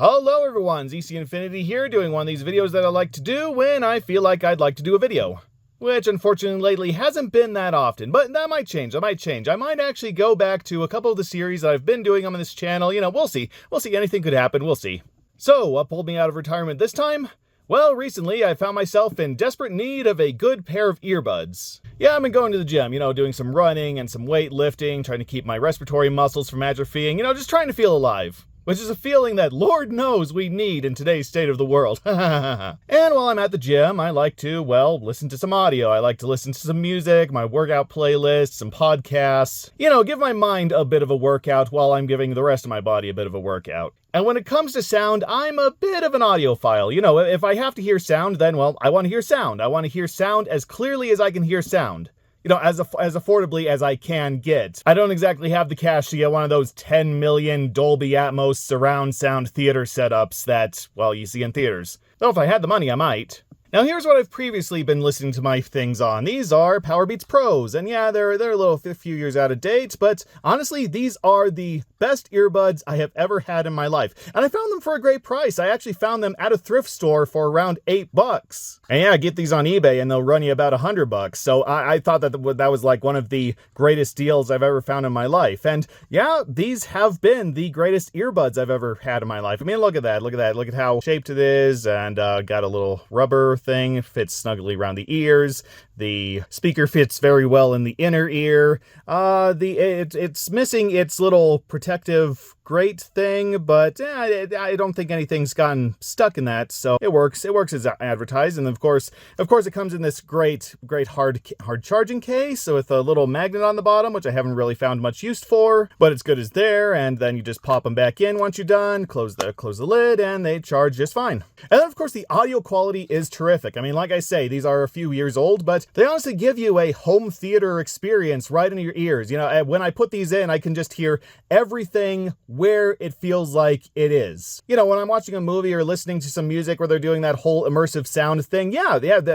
Hello everyone, ZC Infinity here, doing one of these videos that I like to do when I feel like I'd like to do a video. Which unfortunately lately hasn't been that often, but that might change, I might actually go back to a couple of the series that I've been doing on this channel, we'll see, anything could happen, we'll see. So, what pulled me out of retirement this time? Well, recently I found myself in desperate need of a good pair of earbuds. Yeah, I've been going to the gym, doing some running and some weight lifting, trying to keep my respiratory muscles from atrophying, just trying to feel alive. Which is a feeling that Lord knows we need in today's state of the world. And while I'm at the gym, I like to, listen to some audio. I like to listen to some music, my workout playlist, some podcasts. Give my mind a bit of a workout while I'm giving the rest of my body a bit of a workout. And when it comes to sound, I'm a bit of an audiophile. If I have to hear sound, then, I want to hear sound. I want to hear sound as clearly as I can hear sound. As affordably as I can get. I don't exactly have the cash to get one of those 10 million Dolby Atmos surround sound theater setups that, you see in theaters. Though if I had the money, I might. Now here's what I've previously been listening to my things on. These are Powerbeats Pros, and yeah, they're a few years out of date, but honestly, these are the best earbuds I have ever had in my life. And I found them for a great price. I actually found them at a thrift store for around $8. And yeah, get these on eBay and they'll run you about $100. So I thought that was like one of the greatest deals I've ever found in my life. And yeah, these have been the greatest earbuds I've ever had in my life. I mean, look at that. Look at how shaped it is, and got a little rubber thing, fits snugly around the ears. The speaker fits very well in the inner ear. It's missing its little protective grate thing, but I don't think anything's gotten stuck in that, so it works. It works as advertised, and of course, it comes in this great hard charging case with a little magnet on the bottom, which I haven't really found much use for, but it's good as there. And then you just pop them back in once you're done, close the lid, and they charge just fine. And then, of course, the audio quality is terrific. I mean, like I say, these are a few years old, but they honestly give you a home theater experience right into your ears. When I put these in, I can just hear everything where it feels like it is. When I'm watching a movie or listening to some music where they're doing that whole immersive sound thing,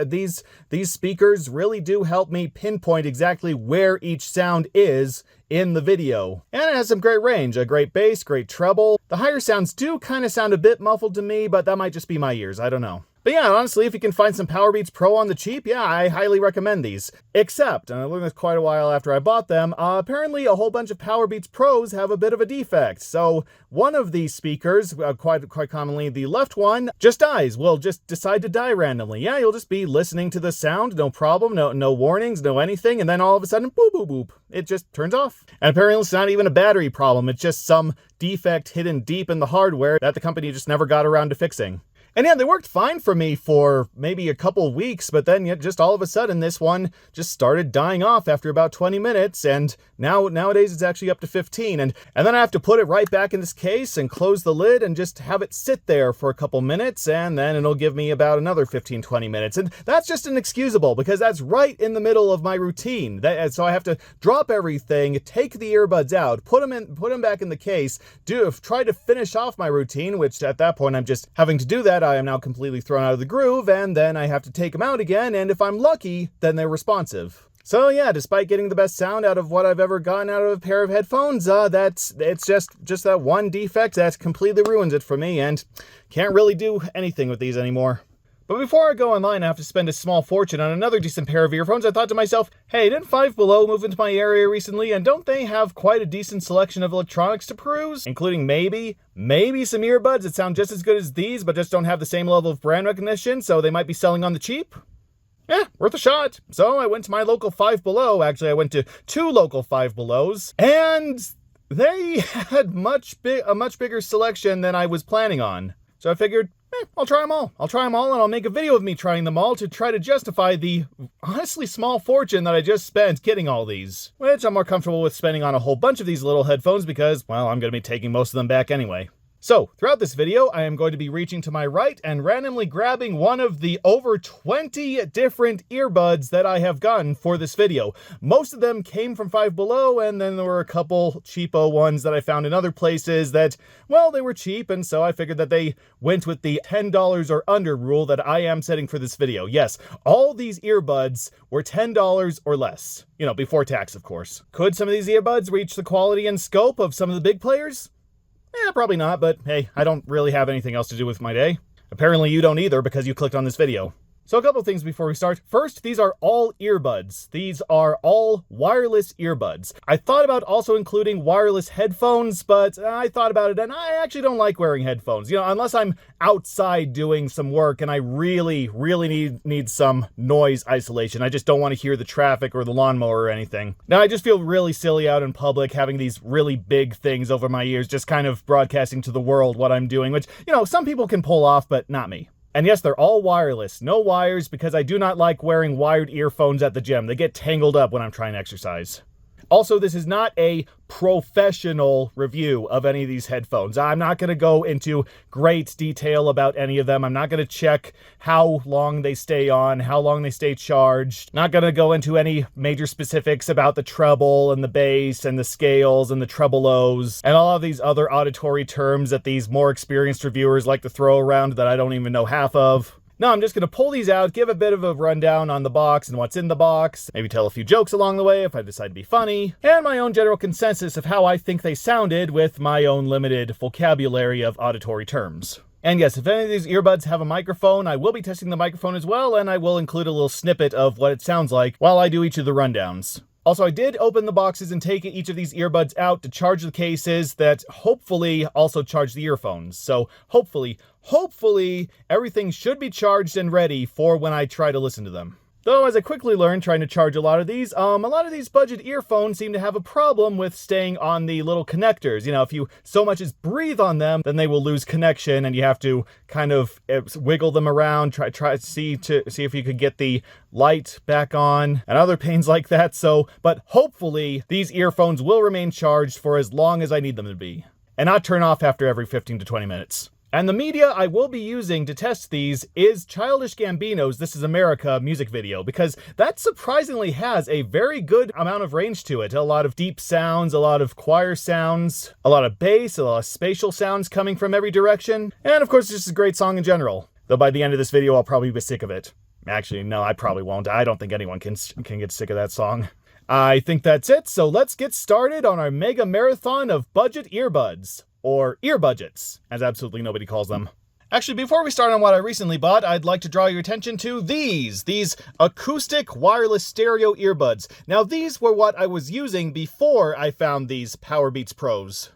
these speakers really do help me pinpoint exactly where each sound is in the video. And it has some great range, a great bass, great treble. The higher sounds do kind of sound a bit muffled to me, but that might just be my ears, I don't know. But yeah, honestly, if you can find some Powerbeats Pro on the cheap, I highly recommend these. Except, and I learned this quite a while after I bought them, apparently a whole bunch of Powerbeats Pros have a bit of a defect. So one of these speakers, quite commonly the left one, just dies. Will just decide to die randomly. Yeah, you'll just be listening to the sound, no problem, no warnings, no anything, and then all of a sudden, boop, boop, boop, it just turns off. And apparently it's not even a battery problem, it's just some defect hidden deep in the hardware that the company just never got around to fixing. And yeah, they worked fine for me for maybe a couple weeks, but then just all of a sudden this one just started dying off after about 20 minutes, and nowadays it's actually up to 15. And then I have to put it right back in this case and close the lid and just have it sit there for a couple minutes, and then it'll give me about another 15-20 minutes. And that's just inexcusable because that's right in the middle of my routine. So I have to drop everything, take the earbuds out, put them back in the case, try to finish off my routine, which at that point I'm just having to do that. I am now completely thrown out of the groove, and then I have to take them out again, and if I'm lucky, then they're responsive. So yeah, despite getting the best sound out of what I've ever gotten out of a pair of headphones, it's just that one defect that completely ruins it for me, and can't really do anything with these anymore. But before I go online, I have to spend a small fortune on another decent pair of earphones. I thought to myself, hey, didn't Five Below move into my area recently, and don't they have quite a decent selection of electronics to peruse? Including maybe some earbuds that sound just as good as these, but just don't have the same level of brand recognition, so they might be selling on the cheap? Yeah, worth a shot. So I went to my local Five Below. Actually, I went to two local Five Belows, and they had a much bigger selection than I was planning on. So I figured, I'll try them all. And I'll make a video of me trying them all to try to justify the honestly small fortune that I just spent getting all these. Which I'm more comfortable with spending on a whole bunch of these little headphones because, I'm going to be taking most of them back anyway. So, throughout this video, I am going to be reaching to my right and randomly grabbing one of the over 20 different earbuds that I have gotten for this video. Most of them came from Five Below, and then there were a couple cheapo ones that I found in other places that, they were cheap, and so I figured that they went with the $10 or under rule that I am setting for this video. Yes, all these earbuds were $10 or less. Before tax, of course. Could some of these earbuds reach the quality and scope of some of the big players? Probably not, but hey, I don't really have anything else to do with my day. Apparently you don't either because you clicked on this video. So a couple things before we start. First, these are all earbuds. These are all wireless earbuds. I thought about also including wireless headphones, but I thought about it and I actually don't like wearing headphones. You know, unless I'm outside doing some work and I really need some noise isolation. I just don't want to hear the traffic or the lawnmower or anything. Now, I just feel really silly out in public having these really big things over my ears, just kind of broadcasting to the world what I'm doing, which, you know, some people can pull off, but not me. And yes, they're all wireless, no wires, because I do not like wearing wired earphones at the gym. They get tangled up when I'm trying to exercise. Also, this is not a professional review of any of these headphones. I'm not going to go into great detail about any of them. I'm not going to check how long they stay on, how long they stay charged. Not going to go into any major specifics about the treble and the bass and the scales and the tremolos and all of these other auditory terms that these more experienced reviewers like to throw around that I don't even know half of. No, I'm just going to pull these out, give a bit of a rundown on the box and what's in the box, maybe tell a few jokes along the way if I decide to be funny, and my own general consensus of how I think they sounded with my own limited vocabulary of auditory terms. And yes, if any of these earbuds have a microphone, I will be testing the microphone as well, and I will include a little snippet of what it sounds like while I do each of the rundowns. Also, I did open the boxes and take each of these earbuds out to charge the cases that hopefully also charge the earphones. So hopefully, everything should be charged and ready for when I try to listen to them. Though, as I quickly learned trying to charge a lot of these budget earphones seem to have a problem with staying on the little connectors. You know, if you so much as breathe on them, then they will lose connection and you have to kind of wiggle them around, try to see if you could get the light back on and other pains like that. So, but hopefully these earphones will remain charged for as long as I need them to be and not turn off after every 15 to 20 minutes. And the media I will be using to test these is Childish Gambino's This Is America music video, because that surprisingly has a very good amount of range to it. A lot of deep sounds, a lot of choir sounds, a lot of bass, a lot of spatial sounds coming from every direction. And of course, it's just a great song in general. Though by the end of this video, I'll probably be sick of it. Actually, no, I probably won't. I don't think anyone can get sick of that song. I think that's it, so let's get started on our mega marathon of budget earbuds. Or ear budgets, as absolutely nobody calls them. Actually, before we start on what I recently bought, I'd like to draw your attention to these acoustic wireless stereo earbuds. Now, these were what I was using before I found these Powerbeats Pros.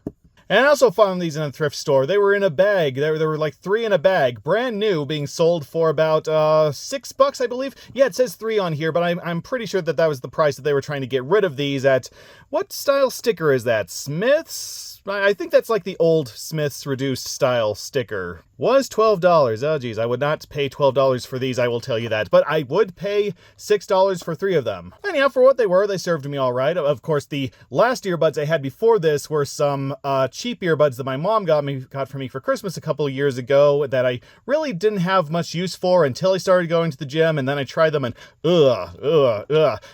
And I also found these in a thrift store. They were in a bag. There were like 3 in a bag, brand new, being sold for about $6, I believe. Yeah, it says 3 on here, but I'm pretty sure that was the price that they were trying to get rid of these at. What style sticker is that? Smith's? I think that's like the old Smith's reduced style sticker. Was $12. Oh geez, I would not pay $12 for these, I will tell you that. But I would pay $6 for 3 of them. Anyhow, for what they were, they served me all right. Of course, the last earbuds I had before this were some cheap earbuds that my mom got for me for Christmas a couple of years ago that I really didn't have much use for until I started going to the gym, and then I tried them and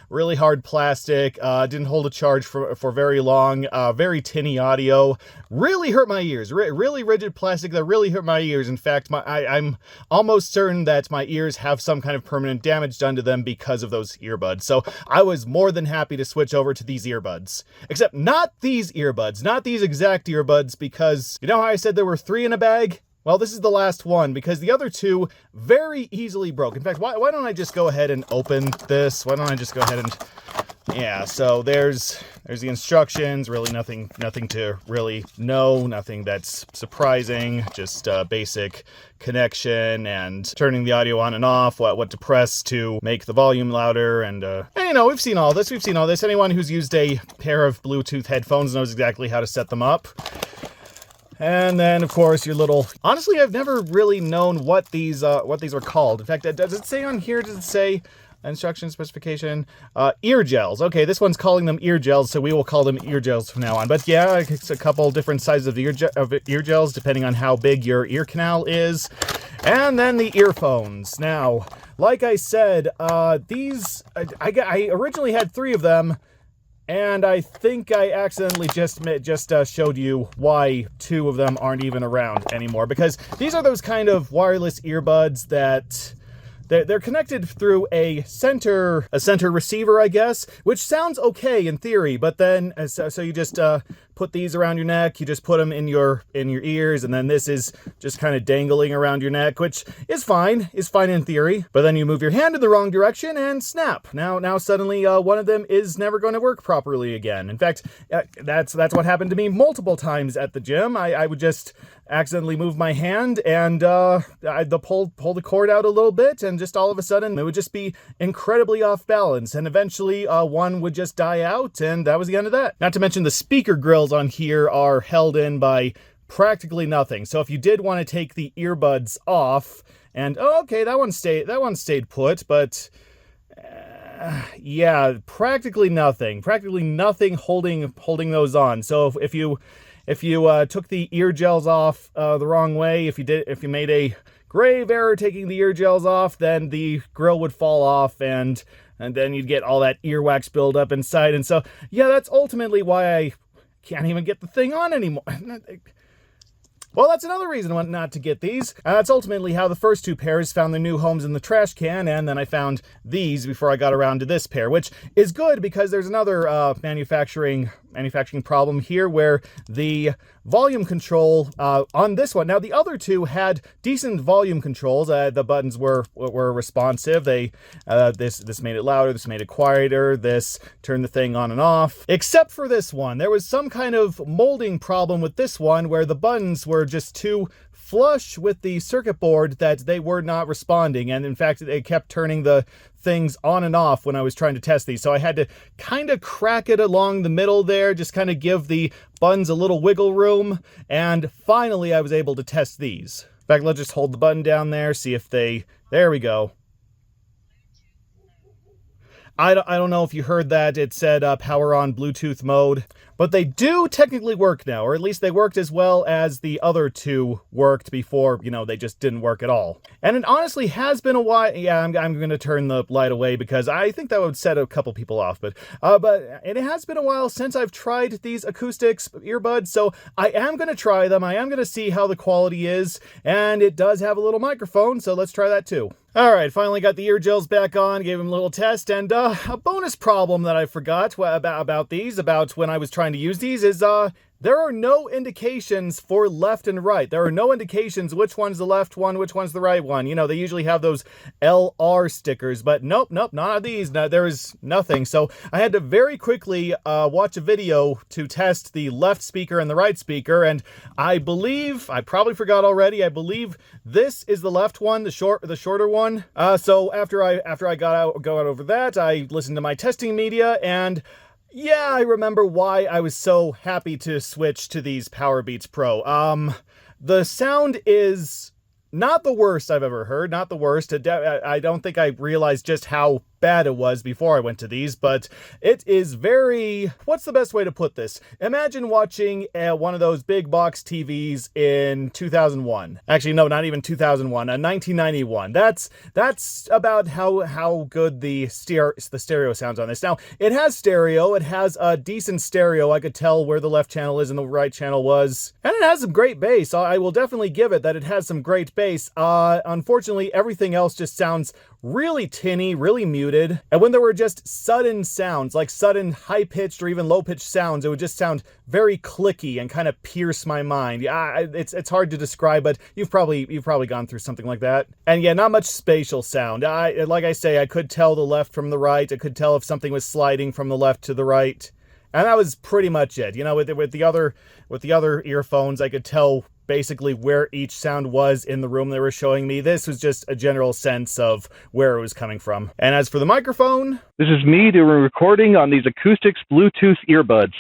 really hard plastic, didn't hold a charge for very long, very tinny audio, really hurt my ears, really rigid plastic that really hurt my ears. In fact, I'm almost certain that my ears have some kind of permanent damage done to them because of those earbuds. So I was more than happy to switch over to these earbuds. Except not these earbuds, not these exact earbuds, because you know how I said there were 3 in a bag? Well, this is the last one, because the other 2 very easily broke. In fact, why don't I just go ahead and open this? Why don't I just go ahead and... Yeah, so there's the instructions, really nothing to really know, nothing that's surprising, just basic connection and turning the audio on and off, what to press to make the volume louder, and you know, we've seen all this. Anyone who's used a pair of Bluetooth headphones knows exactly how to set them up. And then, of course, your little... Honestly, I've never really known what these were called. In fact, does it say on here, does it say... Instruction specification, ear gels. Okay, this one's calling them ear gels, so we will call them ear gels from now on. But yeah, it's a couple different sizes of ear gels, depending on how big your ear canal is. And then the earphones. Now, like I said, these, I originally had 3 of them, and I think I accidentally just showed you why 2 of them aren't even around anymore. Because these are those kind of wireless earbuds that... They're connected through a center receiver, I guess, which sounds okay in theory, but then, so you just put these around your neck. You just put them in your ears, and then this is just kind of dangling around your neck, which is fine in theory. But then you move your hand in the wrong direction and snap. Now suddenly one of them is never going to work properly again. In fact, that's what happened to me multiple times at the gym. I would just accidentally move my hand and I'd pull the cord out a little bit, and just all of a sudden it would just be incredibly off balance, and eventually one would just die out, and that was the end of that. Not to mention the speaker grills on here are held in by practically nothing. So if you did want to take the earbuds off, and okay, that one stayed put, but yeah, practically nothing holding those on. So if you took the ear gels off the wrong way, if you made a grave error taking the ear gels off, then the grill would fall off, and then you'd get all that earwax build up inside. And so, yeah, that's ultimately why I can't even get the thing on anymore. Well, that's another reason not to get these. That's ultimately how the first two pairs found their new homes in the trash can, and then I found these before I got around to this pair, which is good because there's another manufacturing problem here where the volume control on this one. Now, the other two had decent volume controls. The buttons were responsive. This made it louder, this made it quieter, this turned the thing on and off. Except for this one. There was some kind of molding problem with this one where the buttons were just too flush with the circuit board that they were not responding, and in fact they kept turning the things on and off when I was trying to test these. So I had to kind of crack it along the middle there, just kind of give the buttons a little wiggle room, and finally I was able to test these. In fact, let's just hold the button down there, see if there we go. I don't know if you heard that. It said power on Bluetooth mode. But they do technically work now, or at least they worked as well as the other two worked before, they just didn't work at all. And it honestly has been a while. Yeah, I'm going to turn the light away because I think that would set a couple people off. But it has been a while since I've tried these Acoustix earbuds, so I am going to try them. I am going to see how the quality is, and it does have a little microphone, so let's try that too. All right, finally got the ear gels back on, gave them a little test, and a bonus problem that I forgot about when I was trying to use these is there are no indications for left and right. There are no indications which one's the left one, which one's the right one. They usually have those LR stickers, but nope, none of these. No, there is nothing. So I had to very quickly watch a video to test the left speaker and the right speaker, and I probably forgot already, I believe this is the left one, the shorter one. So after I got out over that, I listened to my testing media, and yeah, I remember why I was so happy to switch to these Powerbeats Pro. The sound is not the worst I've ever heard, not the worst. I don't think I realized just how bad it was before I went to these, but it is very, what's the best way to put this? Imagine watching one of those big box TVs in 2001. Actually, no, not even 2001, 1991. That's about how good the stereo sounds on this. Now, it has stereo, it has a decent stereo. I could tell where the left channel is and the right channel was. And it has some great bass. I will definitely give it that it has some great bass. Unfortunately, everything else just sounds really tinny, really muted. And when there were just sudden sounds, like sudden high-pitched or even low-pitched sounds, it would just sound very clicky and kind of pierce my mind. Yeah, it's hard to describe, but you've probably gone through something like that. And yeah, not much spatial sound. Like I say, I could tell the left from the right. I could tell if something was sliding from the left to the right. And that was pretty much it. With the other earphones, I could tell basically where each sound was in the room they were showing me. This was just a general sense of where it was coming from. And as for the microphone, this is me doing a recording on these Acoustix Bluetooth earbuds.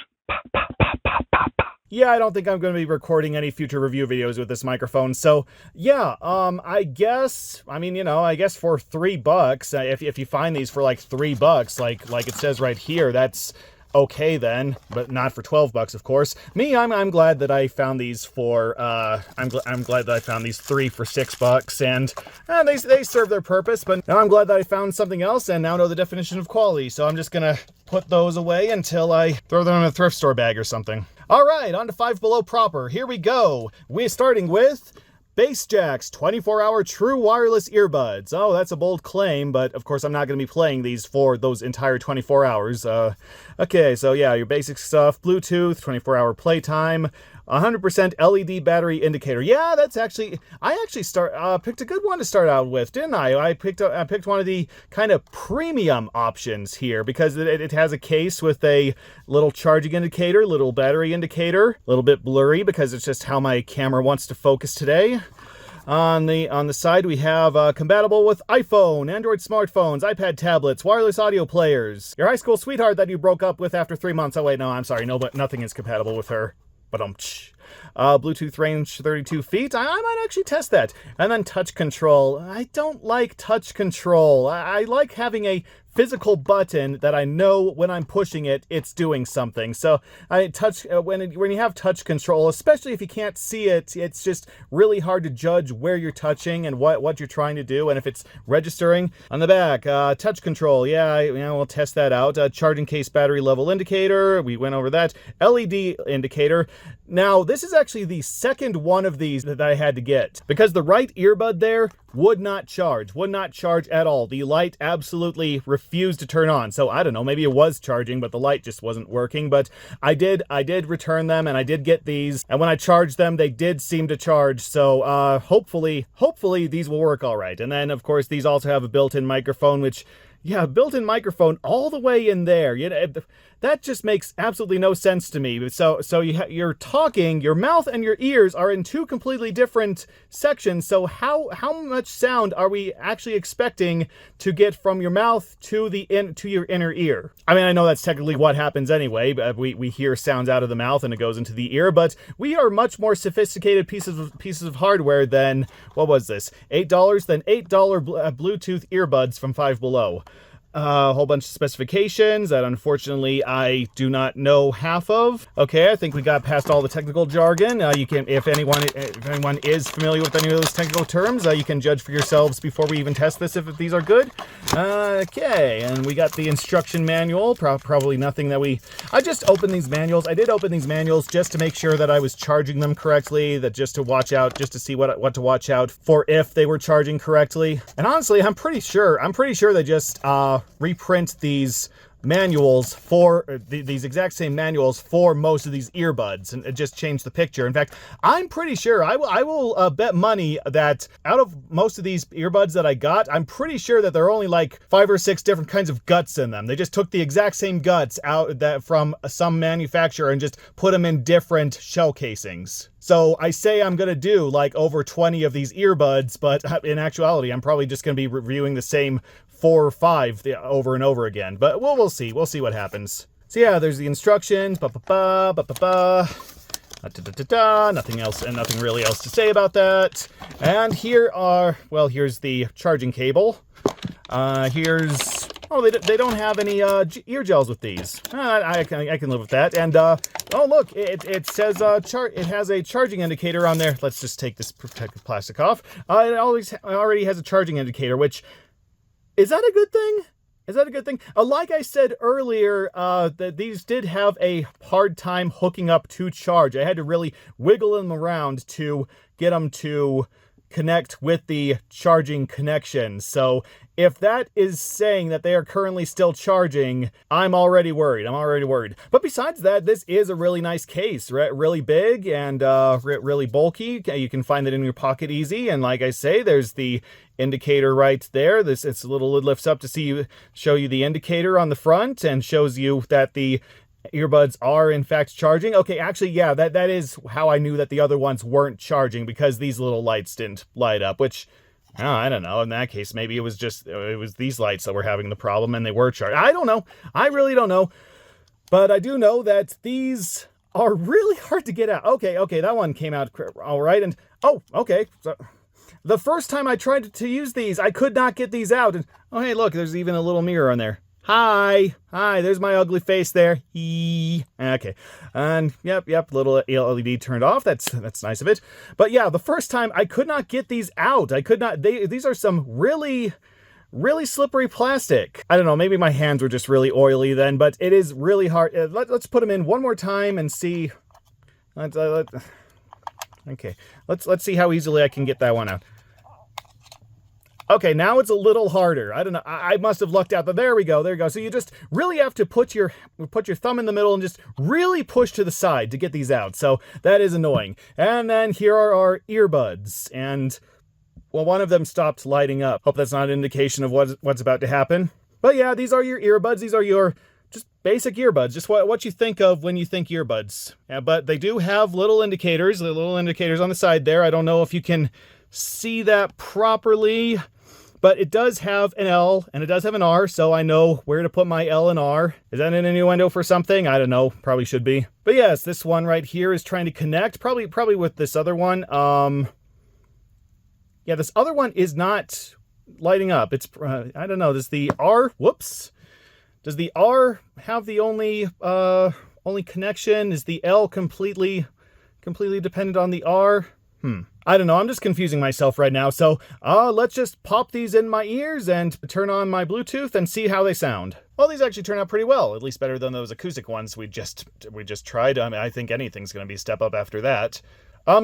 Yeah, I don't think I'm going to be recording any future review videos with this microphone. So yeah, I guess for $3, if you find these for like $3, like it says right here, that's okay then, but not for $12, of course. I'm glad that I found these for I'm glad that I found these 3 for $6, and they serve their purpose. But now I'm glad that I found something else and now know the definition of quality. So I'm just gonna put those away until I throw them in a thrift store bag or something. All right, on to Five Below proper. Here we go. We're starting with Bass Jaxx 24-hour true wireless earbuds. Oh, that's a bold claim, but of course I'm not going to be playing these for those entire 24 hours. Okay, so yeah, your basic stuff. Bluetooth, 24-hour playtime, 100% LED battery indicator. Yeah, that's actually, I actually picked a good one to start out with, didn't I? I picked one of the kind of premium options here because it has a case with a little charging indicator, little battery indicator, a little bit blurry because it's just how my camera wants to focus today. On the side, we have compatible with iPhone, Android smartphones, iPad tablets, wireless audio players. Your high school sweetheart that you broke up with after 3 months. Oh wait, no, I'm sorry, no, but nothing is compatible with her. But Bluetooth range 32 feet. I might actually test that. And then touch control. I don't like touch control. I like having a physical button that I know when I'm pushing it, it's doing something. So when you have touch control, especially if you can't see it, it's just really hard to judge where you're touching and what you're trying to do, and if it's registering. On the back, touch control. Yeah, we'll test that out. Charging case battery level indicator. We went over that. LED indicator. Now, this is actually the second one of these that I had to get because the right earbud there would not charge at all. The light absolutely refused to turn on. So I don't know, maybe it was charging, but the light just wasn't working. But I did return them, and I did get these. And when I charged them, they did seem to charge. So hopefully these will work all right. And then, of course, these also have a built-in microphone, which, yeah, built-in microphone all the way in there. That just makes absolutely no sense to me. So you're talking, your mouth and your ears are in two completely different sections. So how much sound are we actually expecting to get from your mouth to your inner ear? I mean, I know that's technically what happens anyway. But we hear sounds out of the mouth and it goes into the ear. But we are much more sophisticated pieces of hardware than, what was this? $8 than $8 Bluetooth earbuds from Five Below. A whole bunch of specifications that unfortunately I do not know half of. Okay, I think we got past all the technical jargon. You can, if anyone is familiar with any of those technical terms, you can judge for yourselves before we even test this if these are good. Okay, and we got the instruction manual. Probably nothing that I just opened these manuals. I did open these manuals just to make sure that I was charging them correctly, just to see what to watch out for if they were charging correctly. And honestly, I'm pretty sure they just reprint these manuals for these exact same manuals for most of these earbuds and just change the picture. In fact, I'm pretty sure I will bet money that out of most of these earbuds that I got, I'm pretty sure that there are only like 5 or 6 different kinds of guts in them. They just took the exact same guts out from some manufacturer and just put them in different shell casings. So I say I'm going to do like over 20 of these earbuds, but in actuality, I'm probably just going to be reviewing the same 4 or 5 over and over again. But we'll see. We'll see what happens. So yeah, there's the instructions. Nothing else, and nothing really else to say about that. And here's the charging cable. They don't have any ear gels with these. I can live with that. And oh look, it says it has a charging indicator on there. Let's just take this protective plastic off. It already has a charging indicator, which is that a good thing? Is that a good thing? Like I said earlier, these did have a hard time hooking up to charge. I had to really wiggle them around to get them to connect with the charging connection. So if that is saying that they are currently still charging, I'm already worried. But besides that, this is a really nice case, really big and really bulky. You can find it in your pocket easy. And like I say, there's the indicator right there. It's a little, it lifts up to show you the indicator on the front and shows you that the earbuds are in fact charging. Okay, actually, yeah, that is how I knew that the other ones weren't charging, because these little lights didn't light up, which, oh, I don't know. In that case, maybe it was these lights that were having the problem and they were charged. I don't know. I really don't know. But I do know that these are really hard to get out. Okay, that one came out all right. And, oh, okay. So the first time I tried to use these, I could not get these out. And, oh, hey, look, there's even a little mirror on there. Hi, there's my ugly face there. Okay, and yep, little LED turned off. That's nice of it. But yeah, the first time I could not get these out. These are some really slippery plastic. I don't know, maybe my hands were just really oily then, but it is really hard. Let's put them in one more time and see. Okay, let's see how easily I can get that one out. Okay, now it's a little harder. I don't know. I must have lucked out, but there we go. There you go. So you just really have to put your thumb in the middle and just really push to the side to get these out. So that is annoying. And then here are our earbuds. And, well, one of them stopped lighting up. Hope that's not an indication of what's about to happen. But yeah, these are your earbuds. These are your just basic earbuds. Just what you think of when you think earbuds. Yeah, but they do have little indicators on the side there. I don't know if you can see that properly. But it does have an L and it does have an R, so I know where to put my L and R. Is that an innuendo for something? I don't know. Probably should be. But yes, this one right here is trying to connect. Probably with this other one. Yeah, this other one is not lighting up. It's I don't know. Does the R? Whoops. Does the R have the only connection? Is the L completely dependent on the R? I don't know, I'm just confusing myself right now, so let's just pop these in my ears and turn on my Bluetooth and see how they sound. Well, these actually turn out pretty well, at least better than those acoustic ones we just tried. I mean, I think anything's going to be a step up after that.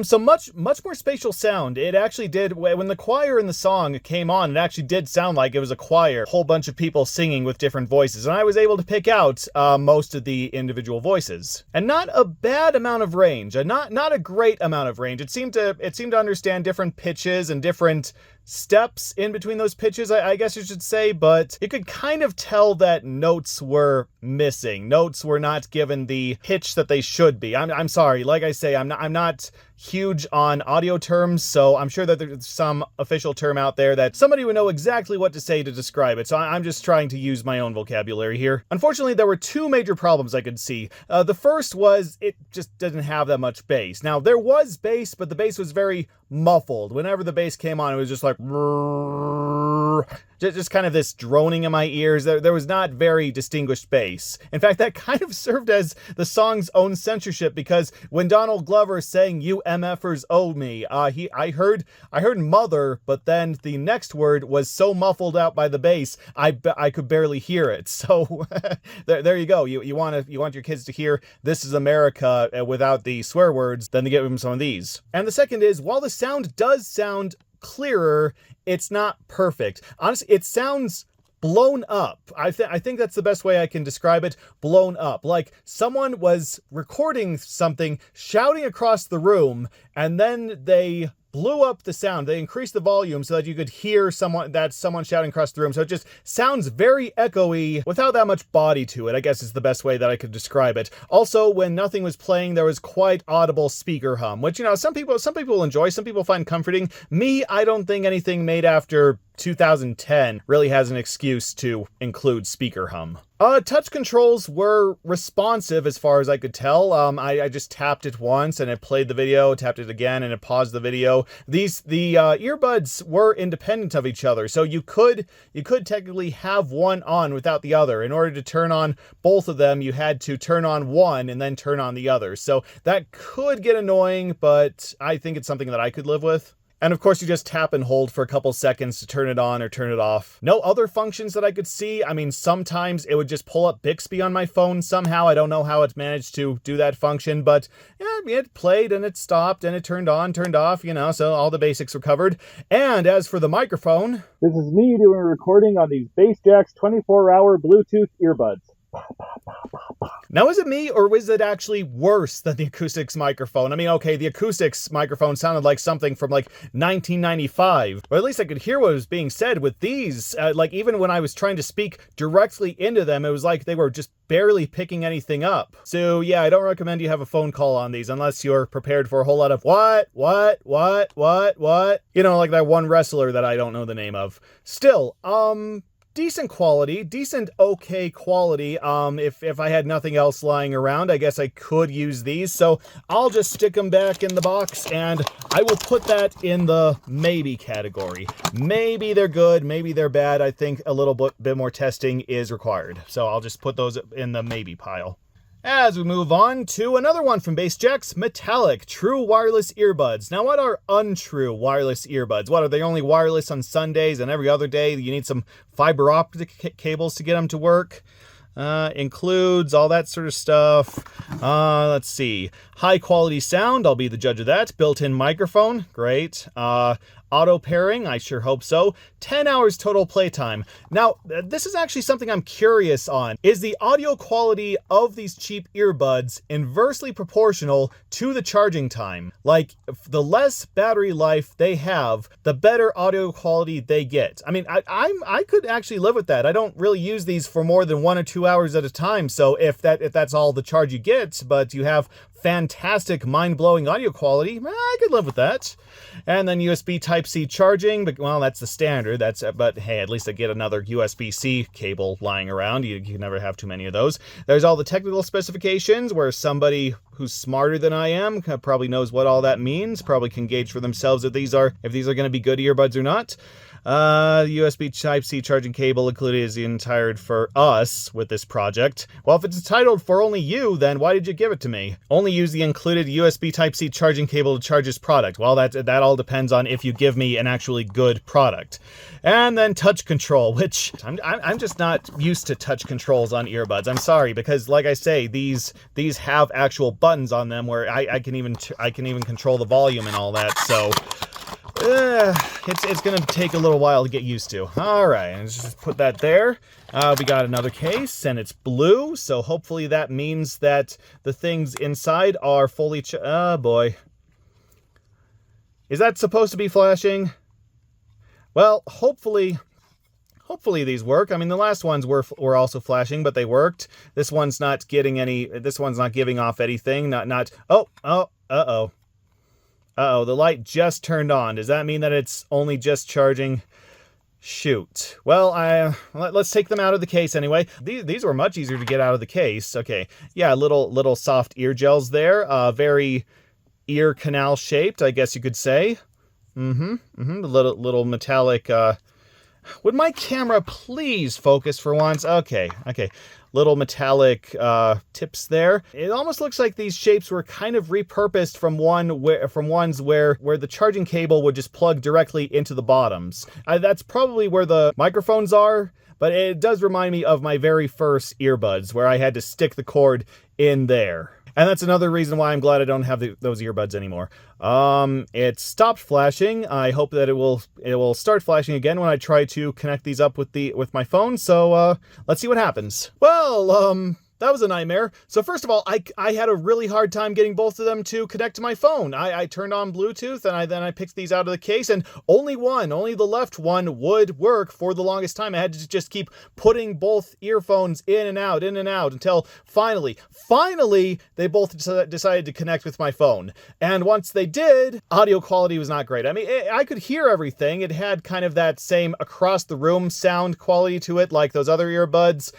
So much more spatial sound. It actually did, when the choir in the song came on, it actually did sound like it was a choir, a whole bunch of people singing with different voices, and I was able to pick out most of the individual voices. And not a bad amount of range, not a great amount of range. It seemed to understand different pitches and different steps in between those pitches, I guess you should say, but you could kind of tell that notes were missing. Notes were not given the pitch that they should be. I'm sorry, like I say, I'm not huge on audio terms, so I'm sure that there's some official term out there that somebody would know exactly what to say to describe it, so I'm just trying to use my own vocabulary here. Unfortunately, there were two major problems I could see. The first was it just didn't have that much bass. Now, there was bass, but the bass was very muffled. Whenever the bass came on, it was just like just kind of this droning in my ears. There was not very distinguished bass. In fact, that kind of served as the song's own censorship, because when Donald Glover sang "You MFers owe me," I heard mother, but then the next word was so muffled out by the bass, I could barely hear it. So there you go. You want your kids to hear "This is America" without the swear words, then they give them some of these. And the second is, while the sound does sound clearer, it's not perfect. Honestly, it sounds blown up. I think that's the best way I can describe it. Blown up. Like someone was recording something, shouting across the room, and then they blew up the sound. They increased the volume so that you could hear someone shouting across the room. So it just sounds very echoey without that much body to it, I guess is the best way that I could describe it. Also, when nothing was playing, there was quite audible speaker hum, which, you know, some people will enjoy, some people find comforting. Me, I don't think anything made after 2010 really has an excuse to include speaker hum. Touch controls were responsive as far as I could tell. I just tapped it once and it played the video, tapped it again and it paused the video. The earbuds were independent of each other, so you could technically have one on without the other. In order to turn on both of them, you had to turn on one and then turn on the other. So that could get annoying, but I think it's something that I could live with. And of course, you just tap and hold for a couple seconds to turn it on or turn it off. No other functions that I could see. I mean, sometimes it would just pull up Bixby on my phone somehow. I don't know how it managed to do that function, but yeah, it played and it stopped and it turned on, turned off, you know, so all the basics were covered. And as for the microphone, this is me doing a recording on these Jaxx 24-hour Bluetooth earbuds. Now, is it me, or was it actually worse than the Acoustix microphone? I mean, okay, the Acoustix microphone sounded like something from like 1995, or at least I could hear what was being said. With these, like even when I was trying to speak directly into them, it was like they were just barely picking anything up. So yeah, I don't recommend you have a phone call on these unless you're prepared for a whole lot of what? You know, like that one wrestler that I don't know the name of. Still, decent quality, okay quality. If I had nothing else lying around, I guess I could it these. So I'll just stick them back in the box and I will put that in the maybe category. Maybe they're good, maybe they're bad. I think a little bit more testing is required. So I'll just put those in the maybe pile. As we move on to another one from Jaxx, metallic, true wireless earbuds. Now, what are untrue wireless earbuds? What, are they only wireless on Sundays and every other day you need some fiber optic cables to get them to work? Includes all that sort of stuff. Let's see. High quality sound, I'll be the judge of that. Built-in microphone, great. Auto pairing, I sure hope so. 10 hours total playtime. Now, this is actually something I'm curious on. Is the audio quality of these cheap earbuds inversely proportional to the charging time? Like, the less battery life they have, the better audio quality they get. I mean, I could actually live with that. I don't really use these for more than 1 or 2 hours at a time, so if that's all the charge you get, but you have fantastic, mind-blowing audio quality, I could live with that. And then USB Type-C charging, but well, that's the standard. But hey, at least I get another USB-C cable lying around. You can never have too many of those. There's all the technical specifications, where somebody who's smarter than I am probably knows what all that means. Probably can gauge for themselves if these are going to be good earbuds or not. USB Type-C charging cable included is the entire for us with this project. Well, if it's titled for only you, then why did you give it to me? Only use the included USB Type-C charging cable to charge this product. Well, that all depends on if you give me an actually good product. And then touch control, which I'm just not used to touch controls on earbuds. I'm sorry, because like I say, these have actual buttons on them where I can even control the volume and all that. So it's gonna take a little while to get used to. All right, let's just put that there. We got another case, and it's blue, so hopefully that means that the things inside are fully oh boy. Is that supposed to be flashing? Well, hopefully these work. I mean, the last ones were also flashing, but they worked. This one's not giving off anything. Uh-oh, the light just turned on. Does that mean that it's only just charging? Shoot. Well, let's take them out of the case anyway. These were much easier to get out of the case. Okay, yeah, little soft ear gels there. Very ear canal shaped, I guess you could say. Little metallic. Would my camera please focus for once? Okay. Little metallic tips there. It almost looks like these shapes were kind of repurposed from ones where the charging cable would just plug directly into the bottoms. That's probably where the microphones are, but it does remind me of my very first earbuds, where I had to stick the cord in there. And that's another reason why I'm glad I don't have those earbuds anymore. It stopped flashing. I hope that it will start flashing again when I try to connect these up with my phone. So let's see what happens. Well, that was a nightmare. So first of all, I had a really hard time getting both of them to connect to my phone. I turned on Bluetooth, and then I picked these out of the case, and only the left one would work for the longest time. I had to just keep putting both earphones in and out, until finally, they both decided to connect with my phone. And once they did, audio quality was not great. I mean, I could hear everything. It had kind of that same across the room sound quality to it, like those other earbuds,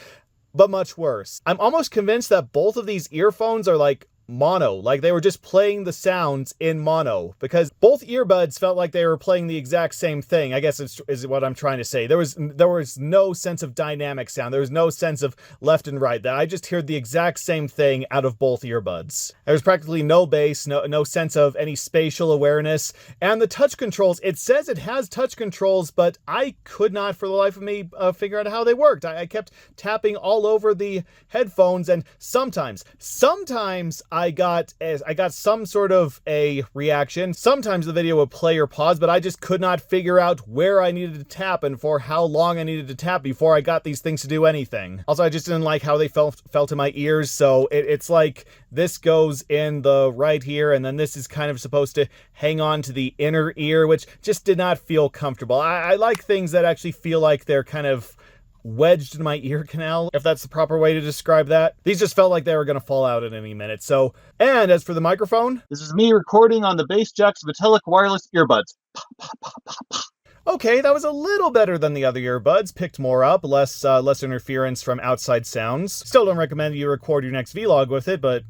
but much worse. I'm almost convinced that both of these earphones are like mono, like they were just playing the sounds in mono, because both earbuds felt like they were playing the exact same thing, I guess is what I'm trying to say. There was no sense of dynamic sound. There was no sense of left and right. That I just heard the exact same thing out of both earbuds. There was practically no bass, no sense of any spatial awareness. And the touch controls, it says it has touch controls, but I could not for the life of me figure out how they worked. I kept tapping all over the headphones, and sometimes I got some sort of a reaction. Sometimes the video would play or pause, but I just could not figure out where I needed to tap and for how long I needed to tap before I got these things to do anything. Also, I just didn't like how they felt in my ears, so it's like this goes in the right here, and then this is kind of supposed to hang on to the inner ear, which just did not feel comfortable. I like things that actually feel like they're kind of wedged in my ear canal, if that's the proper way to describe that. These just felt like they were going to fall out at any minute. So, and as for the microphone, This is me recording on the Bass Jaxx metallic wireless earbuds. okay, that was a little better than the other earbuds. Picked more up, less interference from outside sounds. Still don't recommend you record your next vlog with it, but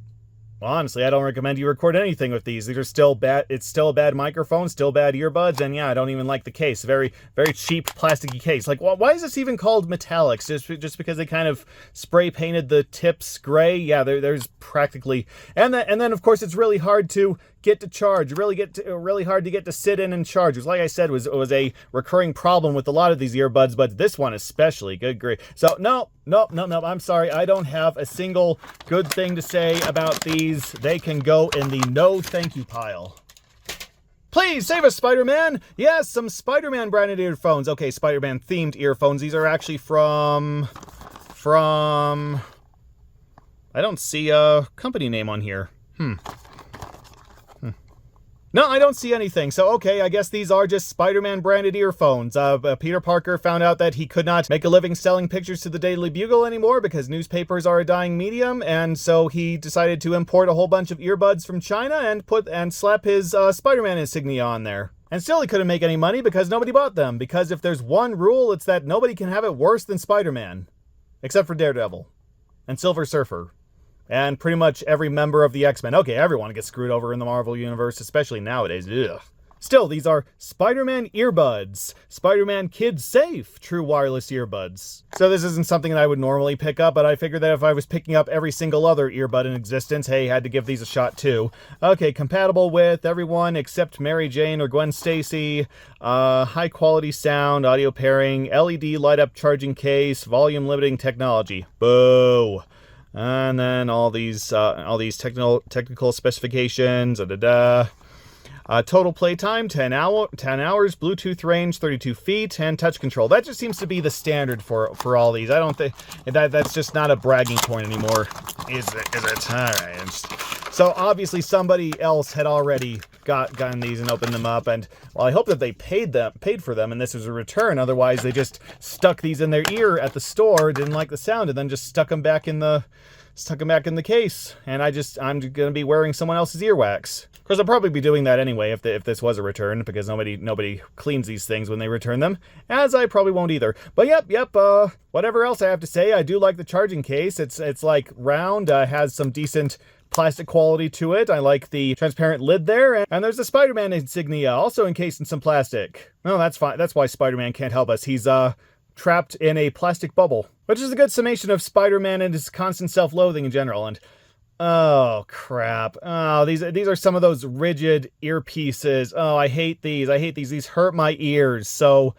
well, honestly, I don't recommend you record anything with these. These are still bad. It's still a bad microphone, still bad earbuds, and yeah, I don't even like the case. Very, very cheap plasticky case. Like, why is this even called metallics? Just because they kind of spray painted the tips gray? Yeah, there's practically, and then of course it's really hard to get to charge, really hard to get to sit in and charge. Which, like I said, was a recurring problem with a lot of these earbuds, but this one especially. Good grief. So no, I'm sorry. I don't have a single good thing to say about these. They can go in the no thank you pile. Please save us, Spider-Man! Yes, some Spider-Man branded earphones. Okay, Spider-Man themed earphones. These are actually from... I don't see a company name on here. No, I don't see anything. So, okay, I guess these are just Spider-Man branded earphones. Peter Parker found out that he could not make a living selling pictures to the Daily Bugle anymore because newspapers are a dying medium, and so he decided to import a whole bunch of earbuds from China and slap his Spider-Man insignia on there. And still he couldn't make any money because nobody bought them. Because if there's one rule, it's that nobody can have it worse than Spider-Man. Except for Daredevil. And Silver Surfer. And pretty much every member of the X-Men. Okay, everyone gets screwed over in the Marvel Universe, especially nowadays. Ugh. Still, these are Spider-Man earbuds. Spider-Man Kids Safe true wireless earbuds. So this isn't something that I would normally pick up, but I figured that if I was picking up every single other earbud in existence, hey, had to give these a shot too. Okay, compatible with everyone except Mary Jane or Gwen Stacy. High quality sound, audio pairing, LED light up charging case, volume limiting technology. Boo. And then all these technical specifications. Total playtime 10 hours, Bluetooth range 32 feet, and touch control. That just seems to be the standard for all these. I don't think that's just not a bragging point anymore, is it? All right. So obviously somebody else had already gotten these and opened them up, and well, I hope that they paid for them, and this was a return. Otherwise, they just stuck these in their ear at the store, didn't like the sound, and then just stuck them back in the case. And I'm gonna be wearing someone else's earwax. Of course, I'll probably be doing that anyway if this was a return, because nobody cleans these things when they return them, as I probably won't either. But yep. Whatever else I have to say, I do like the charging case. It's like round, has some decent plastic quality to it. I like the transparent lid there, and there's a Spider-Man insignia also encased in some plastic. No, that's fine. That's why Spider-Man can't help us. He's trapped in a plastic bubble, which is a good summation of Spider-Man and his constant self-loathing in general. And oh crap! Oh, these are some of those rigid earpieces. Oh, I hate these. These hurt my ears. So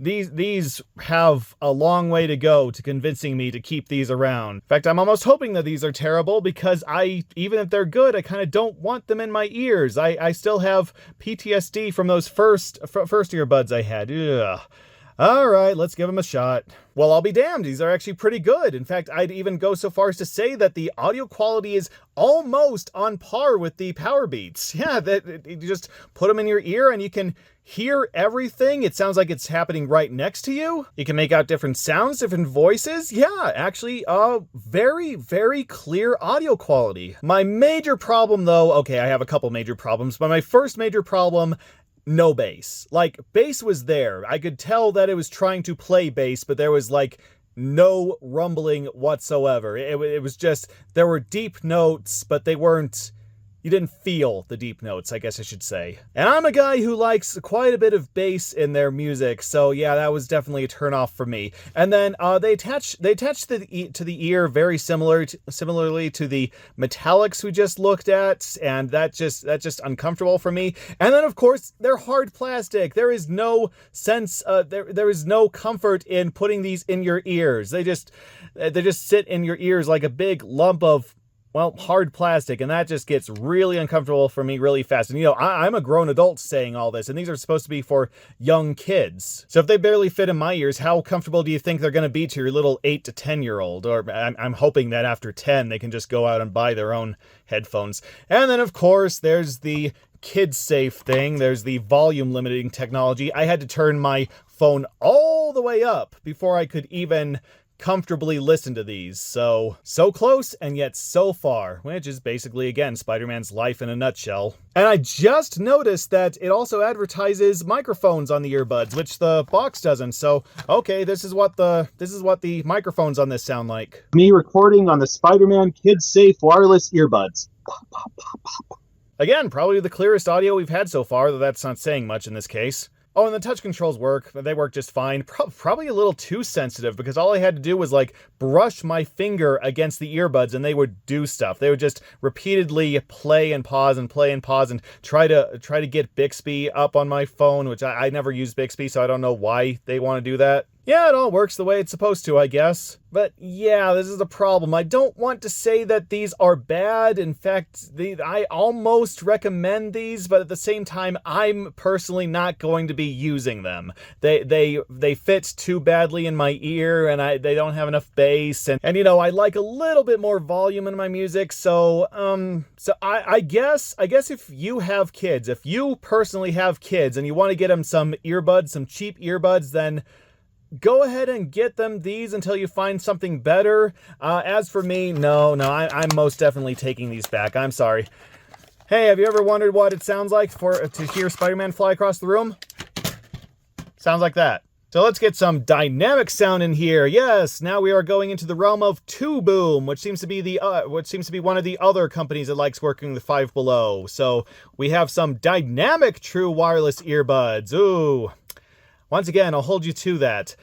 these have a long way to go to convincing me to keep these around. In fact, I'm almost hoping that these are terrible, because even if they're good, I kind of don't want them in my ears. I still have PTSD from those first earbuds I had. Ugh. All right, let's give them a shot. Well, I'll be damned. These are actually pretty good. In fact, I'd even go so far as to say that the audio quality is almost on par with the Powerbeats. Yeah, you just put them in your ear and you can hear everything. It sounds like it's happening right next to you. You can make out different sounds, different voices. Yeah, actually, very, very clear audio quality. My major problem, though, okay, I have a couple major problems, but my first major problem, no bass. Like, bass was there. I could tell that it was trying to play bass, but there was like no rumbling whatsoever. It was just, there were deep notes, but they weren't, you didn't feel the deep notes, I guess I should say. And I'm a guy who likes quite a bit of bass in their music, so yeah, that was definitely a turnoff for me. And then they attach to the ear very similarly to the metallics we just looked at, and that's just uncomfortable for me. And then of course they're hard plastic. There is no sense, there is no comfort in putting these in your ears. They just sit in your ears like a big lump of, well, hard plastic, and that just gets really uncomfortable for me really fast. And you know, I'm a grown adult saying all this, and these are supposed to be for young kids. So if they barely fit in my ears, how comfortable do you think they're going to be to your little 8 to 10-year-old? Or I'm hoping that after 10, they can just go out and buy their own headphones. And then, of course, there's the kid safe thing. There's the volume limiting technology. I had to turn my phone all the way up before I could even comfortably listen to these. So close and yet so far, which is basically, again, Spider-Man's life in a nutshell. And I just noticed that it also advertises microphones on the earbuds, which the box doesn't. So okay, this is what the microphones on this sound like. Me recording on the Spider-Man Kid Safe wireless earbuds. Again, probably the clearest audio we've had so far, though that's not saying much in this case. Oh, and the touch controls work. They work just fine. Probably a little too sensitive because all I had to do was like brush my finger against the earbuds and they would do stuff. They would just repeatedly play and pause and play and pause and try to get Bixby up on my phone, which I never use Bixby, so I don't know why they want to do that. Yeah, it all works the way it's supposed to, I guess. But yeah, this is a problem. I don't want to say that these are bad. In fact, I almost recommend these, but at the same time, I'm personally not going to be using them. They fit too badly in my ear, and they don't have enough bass, and you know, I like a little bit more volume in my music. So I guess if you have kids, if you personally have kids, and you want to get them some earbuds, some cheap earbuds, then go ahead and get them these until you find something better. As for me, no, I'm most definitely taking these back. I'm sorry. Hey, have you ever wondered what it sounds like to hear Spider-Man fly across the room? Sounds like that. So let's get some dynamic sound in here. Yes, now we are going into the realm of Two Boom, which seems to be one of the other companies that likes working with Five Below. So we have some dynamic true wireless earbuds. Ooh. Once again, I'll hold you to that.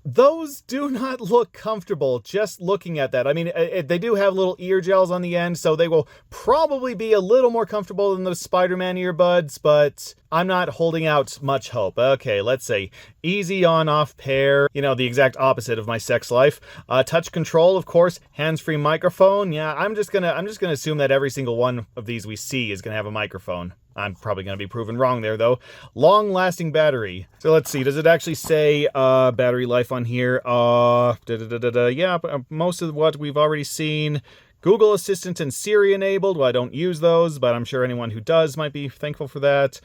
Those do not look comfortable just looking at that. I mean, they do have little ear gels on the end, so they will probably be a little more comfortable than those Spider-Man earbuds, but I'm not holding out much hope. Okay, let's say easy on-off pair. You know, the exact opposite of my sex life. Touch control, of course. Hands-free microphone. Yeah, I'm just gonna assume that every single one of these we see is gonna have a microphone. I'm probably going to be proven wrong there, though. Long-lasting battery. So let's see. Does it actually say battery life on here? Yeah, most of what we've already seen. Google Assistant and Siri enabled. Well, I don't use those, but I'm sure anyone who does might be thankful for that.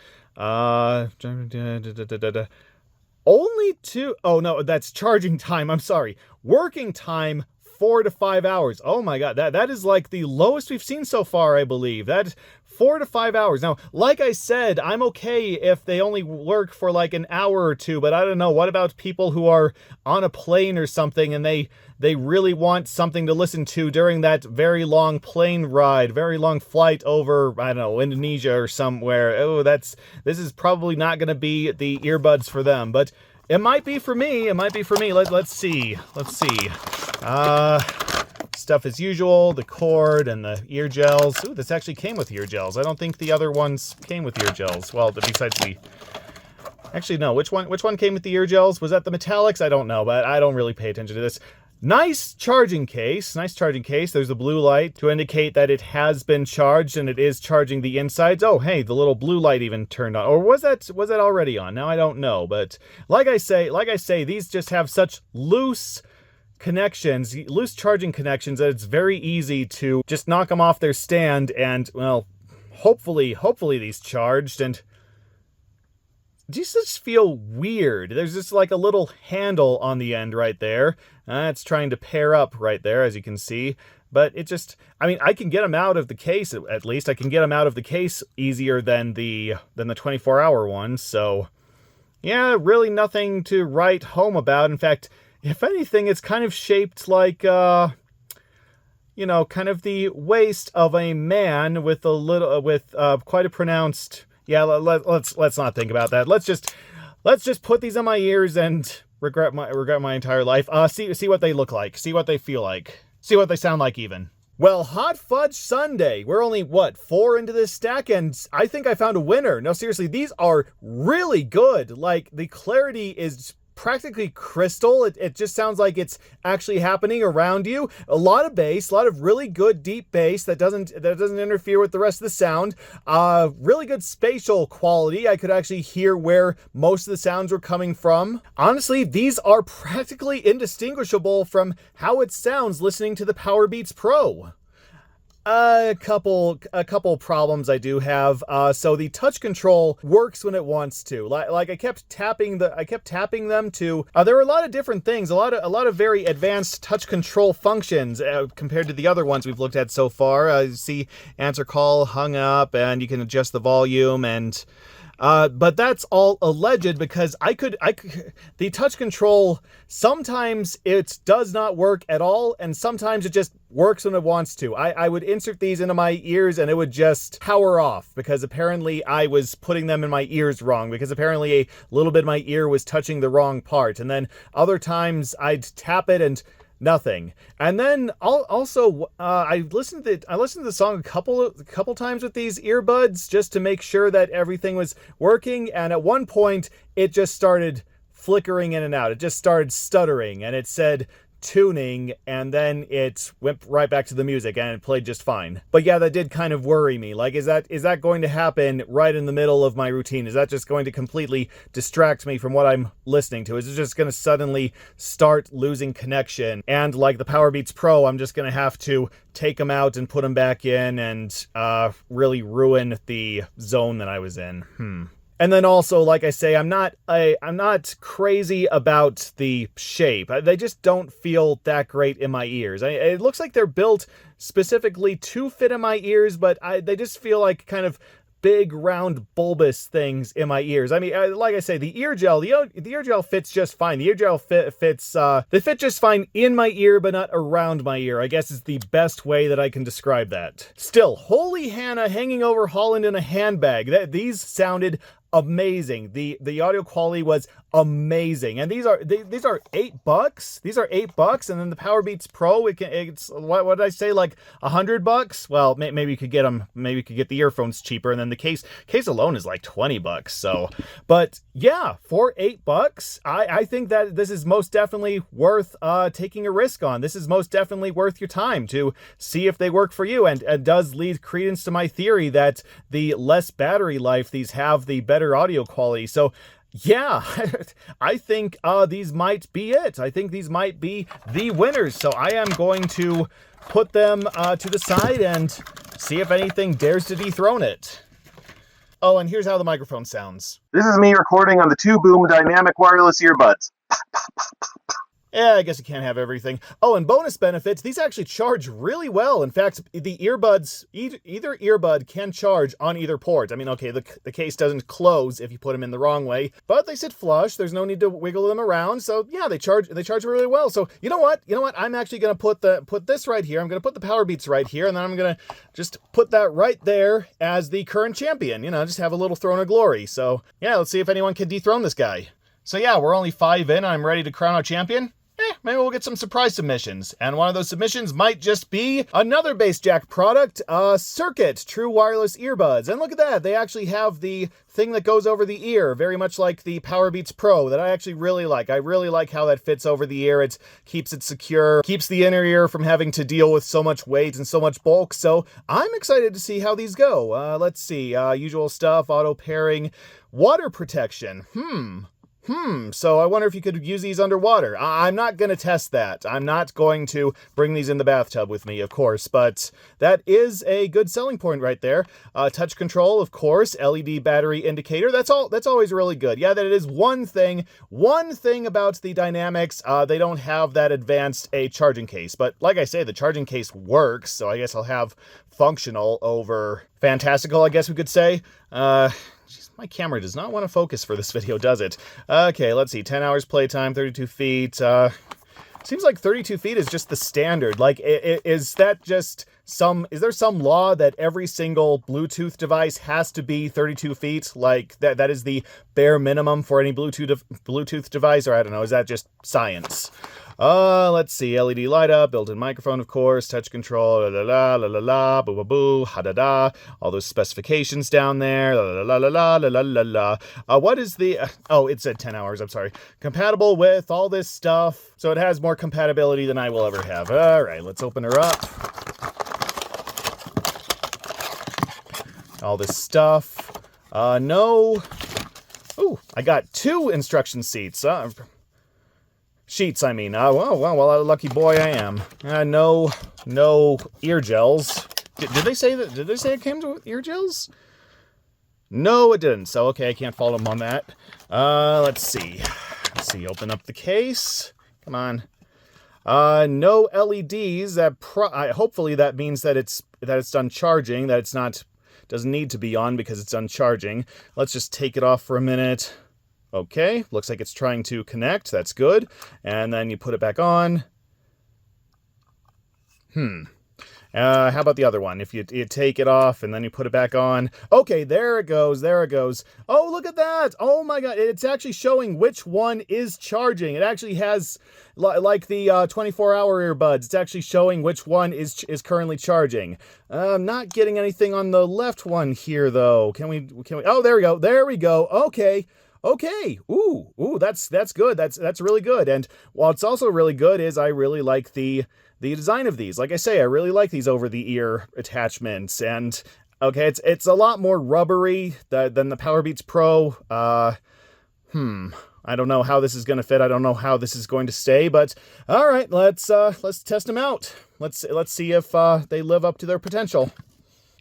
Only two... Oh, no, that's charging time. I'm sorry. Working time, 4 to 5 hours. Oh my god, that is like the lowest we've seen so far, I believe. That's 4 to 5 hours. Now, like I said, I'm okay if they only work for like an hour or two, but I don't know. What about people who are on a plane or something and they really want something to listen to during that very long plane ride, very long flight over, I don't know, Indonesia or somewhere? Oh, this is probably not going to be the earbuds for them, but it might be for me. It might be for me. Let's see. Stuff as usual, the cord and the ear gels. Ooh, this actually came with ear gels. I don't think the other ones came with ear gels. Well, besides actually, no. Which one came with the ear gels? Was that the metallics? I don't know, but I don't really pay attention to this. Nice charging case. There's a blue light to indicate that it has been charged and it is charging the insides. Oh, hey, the little blue light even turned on. Or was that already on? Now I don't know, but like I say, these just have such loose charging connections that it's very easy to just knock them off their stand and, well, hopefully these charged. And these just feel weird. There's just like a little handle on the end right there. It's trying to pair up right there, as you can see. But it just, I mean, I can get them out of the case, at least. I can get them out of the case easier than the 24-hour ones. So, yeah, really nothing to write home about. In fact, if anything, it's kind of shaped like, kind of the waist of a man with quite a pronounced. Yeah, let's not think about that. Let's just put these on my ears and regret my entire life. See what they look like. See what they feel like. See what they sound like even. Well, Hot Fudge Sundae. We're only, 4 into this stack, and I think I found a winner. No, seriously, these are really good. Like, the clarity is practically crystal. It just sounds like it's actually happening around you. A lot of bass, a lot of really good deep bass that doesn't interfere with the rest of the sound. Really good spatial quality. I could actually hear where most of the sounds were coming from. Honestly, these are practically indistinguishable from how it sounds listening to the Powerbeats Pro. A couple problems I do have. So the touch control works when it wants to. Like I kept tapping them to. There were a lot of different things, a lot of very advanced touch control functions compared to the other ones we've looked at so far. You see answer call, hung up, and you can adjust the volume and But that's all alleged because the touch control, sometimes it does not work at all, and sometimes it just works when it wants to. I would insert these into my ears and it would just power off because apparently I was putting them in my ears wrong, because apparently a little bit of my ear was touching the wrong part. And then other times I'd tap it and nothing. And then also I listened to the song a couple times with these earbuds just to make sure that everything was working, and at one point it just started flickering in and out. It just started stuttering and it said tuning, and then it went right back to the music and it played just fine. But yeah, that did kind of worry me. Like, is that going to happen right in the middle of my routine? Is that just going to completely distract me from what I'm listening to? Is it just going to suddenly start losing connection? And like the Powerbeats Pro, I'm just going to have to take them out and put them back in and really ruin the zone that I was in. And then also, like I say, I'm not crazy about the shape. They just don't feel that great in my ears. It looks like they're built specifically to fit in my ears, but they just feel like kind of big, round, bulbous things in my ears. I mean, like I say, the ear gel fits just fine. The ear gel they fit just fine in my ear, but not around my ear, I guess is the best way that I can describe that. Still, holy Hannah hanging over Holland in a handbag. These sounded amazing. The audio quality was amazing, and these are $8. These are $8, and then the Powerbeats Pro, it's what did I say, like $100? Well, maybe you could get them. Maybe you could get the earphones cheaper, and then the case alone is like $20. So, but yeah, for $8, I think that this is most definitely worth taking a risk on. This is most definitely worth your time to see if they work for you, and does lead credence to my theory that the less battery life these have, the better audio quality. So yeah, I think these might be it. I think these might be the winners. So I am going to put them to the side and see if anything dares to dethrone it. Oh, and here's how the microphone sounds. This is me recording on the 2-boom dynamic wireless earbuds. Yeah, I guess you can't have everything. Oh, and bonus benefits, these actually charge really well. In fact, the earbuds, either earbud can charge on either port. I mean, okay, the case doesn't close if you put them in the wrong way, but they sit flush. There's no need to wiggle them around. So yeah, they charge really well. So you know what? I'm actually going to put this right here. I'm going to put the Powerbeats right here, and then I'm going to just put that right there as the current champion. Just have a little throne of glory. So yeah, let's see if anyone can dethrone this guy. So yeah, we're only 5 in. I'm ready to crown our champion. Maybe we'll get some surprise submissions. And one of those submissions might just be another Jaxx product, Circuit True Wireless Earbuds. And look at that, they actually have the thing that goes over the ear, very much like the Powerbeats Pro, that I actually really like. I really like how that fits over the ear. It keeps it secure, keeps the inner ear from having to deal with so much weight and so much bulk. So I'm excited to see how these go. Let's see, usual stuff, auto pairing, water protection. So I wonder if you could use these underwater. I'm not going to test that. I'm not going to bring these in the bathtub with me, of course, but that is a good selling point right there. Touch control, of course, LED battery indicator. That's always really good. Yeah, that is one thing about the Dynamics. They don't have that advanced a charging case, but like I say, the charging case works, so I guess I'll have functional over fantastical, I guess we could say. My camera does not want to focus for this video, does it? Okay, let's see. 10 hours playtime, 32 feet. Seems like 32 feet is just the standard. Like, is there some law that every single Bluetooth device has to be 32 feet? Like, that is the bare minimum for any Bluetooth device? Or I don't know, is that just science? Let's see, LED light up, built-in microphone, of course, touch control, la la la la la, boo boo boo, ha da da, all those specifications down there, la la la la la la la la. What is the, oh, it said 10 hours, I'm sorry. Compatible with all this stuff, so it has more compatibility than I will ever have. All right, let's open her up. All this stuff. No. Ooh, I got 2 instruction sheets, I mean. Well, lucky boy I am. No ear gels. Did they say it came with ear gels? No, it didn't. So, okay, I can't fault them on that. Let's see. Open up the case. Come on. No LEDs. Hopefully that means that it's done charging, that it's not Doesn't need to be on because it's uncharging. Let's just take it off for a minute. Okay, looks like it's trying to connect. That's good. And then you put it back on. How about the other one? If you take it off and then you put it back on. Okay, there it goes, there it goes. Oh, look at that! Oh my god, it's actually showing which one is charging. It actually has, like the 24-hour earbuds, it's actually showing which one is currently charging. I'm not getting anything on the left one here, though. Can we, oh, there we go, there we go, okay. Okay, ooh, that's good, that's really good. And what's also really good is I really like the design of these. Like I say, I really like these over-the-ear attachments, and okay, it's a lot more rubbery than the Powerbeats Pro. I don't know how this is going to fit. I don't know how this is going to stay, but all right, let's test them out. Let's see if they live up to their potential.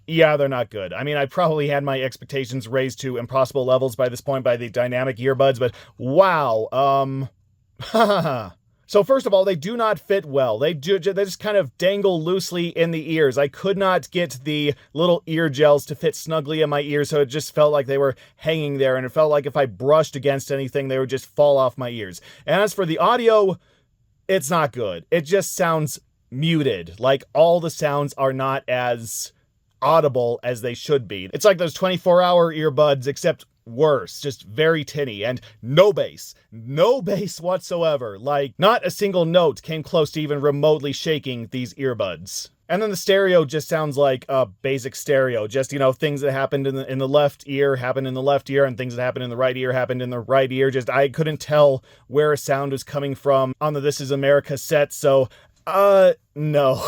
Yeah, they're not good. I mean, I probably had my expectations raised to impossible levels by this point by the dynamic earbuds, but wow, So first of all, they do not fit well. They just kind of dangle loosely in the ears. I could not get the little ear gels to fit snugly in my ears, so it just felt like they were hanging there, and it felt like if I brushed against anything, they would just fall off my ears. And as for the audio, it's not good. It just sounds muted. Like, all the sounds are not as audible as they should be. It's like those 24-hour earbuds, except worse, just very tinny, and no bass whatsoever. Like, not a single note came close to even remotely shaking these earbuds. And then the stereo just sounds like a basic stereo. Just, you know, things that happened in the left ear happened in the left ear, and things that happened in the right ear happened in the right ear. Just, I couldn't tell where a sound was coming from on the This Is America set, so no.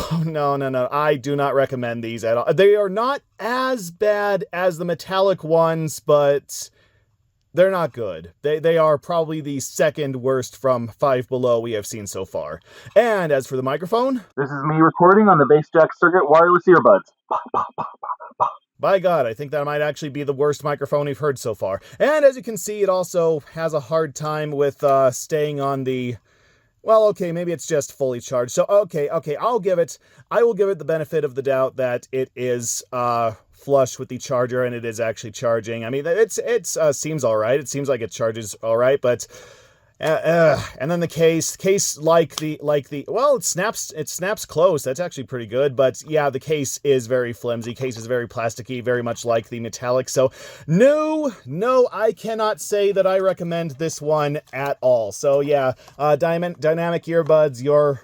I do not recommend these at all. They are not as bad as the metallic ones, but they're not good. They are probably the second worst from Five Below we have seen so far. And as for the microphone, This is me recording on the Jaxx Circuit wireless earbuds. by God, I think that might actually be the worst microphone we've heard so far. And as you can see, it also has a hard time with staying on the... Well, okay, maybe it's just fully charged. So, okay, I will give it the benefit of the doubt that it is flush with the charger and it is actually charging. I mean, it seems all right. It seems like it charges all right, but and then the case like the well, it snaps close. That's actually pretty good, but yeah, the case is very flimsy. Case is very plasticky, very much like the metallic. So no, I cannot say that I recommend this one at all. So yeah, dynamic earbuds,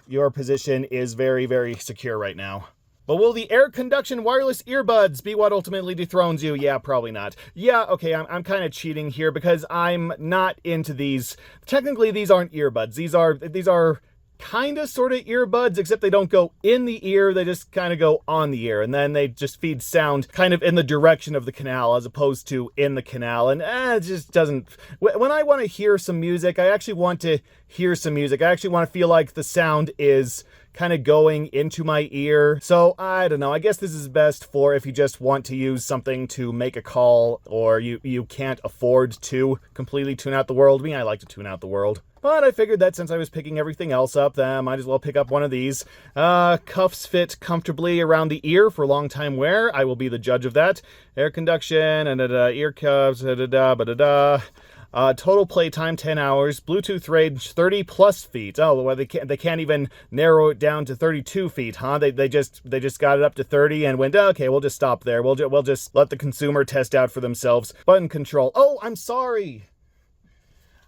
your position is very, very secure right now. But will the air conduction wireless earbuds be what ultimately dethrones you? Yeah, probably not. Yeah, okay, I'm kind of cheating here because I'm not into these. Technically, these aren't earbuds. These are kind of sort of earbuds, except they don't go in the ear, they just kind of go on the ear, and then they just feed sound kind of in the direction of the canal as opposed to in the canal, and it just doesn't... When I want to hear some music, I actually want to hear some music. I actually want to feel like the sound is kind of going into my ear. So I don't know, I guess this is best for if you just want to use something to make a call, or you can't afford to completely tune out the world. I mean, I like to tune out the world. But I figured that since I was picking everything else up, then I might as well pick up one of these. Cuffs fit comfortably around the ear for long time wear. I will be the judge of that. Air conduction, and ear cuffs, total playtime 10 hours. Bluetooth range 30 plus feet. Oh, well, they can't even narrow it down to 32 feet, huh? They just got it up to 30 and went, okay, we'll just stop there. We'll just let the consumer test out for themselves. Button control. Oh, I'm sorry,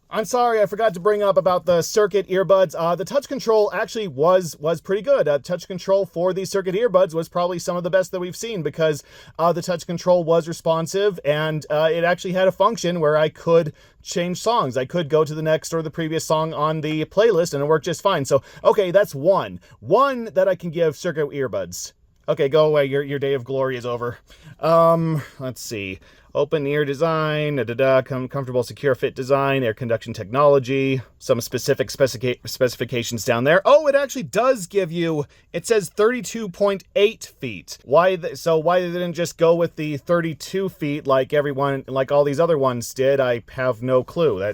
I forgot to bring up about the Circuit earbuds. The touch control actually was pretty good. Touch control for the Circuit earbuds was probably some of the best that we've seen, because the touch control was responsive, and it actually had a function where I could change songs. I could go to the next or the previous song on the playlist, and it worked just fine. So, okay, that's one that I can give Circuit earbuds. Okay, go away. Your day of glory is over. Let's see. Open ear design, comfortable, secure fit design, air conduction technology, some specific specifications down there. Oh, it actually does give you, it says 32.8 feet. Why they didn't just go with the 32 feet like all these other ones did, I have no clue.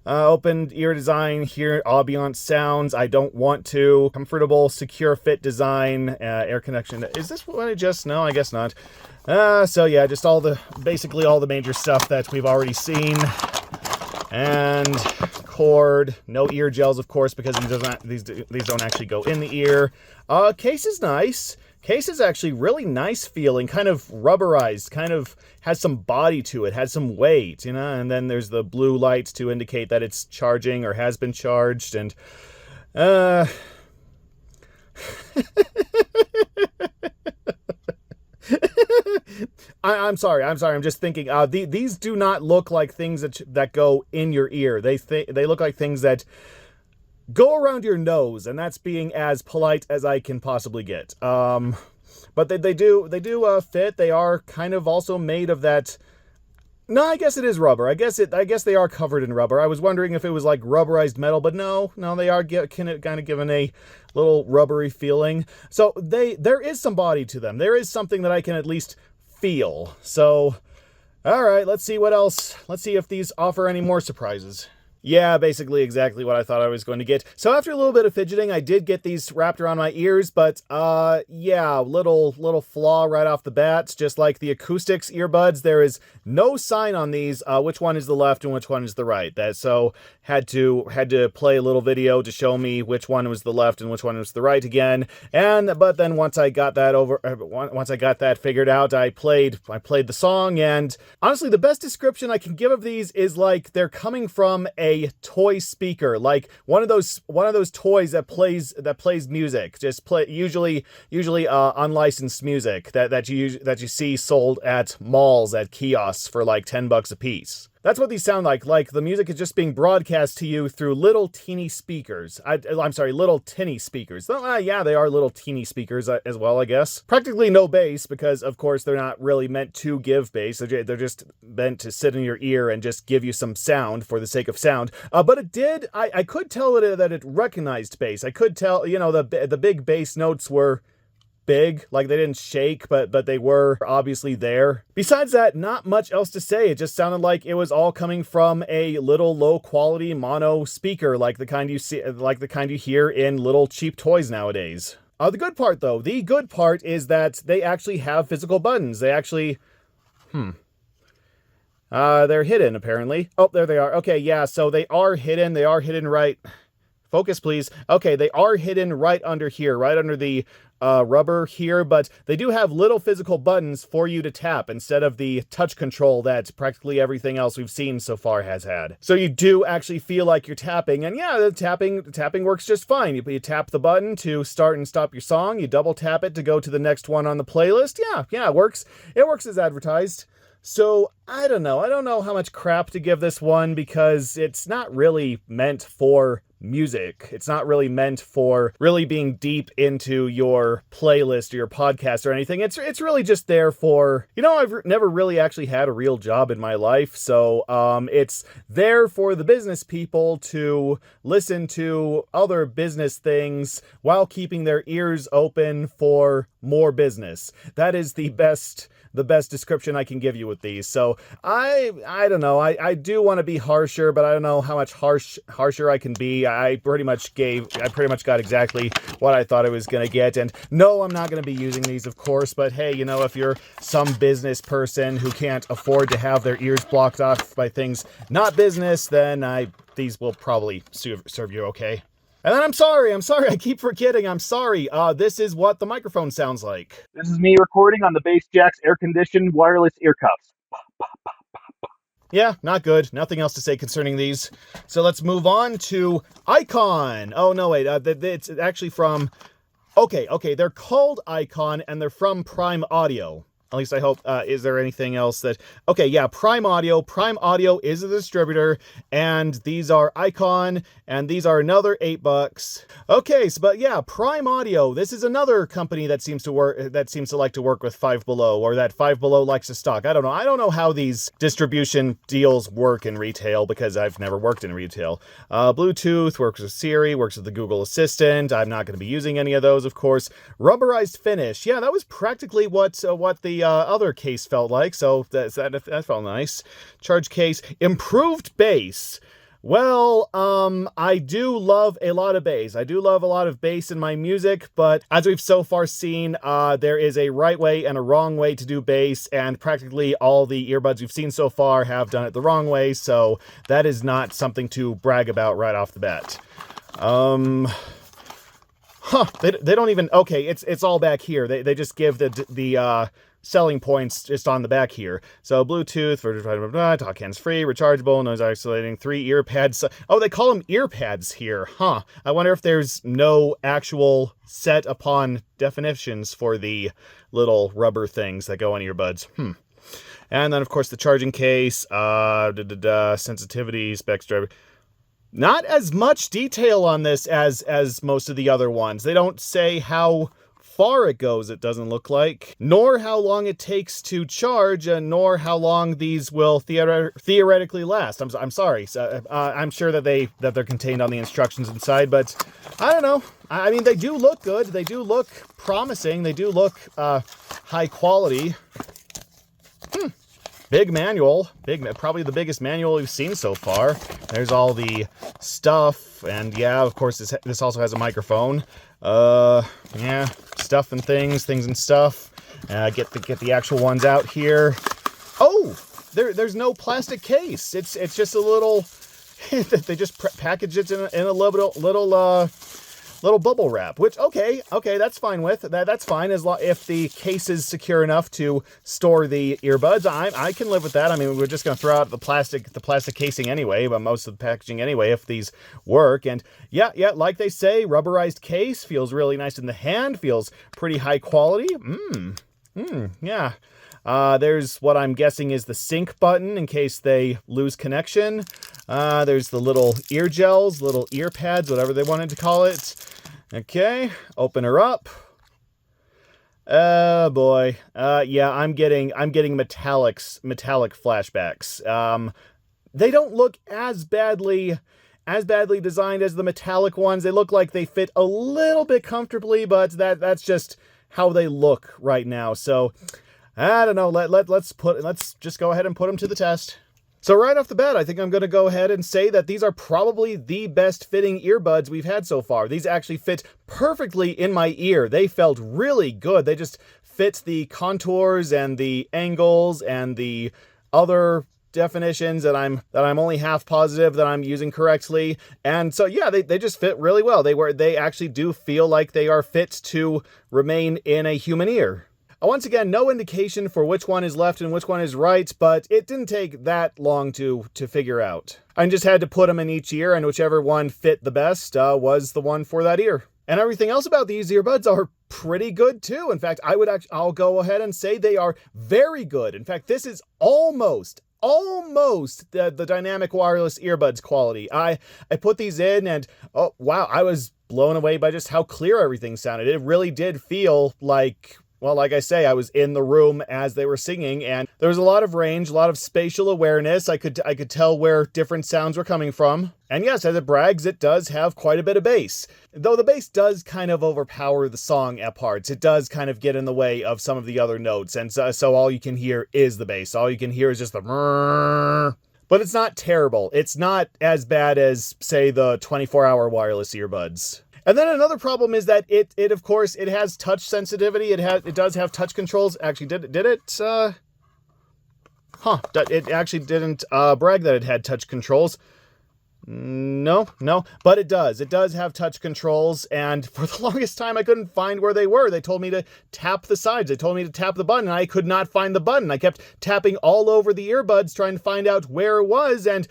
Opened ear design here, ambiance sounds. I don't want to. Comfortable, secure fit design, air connection. Is this what I just? No, I guess not. So yeah, just basically all the major stuff that we've already seen. And cord, no ear gels, of course, because these don't actually go in the ear. Case is nice. Case is actually really nice feeling, kind of rubberized, kind of has some body to it, has some weight, you know, and then there's the blue lights to indicate that it's charging or has been charged, and I'm sorry, I'm just thinking, these do not look like things that go in your ear. They look like things that go around your nose, and that's being as polite as I can possibly get. But they do fit. They are kind of also made of that. No, I guess it is rubber. I guess they are covered in rubber. I was wondering if it was like rubberized metal, but no, they are kind of given a little rubbery feeling. So there is some body to them. There is something that I can at least feel. So, all right, let's see what else. Let's see if these offer any more surprises. Yeah, basically exactly what I thought I was going to get. So after a little bit of fidgeting, I did get these wrapped around my ears, but yeah, little flaw right off the bat. Just like the Acoustix earbuds, there is no sign on these which one is the left and which one is the right. So had to play a little video to show me which one was the left and which one was the right again. But then once I got that figured out, I played the song, and honestly, the best description I can give of these is like they're coming from a toy speaker, like one of those toys that plays music, usually unlicensed music that you see sold at malls at kiosks for like $10 a piece. That's what these sound like. Like the music is just being broadcast to you through little teeny speakers. I'm sorry, little tinny speakers. Yeah, they are little teeny speakers as well, I guess. Practically no bass because, of course, they're not really meant to give bass. They're just meant to sit in your ear and just give you some sound for the sake of sound. But it did. I could tell that it recognized bass. I could tell, you know, the big bass notes were big, like they didn't shake, but they were obviously there. Besides that, not much else to say. It just sounded like it was all coming from a little low quality mono speaker, like the kind you hear in little cheap toys nowadays. The good part though, is that they actually have physical buttons. They actually, they're hidden apparently. Oh, there they are. Okay, yeah, so they are hidden. They are hidden right. Focus, please. Okay, they are hidden right under here, right under the rubber here, but they do have little physical buttons for you to tap instead of the touch control that practically everything else we've seen so far has had. So you do actually feel like you're tapping, and yeah, the tapping works just fine. You tap the button to start and stop your song, you double tap it to go to the next one on the playlist. Yeah, it works. It works as advertised. So, I don't know how much crap to give this one because it's not really meant for music. It's not really meant for really being deep into your playlist or your podcast or anything. It's really just there for, you know, I've never really actually had a real job in my life, so it's there for the business people to listen to other business things while keeping their ears open for more business. That is the best description I can give you with these. So I don't know. I do want to be harsher, but I don't know how much harsher I can be. I pretty much got exactly what I thought I was going to get. And no, I'm not going to be using these, of course, but hey, you know, if you're some business person who can't afford to have their ears blocked off by things not business, then these will probably serve you okay. And then I'm sorry, I keep forgetting, I'm sorry. This is what the microphone sounds like. This is me recording on the Bass Jaxx air-conditioned wireless ear cuffs. Yeah, not good. Nothing else to say concerning these. So let's move on to Icon. Oh, no, wait. It's actually from... Okay, they're called Icon, and they're from Prime Audio. At least I hope. Is there anything else that... Okay, yeah, Prime Audio. Prime Audio is a distributor, and these are Icon, and these are another $8. Okay, but yeah, Prime Audio. This is another company that seems to like to work with Five Below, or that Five Below likes to stock. I don't know. I don't know how these distribution deals work in retail, because I've never worked in retail. Bluetooth, works with Siri, works with the Google Assistant. I'm not going to be using any of those, of course. Rubberized finish. Yeah, that was practically what the other case felt like, so that felt nice. Charge case, improved bass. Well, I do love a lot of bass. I do love a lot of bass in my music, but as we've so far seen, there is a right way and a wrong way to do bass, and practically all the earbuds we've seen so far have done it the wrong way, so that is not something to brag about right off the bat. They don't even, okay, it's all back here. They just give the selling points just on the back here. So Bluetooth, for talk hands-free, rechargeable, noise isolating, 3 ear pads. Oh, they call them ear pads here. Huh. I wonder if there's no actual set upon definitions for the little rubber things that go on earbuds. And then, of course, the charging case, sensitivity, specs, driver. Not as much detail on this as most of the other ones. They don't say how far it goes, it doesn't look like, nor how long it takes to charge, and nor how long these will theoretically last. I'm sorry. I'm sure that they're contained on the instructions inside, but I don't know. I mean, they do look good. They do look promising. They do look high quality. Big manual, probably the biggest manual we've seen so far. There's all the stuff, and yeah, of course, this also has a microphone. Yeah, stuff and things and stuff. Get the actual ones out here. Oh, there's no plastic case. It's just a little. They just package it in a little bubble wrap, which okay, that's fine with that's fine if the case is secure enough to store the earbuds. I can live with that. I mean, we're just gonna throw out the plastic casing anyway, but most of the packaging anyway, if these work. And yeah, like they say, rubberized case feels really nice in the hand, feels pretty high quality. Yeah. There's what I'm guessing is the sync button in case they lose connection. There's the little ear gels, little ear pads, whatever they wanted to call it. Okay, open her up. Oh boy. Yeah, I'm getting metallic flashbacks. They don't look as badly designed as the metallic ones. They look like they fit a little bit comfortably, but that's just how they look right now. So I don't know. Let's just go ahead and put them to the test. So right off the bat, I think I'm going to go ahead and say that these are probably the best fitting earbuds we've had so far. These actually fit perfectly in my ear. They felt really good. They just fit the contours and the angles and the other definitions that I'm only half positive that I'm using correctly. And so yeah, they just fit really well. They actually do feel like they are fit to remain in a human ear. Once again, no indication for which one is left and which one is right, but it didn't take that long to figure out. I just had to put them in each ear, and whichever one fit the best was the one for that ear. And everything else about these earbuds are pretty good too. In fact, I'll go ahead and say they are very good. In fact, this is almost the dynamic wireless earbuds quality. I put these in and oh wow, I was blown away by just how clear everything sounded. It really did feel like, well, like I say, I was in the room as they were singing, and there was a lot of range, a lot of spatial awareness. I could tell where different sounds were coming from. And yes, as it brags, it does have quite a bit of bass. Though the bass does kind of overpower the song at parts. It does kind of get in the way of some of the other notes, and so all you can hear is the bass. All you can hear is just the brrrr. But it's not terrible. It's not as bad as, say, the 24-hour wireless earbuds. And then another problem is that it of course, it has touch sensitivity. It does have touch controls. Actually, did it? It actually didn't brag that it had touch controls. No, but it does. It does have touch controls, and for the longest time, I couldn't find where they were. They told me to tap the sides. They told me to tap the button, and I could not find the button. I kept tapping all over the earbuds, trying to find out where it was, and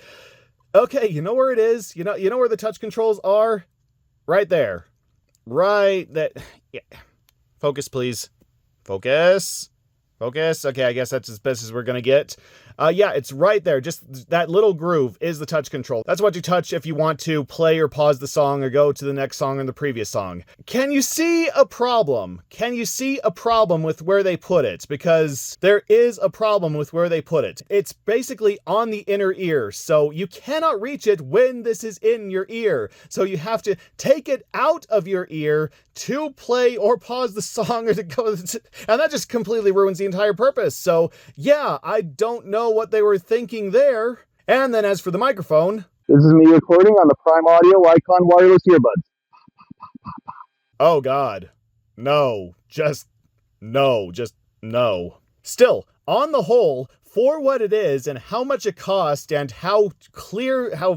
okay, you know where it is? You know where the touch controls are? Right there. Right there. Yeah. Focus, please. Focus. Okay, I guess that's as best as we're gonna get. Yeah, it's right there. Just that little groove is the touch control. That's what you touch if you want to play or pause the song or go to the next song or the previous song. Can you see a problem? Can you see a problem with where they put it? Because there is a problem with where they put it. It's basically on the inner ear, so you cannot reach it when this is in your ear. So you have to take it out of your ear to play or pause the song or to go, and that just completely ruins the entire purpose. So yeah, I don't know what they were thinking there. And then as for the microphone, This is me recording on the Prime Audio Icon wireless earbuds. Oh God. No. Just no. Still, on the whole, for what it is and how much it cost and how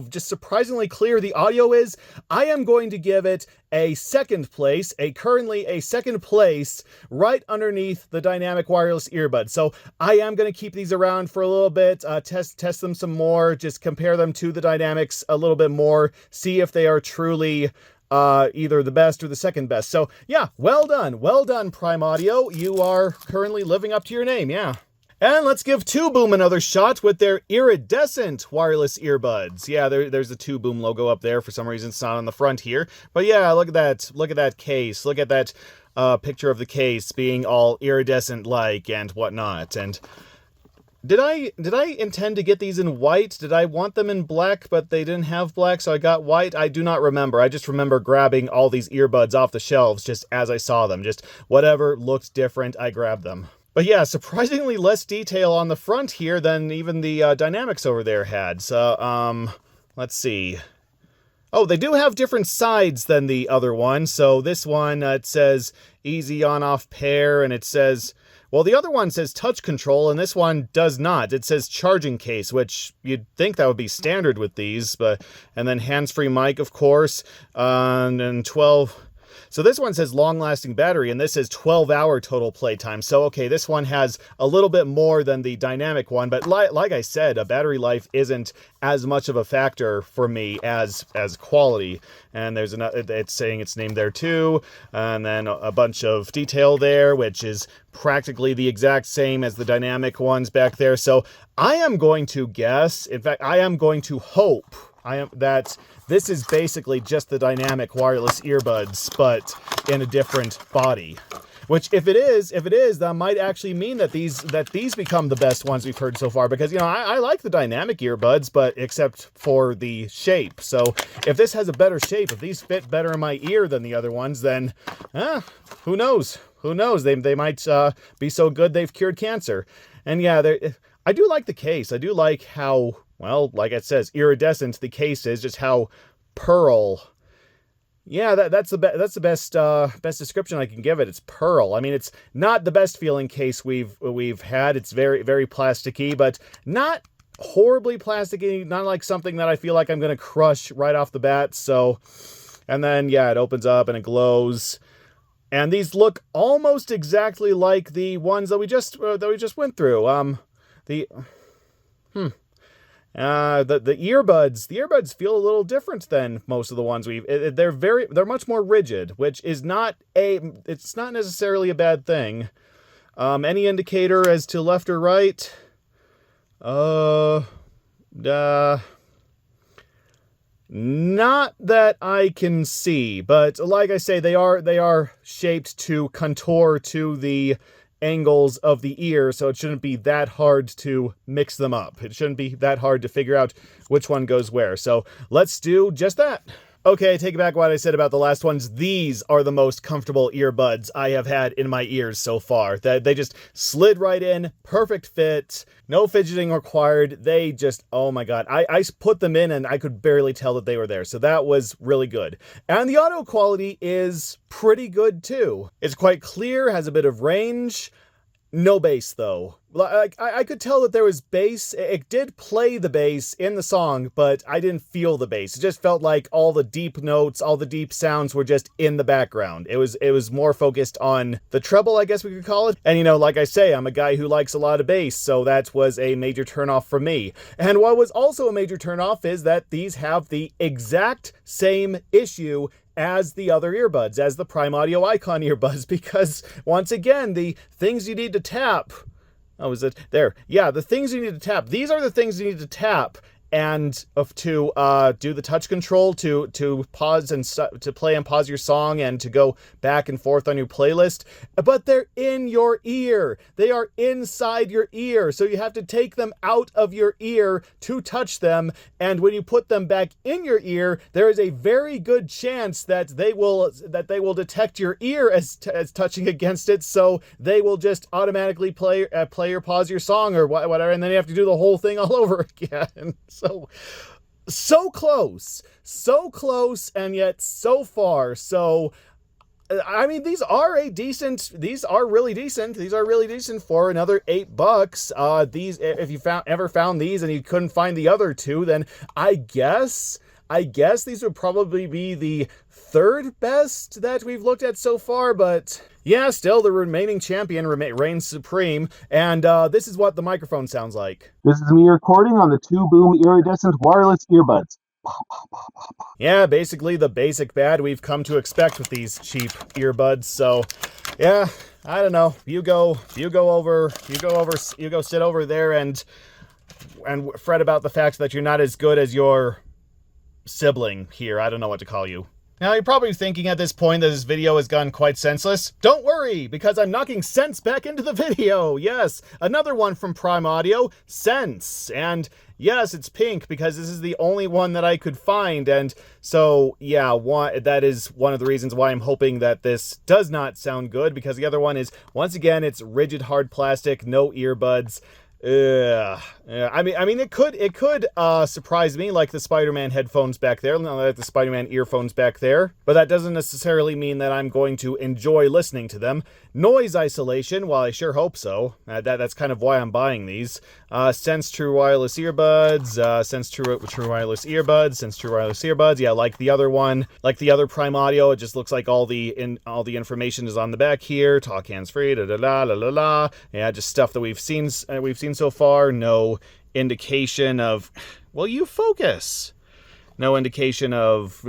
just surprisingly clear the audio is, I am going to give it a second place, currently a second place right underneath the dynamic wireless earbud. So I am going to keep these around for a little bit, test them some more, just compare them to the dynamics a little bit more, see if they are truly either the best or the second best. So yeah, well done, Prime Audio. You are currently living up to your name, yeah. And let's give 2Boom another shot with their Iridescent wireless earbuds. Yeah, there's the 2Boom logo up there. For some reason, it's not on the front here. But yeah, look at that case. Look at that picture of the case being all iridescent-like and whatnot. And did I intend to get these in white? Did I want them in black, but they didn't have black, so I got white? I do not remember. I just remember grabbing all these earbuds off the shelves just as I saw them. Just whatever looked different, I grabbed them. But yeah, surprisingly less detail on the front here than even the dynamics over there had. So, let's see. Oh, they do have different sides than the other one. So this one, it says easy on-off pair, and it says, well, the other one says touch control, and this one does not. It says charging case, which you'd think that would be standard with these, and then hands-free mic, of course, and then 12... So this one says long-lasting battery, and this is 12-hour total playtime. So, okay, this one has a little bit more than the dynamic one, but like I said, a battery life isn't as much of a factor for me as quality. And there's it's saying its name there too, and then a bunch of detail there, which is practically the exact same as the dynamic ones back there. So I am going to guess, in fact, I am going to hope that this is basically just the dynamic wireless earbuds, but in a different body. Which, if it is, that might actually mean that these become the best ones we've heard so far. Because, you know, I like the dynamic earbuds, but except for the shape. So if this has a better shape, if these fit better in my ear than the other ones, then, who knows? Who knows? They might be so good they've cured cancer. And yeah, I do like the case. I do like how, well, like it says, iridescent the case is, just how pearl. Yeah, that's the best description I can give it. It's pearl. I mean, it's not the best feeling case we've had. It's very, very plasticky, but not horribly plasticky. Not like something that I feel like I'm gonna crush right off the bat. So, and then yeah, it opens up and it glows. And these look almost exactly like the ones that we just went through. The earbuds feel a little different than most of the ones they're much more rigid, which is it's not necessarily a bad thing. Any indicator as to left or right? Not that I can see, but like I say, they are shaped to contour to the angles of the ear, so it shouldn't be that hard to mix them up. It shouldn't be that hard to figure out which one goes where. So let's do just that. Okay, take back what I said about the last ones. These are the most comfortable earbuds I have had in my ears so far. They just slid right in, perfect fit, no fidgeting required. They just, oh my God. I put them in and I could barely tell that they were there. So that was really good. And the audio quality is pretty good too. It's quite clear, has a bit of range. No bass though. Like I could tell that there was bass. It did play the bass in the song, but I didn't feel the bass. It just felt like all the deep notes, all the deep sounds were just in the background. It was more focused on the treble, I guess we could call it. And you know, like I say, I'm a guy who likes a lot of bass, so that was a major turnoff for me. And what was also a major turnoff is that these have the exact same issue as the other earbuds, as the Prime Audio Icon earbuds, because once again, the things you need to tap. Oh, is it there? Yeah, the things you need to tap. These are the things you need to tap and to do the touch control to pause and to play and pause your song and to go back and forth on your playlist. But they're in your ear. They are inside your ear. So you have to take them out of your ear to touch them. And when you put them back in your ear, there is a very good chance that they will detect your ear as touching against it. So they will just automatically play or pause your song or whatever, and then you have to do the whole thing all over again. So, so close, and yet so far. So, I mean, these are really decent. These are really decent for another $8. These, if you ever found these and you couldn't find the other two, then I guess these would probably be the third best that we've looked at so far, but yeah, still the remaining champion reigns supreme, and this is what the microphone sounds like. This is me recording on the 2-boom iridescent wireless earbuds. Yeah, basically the basic bad we've come to expect with these cheap earbuds, so yeah, I don't know. You go sit over there and fret about the fact that you're not as good as your sibling here. I don't know what to call you. Now, you're probably thinking at this point that this video has gone quite senseless. Don't worry, because I'm knocking sense back into the video. Yes, another one from Prime Audio, Sense. And yes, it's pink because this is the only one that I could find. And so, yeah, that is one of the reasons why I'm hoping that this does not sound good, because the other one is, once again, it's rigid hard plastic, no earbuds. I mean, it could surprise me, like the Spider-Man headphones back there, like the Spider-Man earphones back there, but that doesn't necessarily mean that I'm going to enjoy listening to them. Noise isolation, well, I sure hope so. That's kind of why I'm buying these. Sense True Wireless Earbuds, Sense True Wireless Earbuds, Sense True Wireless Earbuds. Yeah, like the other one, like the other Prime Audio, it just looks like all the information is on the back here. Talk hands-free, la la la la la. Yeah, just stuff that we've seen so far. No indication of, well, you focus. No indication of,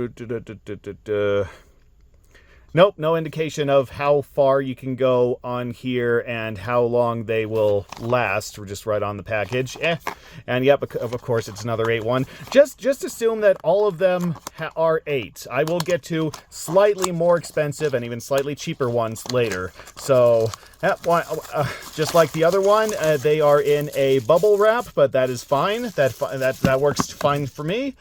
nope, no indication of how far you can go on here and how long they will last. We're just right on the package. And yep, of course, it's another 8-1. Just assume that all of them are 8. I will get to slightly more expensive and even slightly cheaper ones later. So, just like the other one, they are in a bubble wrap, but that is fine. That works fine for me.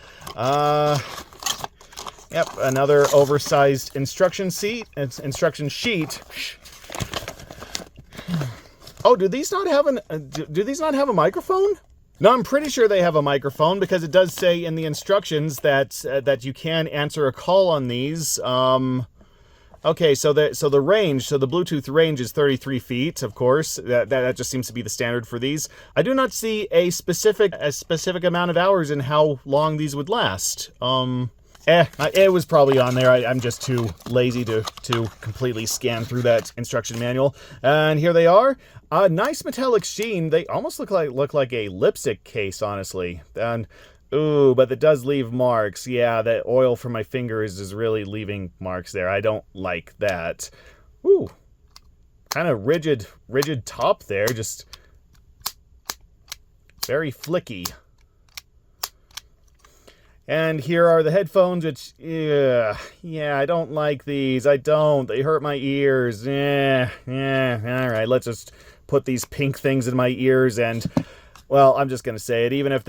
Yep, another oversized instruction sheet. Oh, do these not have a microphone? No, I'm pretty sure they have a microphone because it does say in the instructions that you can answer a call on these. Okay, so the range, so the Bluetooth range is 33 feet, of course. That just seems to be the standard for these. I do not see a specific amount of hours in how long these would last. It was probably on there. I'm just too lazy to completely scan through that instruction manual. And here they are. Nice metallic sheen. They almost look like a lipstick case, honestly. And ooh, but it does leave marks. Yeah, that oil from my fingers is really leaving marks there. I don't like that. Ooh, kind of rigid top there. Just very flicky. And here are the headphones, which, yeah, I don't like these. I don't. They hurt my ears. All right, let's just put these pink things in my ears and, well, I'm just going to say it. Even if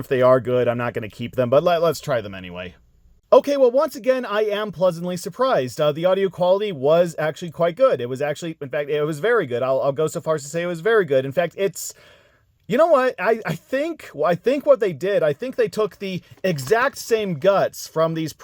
they are good, I'm not going to keep them, but let's try them anyway. Okay, well, once again, I am pleasantly surprised. The audio quality was actually quite good. It was actually, in fact, it was very good. I'll go so far as to say it was very good. In fact, it's... You know what? I think what they did, I think they took the exact same guts from these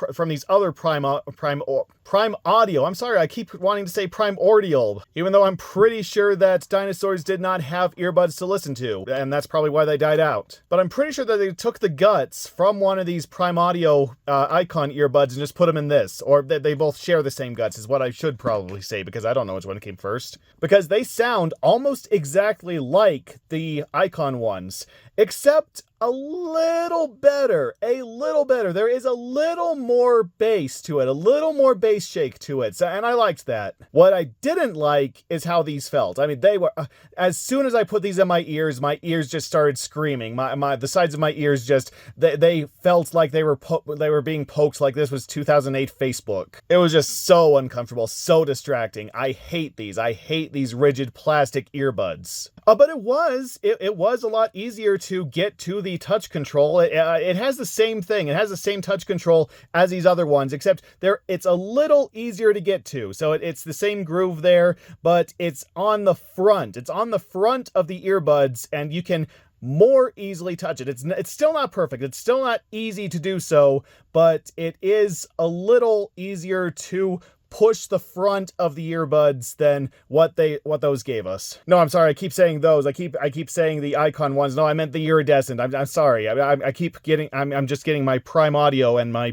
other Prime Audio. I'm sorry, I keep wanting to say Prime Audio, even though I'm pretty sure that dinosaurs did not have earbuds to listen to, and that's probably why they died out. But I'm pretty sure that they took the guts from one of these Prime Audio Icon earbuds and just put them in this, or that they both share the same guts is what I should probably say, because I don't know which one came first. Because they sound almost exactly like the Icon ones, except a little better. There is a little more bass to it, a little more bass shake to it, and I liked that. What I didn't like is how these felt. I mean, they were, as soon as I put these in my ears just started screaming. The sides of my ears just, they felt like they were being poked like this was 2008 Facebook. It was just so uncomfortable, so distracting. I hate these rigid plastic earbuds. But it was a lot easier to get to the touch control. It has the same thing. It has the same touch control as these other ones, except it's a little easier to get to. So it's the same groove there, but it's on the front. It's on the front of the earbuds, and you can more easily touch it. It's still not perfect. It's still not easy to do so, but it is a little easier to push the front of the earbuds than what those gave us. No, I'm sorry. I keep saying those. I keep saying the Icon ones. No, I meant the Iridescent. I'm sorry. I keep getting. I'm just getting my Prime Audio and my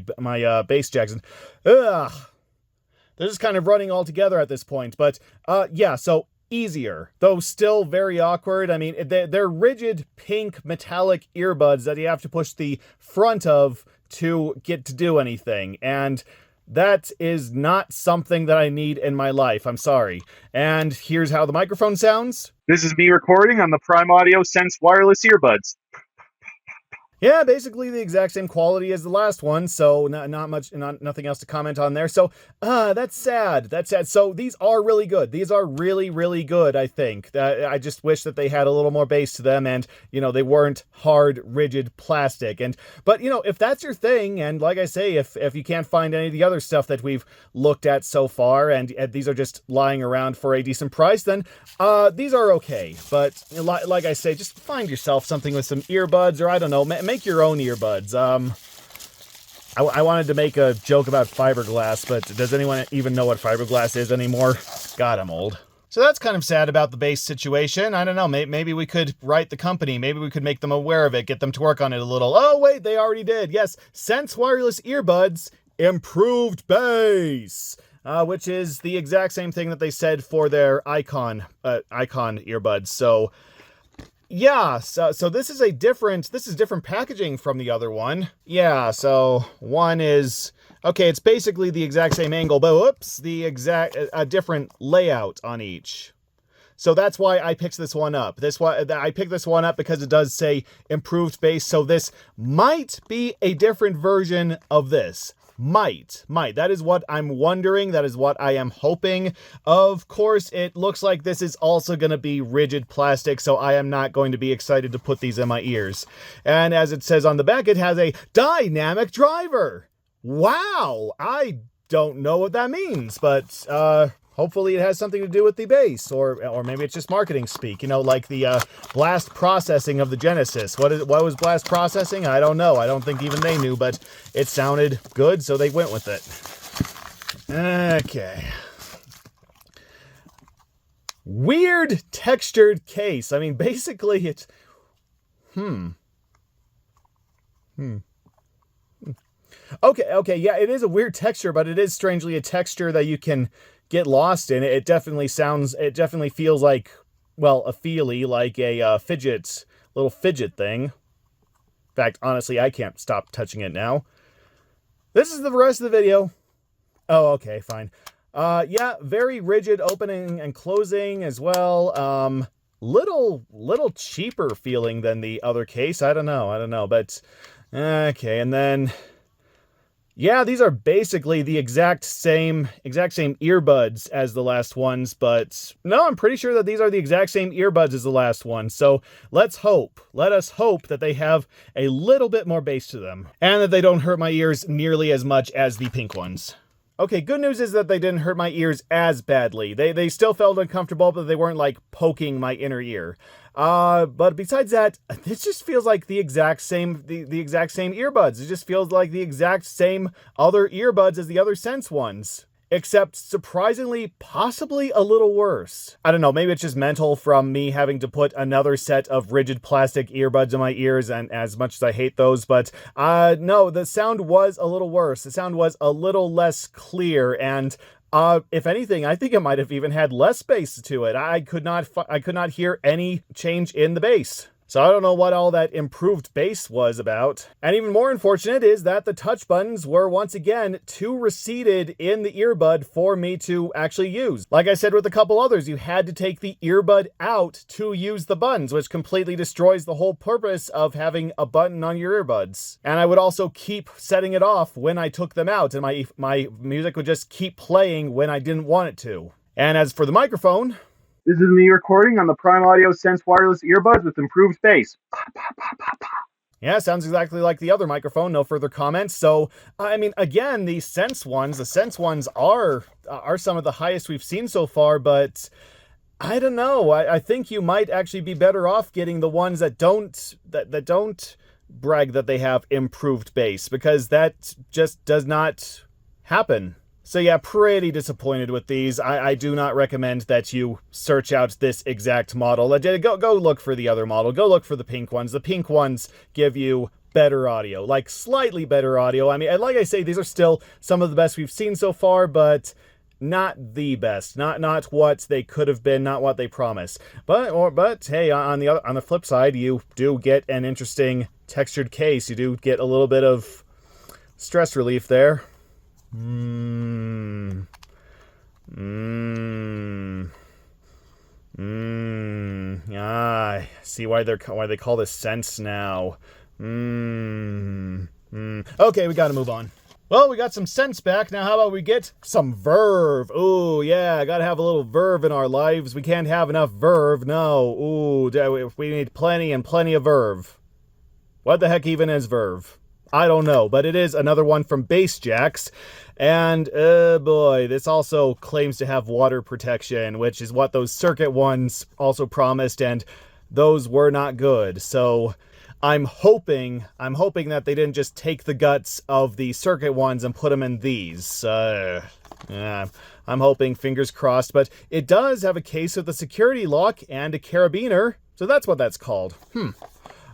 bass jacks. And, ugh, they're just kind of running all together at this point. But yeah. So easier, though still very awkward. I mean, they're rigid pink metallic earbuds that you have to push the front of to get to do anything, and that is not something that I need in my life. I'm sorry. And here's how the microphone sounds. This is me recording on the Prime Audio Sense wireless earbuds. Yeah, basically the exact same quality as the last one, so nothing else to comment on there. So, that's sad. That's sad. So these are really good. These are really, really good, I think. I just wish that they had a little more bass to them, and, they weren't hard, rigid plastic. But, if that's your thing, and like I say, if you can't find any of the other stuff that we've looked at so far, and these are just lying around for a decent price, then these are okay. But like I say, just find yourself something with some earbuds, or I don't know, make your own earbuds. I wanted to make a joke about fiberglass, but does anyone even know what fiberglass is anymore? God, I'm old. So that's kind of sad about the bass situation. I don't know, maybe we could write the company. Maybe we could make them aware of it, get them to work on it a little. Oh, wait, they already did. Yes, Sense wireless earbuds, improved bass. Which is the exact same thing that they said for their Icon earbuds. So yeah, so this is different packaging from the other one. Yeah, so one is, okay, it's basically the exact same angle, but whoops, a different layout on each. So that's why I picked this one up. I picked this one up because it does say improved bass, so this might be a different version of this. Might. That is what I'm wondering. That is what I am hoping. Of course, it looks like this is also going to be rigid plastic, so I am not going to be excited to put these in my ears. And as it says on the back, it has a dynamic driver. Wow! I don't know what that means, but hopefully it has something to do with the bass, or maybe it's just marketing speak, like the blast processing of the Genesis. What was blast processing? I don't know. I don't think even they knew, but it sounded good, so they went with it. Okay. Weird textured case. I mean, basically it's... Okay, yeah, it is a weird texture, but it is strangely a texture that you can get lost in. It definitely feels like, well, a feely, like a little fidget thing. In fact, honestly, I can't stop touching it now. This is the rest of the video. Oh, okay, fine. Yeah, very rigid opening and closing as well. Little cheaper feeling than the other case. I don't know, but okay, and then... yeah, these are basically the exact same earbuds as the last ones, but no, I'm pretty sure that these are the exact same earbuds as the last one. So let us hope that they have a little bit more bass to them, and that they don't hurt my ears nearly as much as the pink ones. Okay, good news is that they didn't hurt my ears as badly. They still felt uncomfortable, but they weren't like poking my inner ear. But besides that, this just feels like the exact same earbuds. It just feels like the exact same other earbuds as the other Sense ones, except surprisingly, possibly a little worse. I don't know, maybe it's just mental from me having to put another set of rigid plastic earbuds in my ears, and as much as I hate those, but no, the sound was a little worse. The sound was a little less clear, and if anything, I think it might have even had less bass to it. I could not hear any change in the bass. So I don't know what all that improved bass was about. And even more unfortunate is that the touch buttons were once again too receded in the earbud for me to actually use. Like I said with a couple others, you had to take the earbud out to use the buttons, which completely destroys the whole purpose of having a button on your earbuds. And I would also keep setting it off when I took them out, and my music would just keep playing when I didn't want it to. And as for the microphone... this is me recording on the Prime Audio Sense wireless earbuds with improved bass. Yeah, sounds exactly like the other microphone. No further comments. So, I mean, again, the Sense ones are some of the highest we've seen so far, but I don't know. I think you might actually be better off getting the ones that don't brag that they have improved bass, because that just does not happen. So yeah, pretty disappointed with these. I do not recommend that you search out this exact model. Go look for the other model. Go look for the pink ones. The pink ones give you better audio, like slightly better audio. I mean, like I say, these are still some of the best we've seen so far, but not the best, not what they could have been, not what they promise. But hey, on the flip side, you do get an interesting textured case. You do get a little bit of stress relief there. I see why they call this sense now. Okay, we gotta move on. Well, we got some sense back. Now how about we get some verve? Ooh, yeah, gotta have a little verve in our lives. We can't have enough verve, no. Ooh, we need plenty and plenty of verve. What the heck even is verve? I don't know, but it is another one from Bass Jaxx. And, boy, this also claims to have water protection, which is what those Circuit ones also promised, and those were not good. So I'm hoping that they didn't just take the guts of the Circuit ones and put them in these. Yeah, I'm hoping, fingers crossed. But it does have a case with a security lock and a carabiner, so that's what that's called.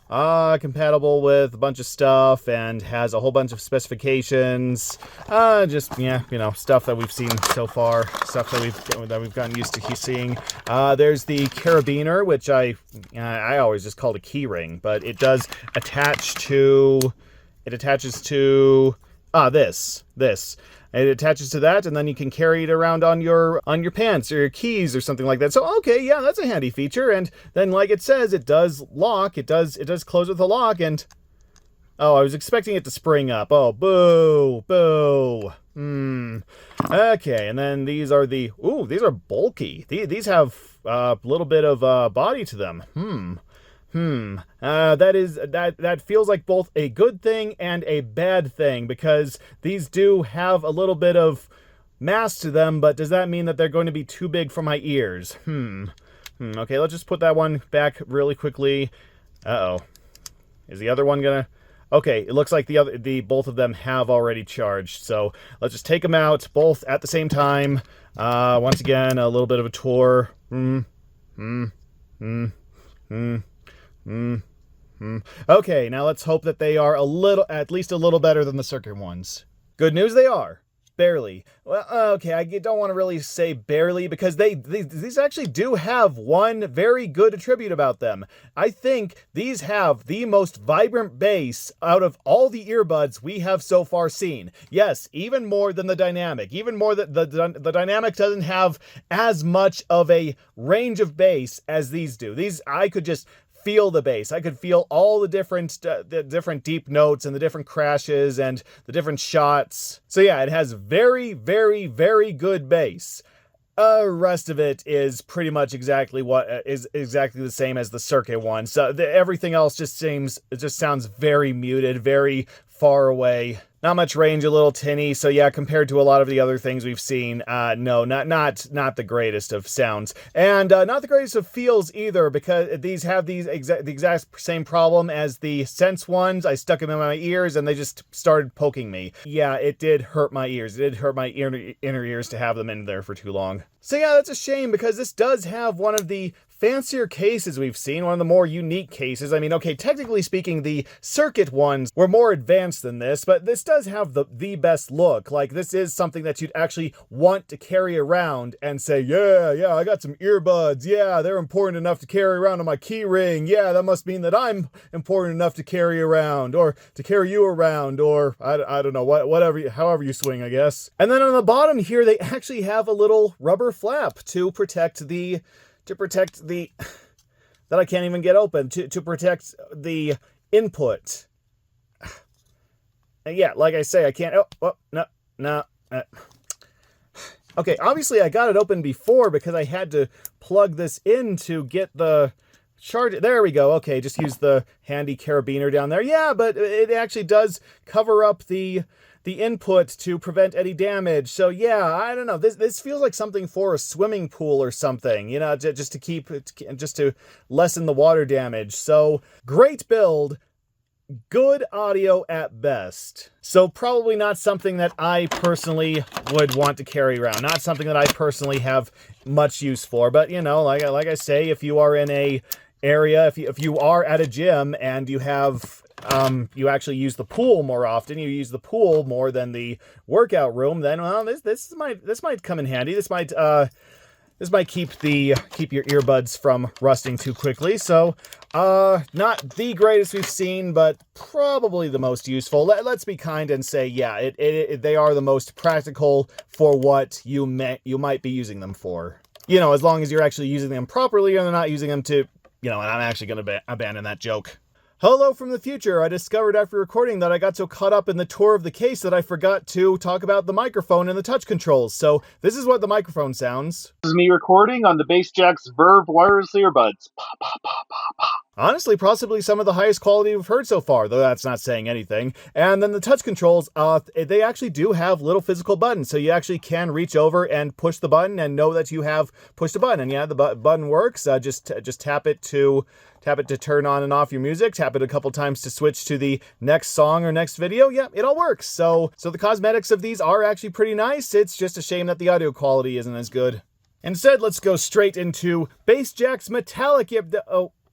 Compatible with a bunch of stuff and has a whole bunch of specifications. Just, yeah, you know, stuff that we've seen so far, stuff that we've gotten used to seeing. There's the carabiner, which I always just called a key ring, but it does attach to, it attaches to this. It attaches to that, and then you can carry it around on your pants or your keys or something like that. So, okay, yeah, that's a handy feature. And then, like it says, it does lock. It does close with a lock. And oh, I was expecting it to spring up. Oh, boo, boo. Okay, and then these are these are bulky. These have a little bit of body to them. That feels like both a good thing and a bad thing, because these do have a little bit of mass to them, but does that mean that they're going to be too big for my ears? Okay, let's just put that one back really quickly. Uh-oh. Is the other one gonna... Okay, it looks like both of them have already charged, so let's just take them out both at the same time. Once again, a little bit of a tour. Okay, now let's hope that they are at least a little better than the Circuit ones. Good news, they are. Barely. Well, okay, I don't want to really say barely, because these actually do have one very good attribute about them. I think these have the most vibrant bass out of all the earbuds we have so far seen. Yes, even more than the Dynamic. Even more than the Dynamic doesn't have as much of a range of bass as these do. These, I could just feel the bass. I could feel all the different deep notes and the different crashes and the different shots. So yeah, it has very, very, very good bass. Rest of it is pretty much exactly the same as the Circuit one. So everything else just sounds very muted, very far away. Not much range, a little tinny. So yeah, compared to a lot of the other things we've seen, no, not the greatest of sounds, and not the greatest of feels either, because these have the exact same problem as the Sense ones. I stuck them in my ears and they just started poking me. Yeah, it did hurt my ears. It did hurt my inner ears to have them in there for too long. So yeah, that's a shame, because this does have one of the fancier cases we've seen, one of the more unique cases. I mean, okay, technically speaking, the Circuit ones were more advanced than this, but this does have the best look. Like, this is something that you'd actually want to carry around and say, yeah, I got some earbuds. Yeah, they're important enough to carry around on my key ring. Yeah, that must mean that I'm important enough to carry around, or to carry you around, or I don't know, however you swing, I guess. And then on the bottom here, they actually have a little rubber flap to protect the that I can't even get open, to protect the input. And yeah, like I say, I can't, no. Okay, obviously I got it open before because I had to plug this in to get the Charge, there we go. Okay, just use the handy carabiner down there. Yeah, but it actually does cover up the input to prevent any damage. So yeah, I don't know. This feels like something for a swimming pool or something, you know, just to keep it, just to lessen the water damage. So great build. Good audio at best. So probably not something that I personally would want to carry around. Not something that I personally have much use for. But, you know, like I say, if you are in a area, if you are at a gym and you have you actually use the pool more often, you use the pool more than the workout room, then well, this might come in handy. This might keep your earbuds from rusting too quickly. So not the greatest we've seen, but probably the most useful. Let's be kind and say, yeah, they are the most practical for what you might be using them for. You know, as long as you're actually using them properly and they're not using them to, you know, and I'm actually going to abandon that joke. Hello from the future. I discovered after recording that I got so caught up in the tour of the case that I forgot to talk about the microphone and the touch controls. So this is what the microphone sounds. This is me recording on the Bass Jaxx Verve wireless earbuds. Honestly, possibly some of the highest quality we've heard so far, though that's not saying anything. And then the touch controls, they actually do have little physical buttons, so you actually can reach over and push the button and know that you have pushed a button. And yeah, the button works. Just tap it to turn on and off your music. Tap it a couple times to switch to the next song or next video. Yeah, it all works. So the cosmetics of these are actually pretty nice. It's just a shame that the audio quality isn't as good. Instead, let's go straight into Bass Jaxx Metallic.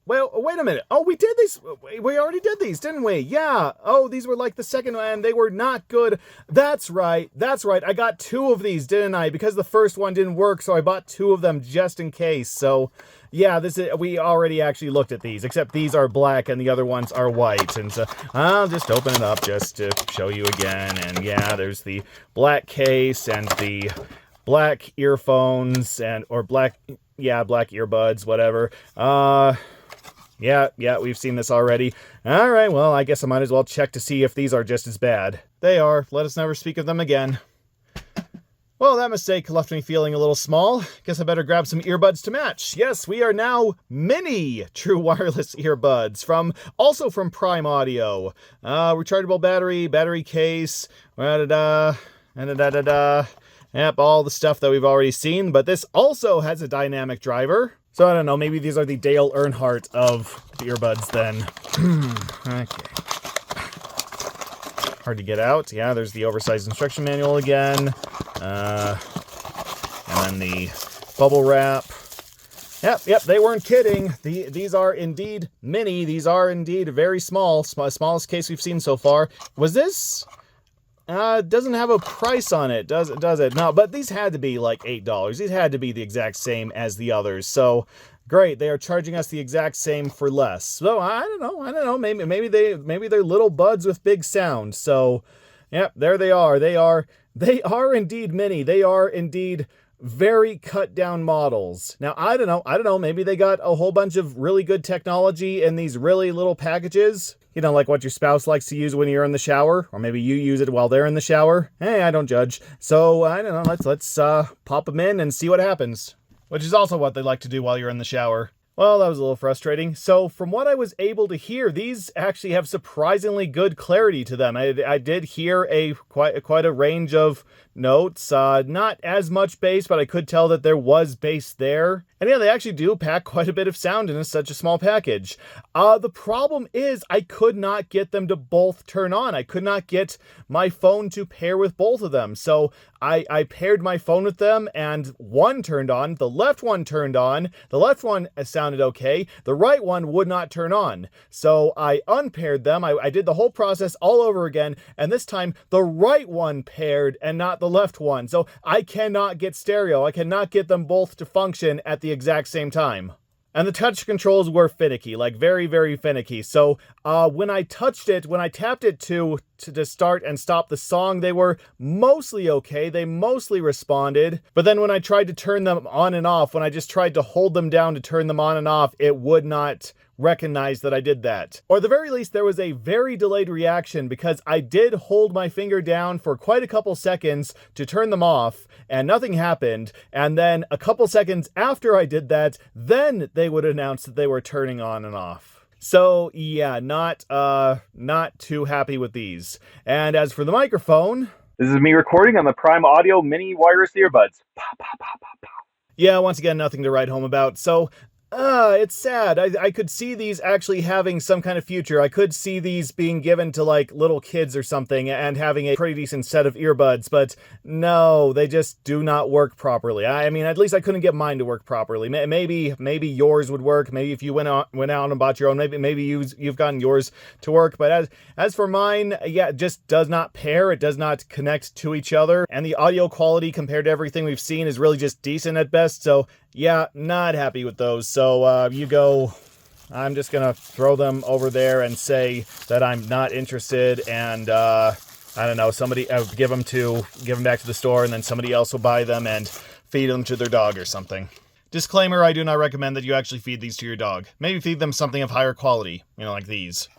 Well, wait a minute. Oh, we did these. We already did these, didn't we? Yeah. Oh, these were like the second one, and they were not good. That's right. I got 2 of these, didn't I? Because the first one didn't work, so I bought 2 of them just in case. So, yeah, we already actually looked at these, except these are black and the other ones are white. And so I'll just open it up just to show you again. And yeah, there's the black case and the black earphones or black earbuds, whatever. Yeah, we've seen this already. All right, well, I guess I might as well check to see if these are just as bad. They are. Let us never speak of them again. Well, that mistake left me feeling a little small. Guess I better grab some earbuds to match. Yes, we are now mini true wireless earbuds also from Prime Audio. Rechargeable battery case, Yep, all the stuff that we've already seen, but this also has a dynamic driver. So I don't know, maybe these are the Dale Earnhardt of the earbuds then. Okay. Hard to get out. Yeah, there's the oversized instruction manual again. And then the bubble wrap. Yep, they weren't kidding. These are indeed mini. These are indeed very small. Smallest case we've seen so far. Was this... doesn't have a price on it, does it? No, but these had to be like $8. These had to be the exact same as the others. So, great, they are charging us the exact same for less. So, I don't know. Maybe they're little buds with big sound. So, yep, there they are. They are indeed mini. They are indeed very cut down models. Now, I don't know. Maybe they got a whole bunch of really good technology in these really little packages. You know, like what your spouse likes to use when you're in the shower, or maybe you use it while they're in the shower. Hey, I don't judge. So, I don't know, let's pop them in and see what happens. Which is also what they like to do while you're in the shower. Well, that was a little frustrating. So, from what I was able to hear, these actually have surprisingly good clarity to them. I did hear quite a range of notes. Not as much bass, but I could tell that there was bass there. And yeah, they actually do pack quite a bit of sound in such a small package. The problem is I could not get them to both turn on. I could not get my phone to pair with both of them. So I paired my phone with them and one turned on. The left one turned on. The left one sounded okay. The right one would not turn on. So I unpaired them. I did the whole process all over again. And this time the right one paired and not the left one. So I cannot get stereo. I cannot get them both to function at the exact same time. And the touch controls were finicky, like very, very finicky. So when I tapped it to start and stop the song, they were mostly okay. They mostly responded. But then when I tried to turn them on and off, when I just tried to hold them down to turn them on and off, it would not recognize that I did that. Or at the very least, there was a very delayed reaction because I did hold my finger down for quite a couple seconds to turn them off and nothing happened. And then a couple seconds after I did that, then they would announce that they were turning on and off. So yeah, not too happy with these. And as for the microphone, This is me recording on the Prime Audio mini wireless earbuds. Pow, pow, pow, pow, pow. yeah, once again, nothing to write home about. So, it's sad. I could see these actually having some kind of future. I could see these being given to, like, little kids or something and having a pretty decent set of earbuds, but no, they just do not work properly. I mean, at least I couldn't get mine to work properly. Maybe yours would work. Maybe if you went out and bought your own, maybe you've gotten yours to work. But as for mine, yeah, it just does not pair. It does not connect to each other. And the audio quality compared to everything we've seen is really just decent at best. So yeah, not happy with those. So you go. I'm just gonna throw them over there and say that I'm not interested, and I don't know, somebody give them back to the store, and then somebody else will buy them and feed them to their dog or something. Disclaimer: I do not recommend that you actually feed these to your dog. Maybe feed them something of higher quality, like these.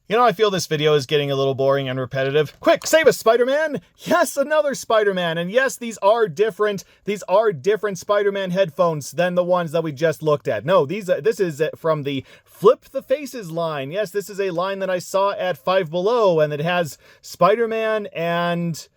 I feel this video is getting a little boring and repetitive. Quick, save us, Spider-Man! Yes, another Spider-Man! And yes, these are different Spider-Man headphones than the ones that we just looked at. No, this is from the Flip the Faces line. Yes, this is a line that I saw at Five Below, and it has Spider-Man and...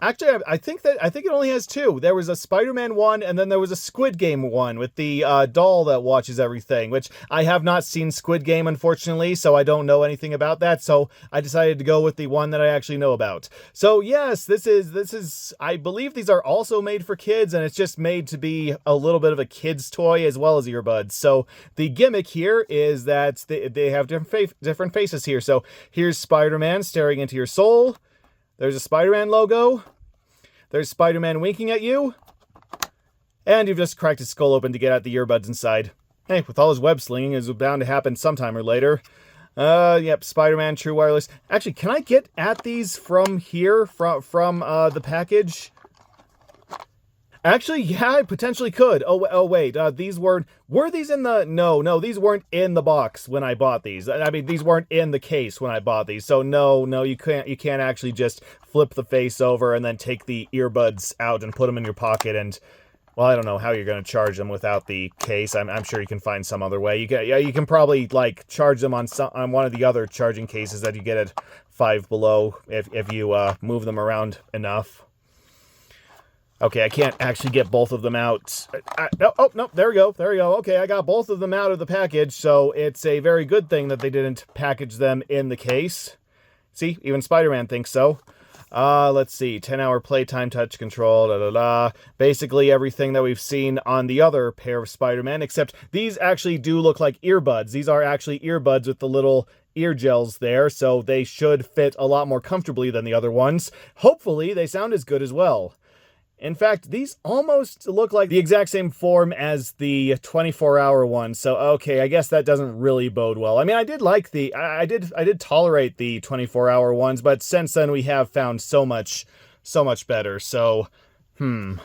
Actually, I think it only has two. There was a Spider-Man one, and then there was a Squid Game one with the doll that watches everything, which I have not seen Squid Game, unfortunately, so I don't know anything about that, so I decided to go with the one that I actually know about. So yes, this is, I believe these are also made for kids, and it's just made to be a little bit of a kid's toy as well as earbuds. So the gimmick here is that they have different faces here. So here's Spider-Man staring into your soul. There's a Spider-Man logo. There's Spider-Man winking at you. And you've just cracked his skull open to get at the earbuds inside. Hey, with all his web slinging, it's bound to happen sometime or later. Yep, Spider-Man True Wireless. Actually, can I get at these from here, from the package? Actually, yeah, I potentially could. Oh wait, these were these in the, no, these weren't in the box when I bought these. I mean, these weren't in the case when I bought these. So no, you can't actually just flip the face over and then take the earbuds out and put them in your pocket and, well, I don't know how you're going to charge them without the case. I'm sure you can find some other way. You can probably, like, charge them on one of the other charging cases that you get at Five Below if you move them around enough. Okay, I can't actually get both of them out. No, there we go. Okay, I got both of them out of the package, so it's a very good thing that they didn't package them in the case. See, even Spider-Man thinks so. Let's see, 10-hour playtime, touch control, Basically everything that we've seen on the other pair of Spider-Man, except these actually do look like earbuds. These are actually earbuds with the little ear gels there, so they should fit a lot more comfortably than the other ones. Hopefully, they sound as good as well. In fact, these almost look like the exact same form as the 24-hour one. So, okay, I guess that doesn't really bode well. I mean, I did like I did tolerate the 24-hour ones, but since then we have found so much better. So, all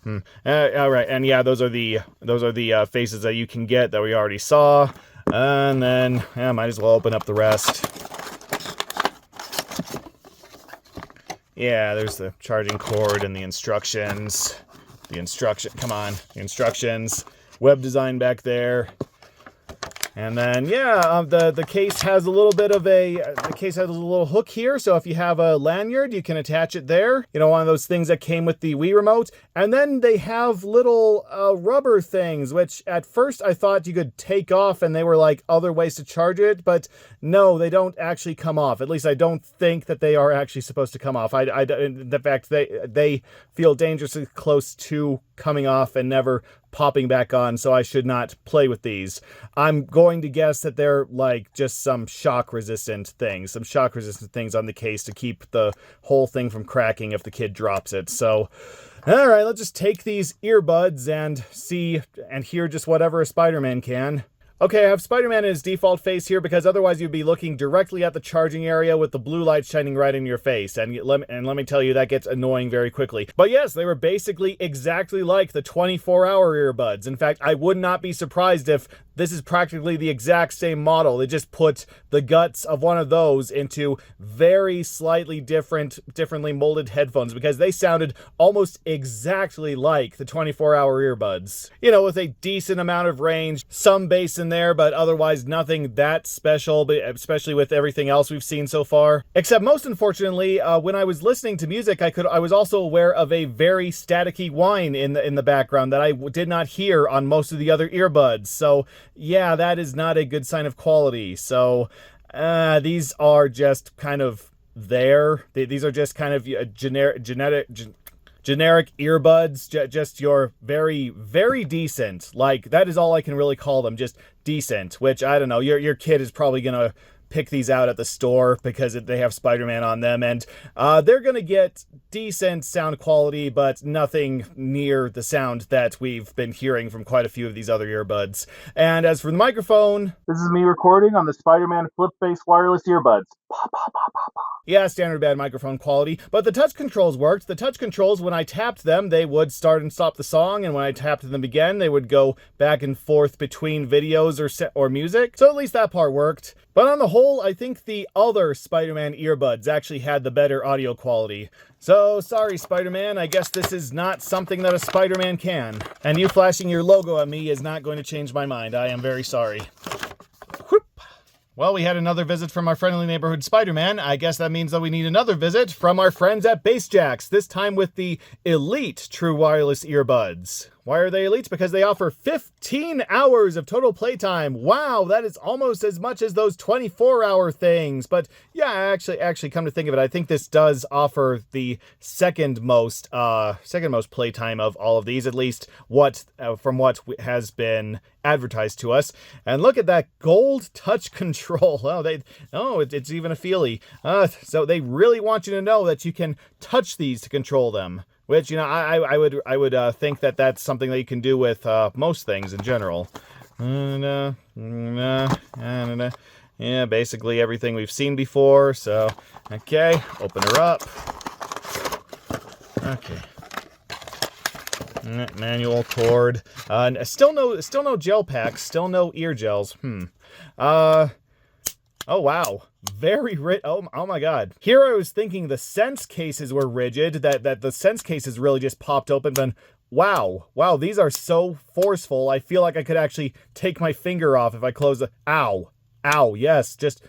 right, and yeah, those are the faces that you can get that we already saw, and then might as well open up the rest. Yeah, there's the charging cord and the instructions. The instructions. Web design back there. And then, yeah, the case has a little bit of a little hook here, so if you have a lanyard, you can attach it there. One of those things that came with the Wii remote. And then they have little rubber things, which at first I thought you could take off and they were like other ways to charge it, but no, they don't actually come off. At least I don't think that they are actually supposed to come off. In fact, they feel dangerously close to coming off and never popping back on, so I should not play with these. I'm going to guess that they're like just some shock resistant things on the case to keep the whole thing from cracking if the kid drops it. So, all right, let's just take these earbuds and see and hear just whatever a Spider-Man can. Okay, I have Spider-Man in his default face here because otherwise you'd be looking directly at the charging area with the blue light shining right in your face. And let me tell you, that gets annoying very quickly. But yes, they were basically exactly like the 24-hour earbuds. In fact, I would not be surprised if this is practically the exact same model. They just put the guts of one of those into very slightly differently molded headphones because they sounded almost exactly like the 24-hour earbuds. You know, with a decent amount of range, some bass in there, but otherwise nothing that special, especially with everything else we've seen so far. Except most unfortunately, when I was listening to music, I was also aware of a very staticky whine in the background that I did not hear on most of the other earbuds. So yeah, that is not a good sign of quality. So these are just kind of there. These are just kind of generic earbuds, just your very, very decent. Like, that is all I can really call them, just decent, which, I don't know, your kid is probably gonna pick these out at the store because they have Spider-Man on them, and they're gonna get decent sound quality, but nothing near the sound that we've been hearing from quite a few of these other earbuds. And as for the microphone... This is me recording on the Spider-Man flip-face wireless earbuds. Yeah, standard bad microphone quality, but the touch controls worked. The touch controls, when I tapped them, they would start and stop the song, and when I tapped them again, they would go back and forth between videos or music. So at least that part worked. But on the whole, I think the other Spider-Man earbuds actually had the better audio quality. So, sorry Spider-Man, I guess this is not something that a Spider-Man can. And you flashing your logo at me is not going to change my mind. I am very sorry. Whoop. Well, we had another visit from our friendly neighborhood Spider-Man. I guess that means that we need another visit from our friends at Jaxx, this time with the Elite True Wireless Earbuds. Why are they Elite? Because they offer 15 hours of total playtime. Wow, that is almost as much as those 24-hour things. But yeah, actually, come to think of it, I think this does offer the second most playtime of all of these, at least from what has been advertised to us. And look at that gold touch control. It's even a feely. So they really want you to know that you can touch these to control them. Which, you know, I would think that that's something that you can do with most things in general. Yeah, basically everything we've seen before. So, okay, open her up. Okay. Manual cord. Still no gel packs. Still no ear gels. Oh, wow. Very oh my god. Here I was thinking the Sense cases were rigid, that the Sense cases really just popped open, but wow, these are so forceful. I feel like I could actually take my finger off if I close the... Ow, yes, just...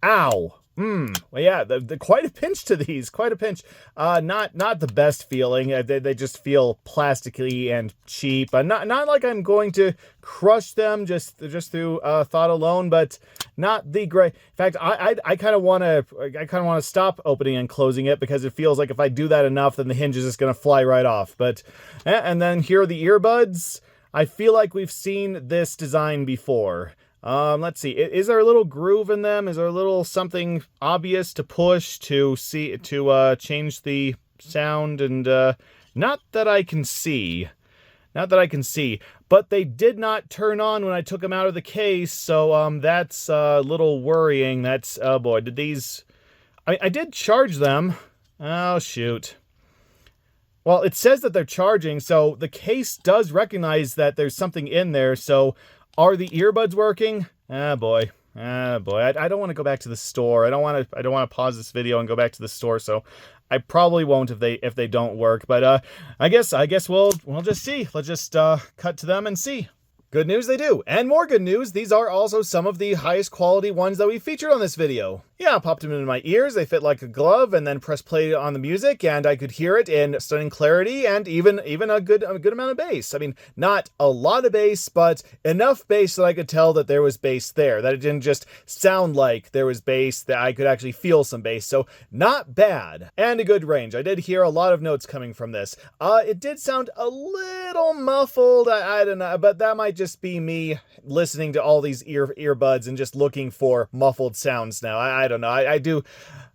Ow. Well, yeah, quite a pinch to these, quite a pinch. Not the best feeling. They just feel plasticky and cheap. Not like I'm going to crush them just through thought alone, but not the great. In fact, I kind of want to stop opening and closing it because it feels like if I do that enough, then the hinge is just going to fly right off. But and then here are the earbuds. I feel like we've seen this design before. Let's see. Is there a little groove in them? Is there a little something obvious to push to change the sound? And not that I can see. But they did not turn on when I took them out of the case, so that's a little worrying. That's, oh boy, did these... I did charge them. Oh, shoot. Well, it says that they're charging, so the case does recognize that there's something in there, so... Are the earbuds working? Ah, boy. I don't want to go back to the store. I don't want to pause this video and go back to the store, so I probably won't if they don't work. But I guess we'll just see. Let's just cut to them and see. Good news, they do. And more good news, these are also some of the highest quality ones that we featured on this video. Yeah, I popped them into my ears, they fit like a glove, and then pressed play on the music, and I could hear it in stunning clarity, and even a good amount of bass. I mean, not a lot of bass, but enough bass that I could tell that there was bass there, that it didn't just sound like there was bass, that I could actually feel some bass, so not bad. And a good range. I did hear a lot of notes coming from this. It did sound a little muffled, I don't know, but that might just be me listening to all these earbuds and just looking for muffled sounds now. I don't know. I do.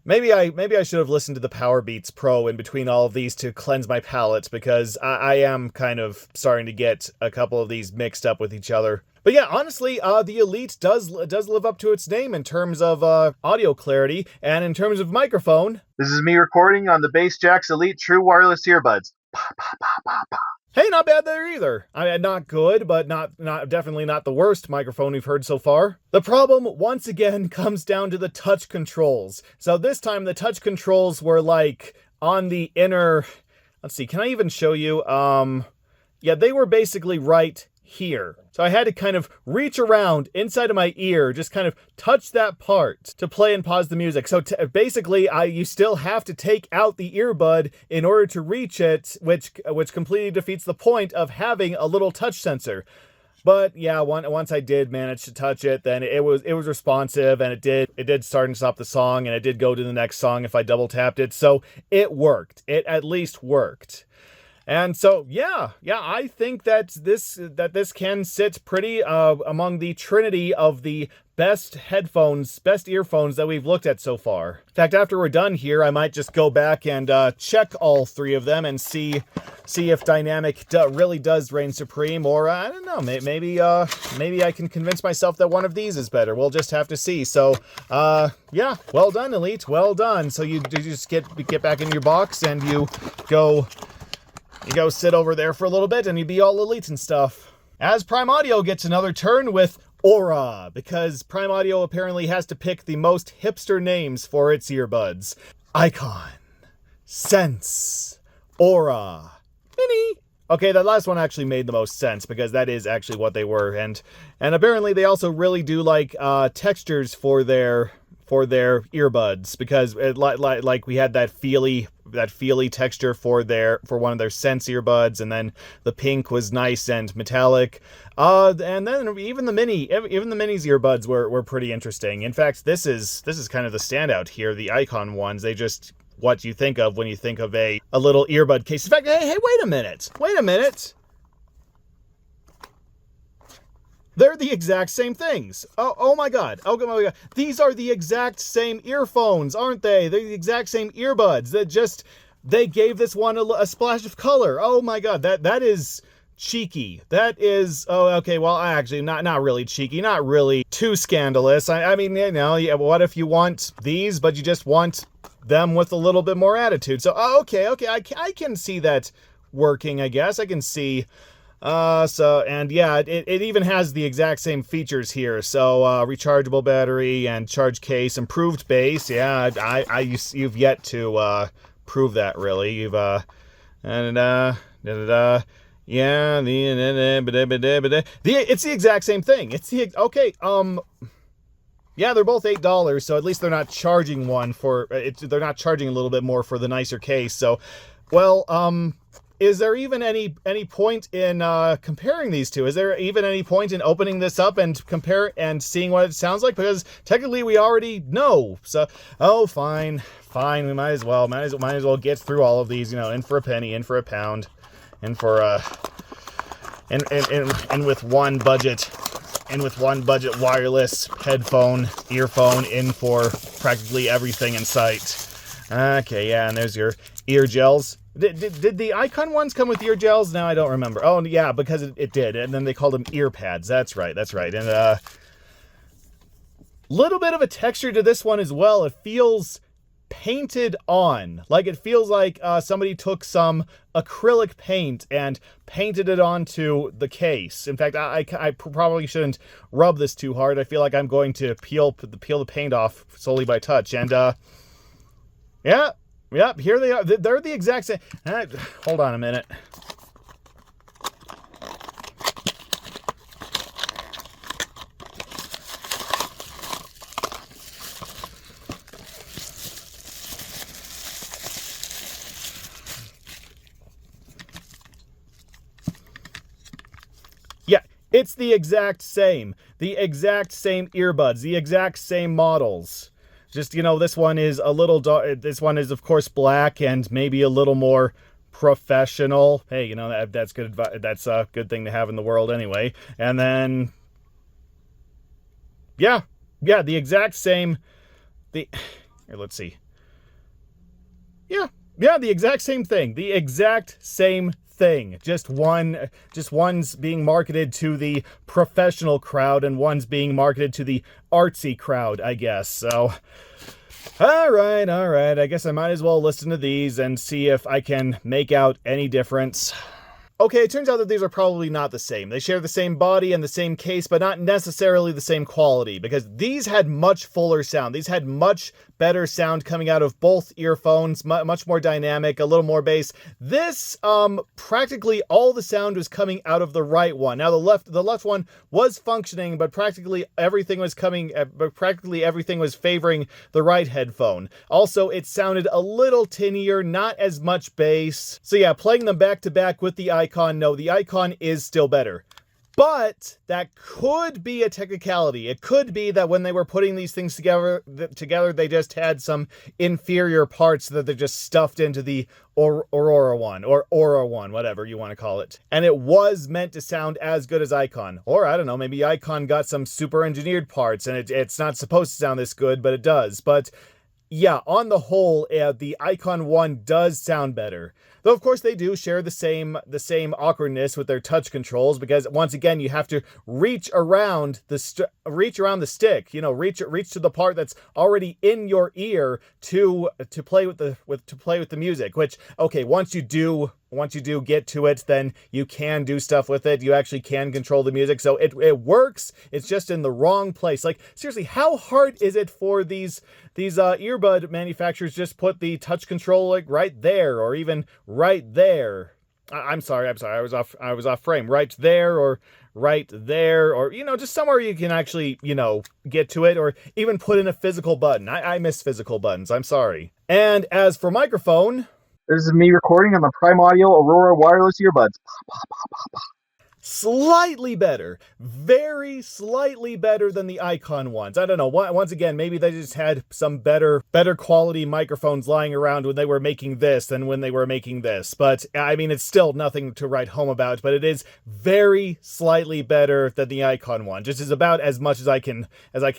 Maybe I should have listened to the Powerbeats Pro in between all of these to cleanse my palate, because I am kind of starting to get a couple of these mixed up with each other. But But yeah, honestly, the Elite does live up to its name in terms of audio clarity and in terms of microphone. This is me recording on the base Jaxx Elite True Wireless Earbuds. Hey, not bad there either. I mean, not good, but definitely not the worst microphone we've heard so far. The problem, once again, comes down to the touch controls. So this time, the touch controls were like on the inner... Let's see, can I even show you? Yeah, they were basically right here. So I had to kind of reach around inside of my ear, just kind of touch that part to play and pause the music. So basically, you still have to take out the earbud in order to reach it, which completely defeats the point of having a little touch sensor. But yeah, once I did manage to touch it, then it was responsive, and it did start and stop the song, and it did go to the next song if I double tapped it. So it worked. It at least worked. And so, yeah, I think that this can sit pretty among the trinity of the best earphones that we've looked at so far. In fact, after we're done here, I might just go back and check all three of them and see if dynamic really does reign supreme, or I don't know, maybe I can convince myself that one of these is better. We'll just have to see. So, yeah, well done, Elite, well done. So you just get back in your box and you go sit over there for a little bit and you be all Elite and stuff. As Prime Audio gets another turn with Aura, because Prime Audio apparently has to pick the most hipster names for its earbuds. Icon, Sense, Aura, Mini. Okay, that last one actually made the most sense because that is actually what they were, and apparently they also really do like textures for their earbuds, because like we had that feely texture for one of their Sense earbuds, and then the pink was nice and metallic, and then even the Mini's earbuds were pretty interesting. In fact, this is kind of the standout here. The Icon ones, they just what you think of when you think of a little earbud case. In fact, hey, wait a minute. They're the exact same things. Oh my god. These are the exact same earphones, aren't they? They're the exact same earbuds. They gave this one a splash of color. Oh my god. That is cheeky. That is, okay, well, actually, not really cheeky, not really too scandalous. I mean, yeah, what if you want these, but you just want them with a little bit more attitude? So, okay, I can see that working, I guess. I can see... and yeah, it even has the exact same features here. So, rechargeable battery and charge case, improved bass. Yeah, you've yet to, prove that, really. You've, yeah, it's the exact same thing. Yeah, they're both $8, so at least they're not charging they're not charging a little bit more for the nicer case. So, well, is there even any point in comparing these two? Is there even any point in opening this up and compare and seeing what it sounds like? Because technically we already know. So, fine. We might as well get through all of these. In for a penny, in for a pound, in for and with one budget. And with one budget wireless earphone, in for practically everything in sight. Okay, yeah, and there's your ear gels. Did the Icon ones come with ear gels? Now I don't remember. Oh, yeah, because it did. And then they called them ear pads. That's right. And little bit of a texture to this one as well. It feels painted on. Like, it feels like somebody took some acrylic paint and painted it onto the case. In fact, I probably shouldn't rub this too hard. I feel like I'm going to peel the paint off solely by touch. And, yeah. Yep, here they are. They're the exact same. Hold on a minute. Yeah, it's the exact same. The exact same earbuds. The exact same models. Just, this one is a little dark. This one is, of course, black and maybe a little more professional. Hey, that's good. That's a good thing to have in the world anyway. And then, yeah, the exact same. Here, let's see. Yeah, the exact same thing. The exact same thing. Just one's being marketed to the professional crowd and one's being marketed to the artsy crowd, I guess. So, all right. I guess I might as well listen to these and see if I can make out any difference. Okay, it turns out that these are probably not the same. They share the same body and the same case, but not necessarily the same quality, because these had much fuller sound. These had much better sound coming out of both earphones, much more dynamic, a little more bass. This, practically all the sound was coming out of the right one. Now the left one was functioning, but practically everything was favoring the right headphone. Also, it sounded a little tinnier, not as much bass. So yeah, playing them back to back with the Icon, no, the Icon is still better. But that could be a technicality. It could be that when they were putting these things together, they just had some inferior parts that they just stuffed into the Aurora one, or Aura one, whatever you want to call it. And it was meant to sound as good as Icon. Or, I don't know, maybe Icon got some super engineered parts and it's not supposed to sound this good, but it does. But yeah, on the whole, the Icon one does sound better. Though, of course, they do share the same awkwardness with their touch controls, because once again, you have to reach around the stick. You know, reach to the part that's already in your ear to play with the music. Which, okay, once you do get to it, then you can do stuff with it. You actually can control the music, so it works. It's just in the wrong place. Like, seriously, how hard is it for these earbud manufacturers just put the touch control like right there, or even right there? I'm sorry. I was off frame. Right there, or right there, or, you know, just somewhere you can actually, you know, get to it, or even put in a physical button. I miss physical buttons. I'm sorry. And as for microphone, this is me recording on the Prime Audio Aurora wireless earbuds. Slightly better. Very slightly better than the Icon ones. I don't know. Once again, maybe they just had some better quality microphones lying around when they were making this than when they were making this. But, I mean, it's still nothing to write home about, but it is very slightly better than the Icon one. Just is about as much as I can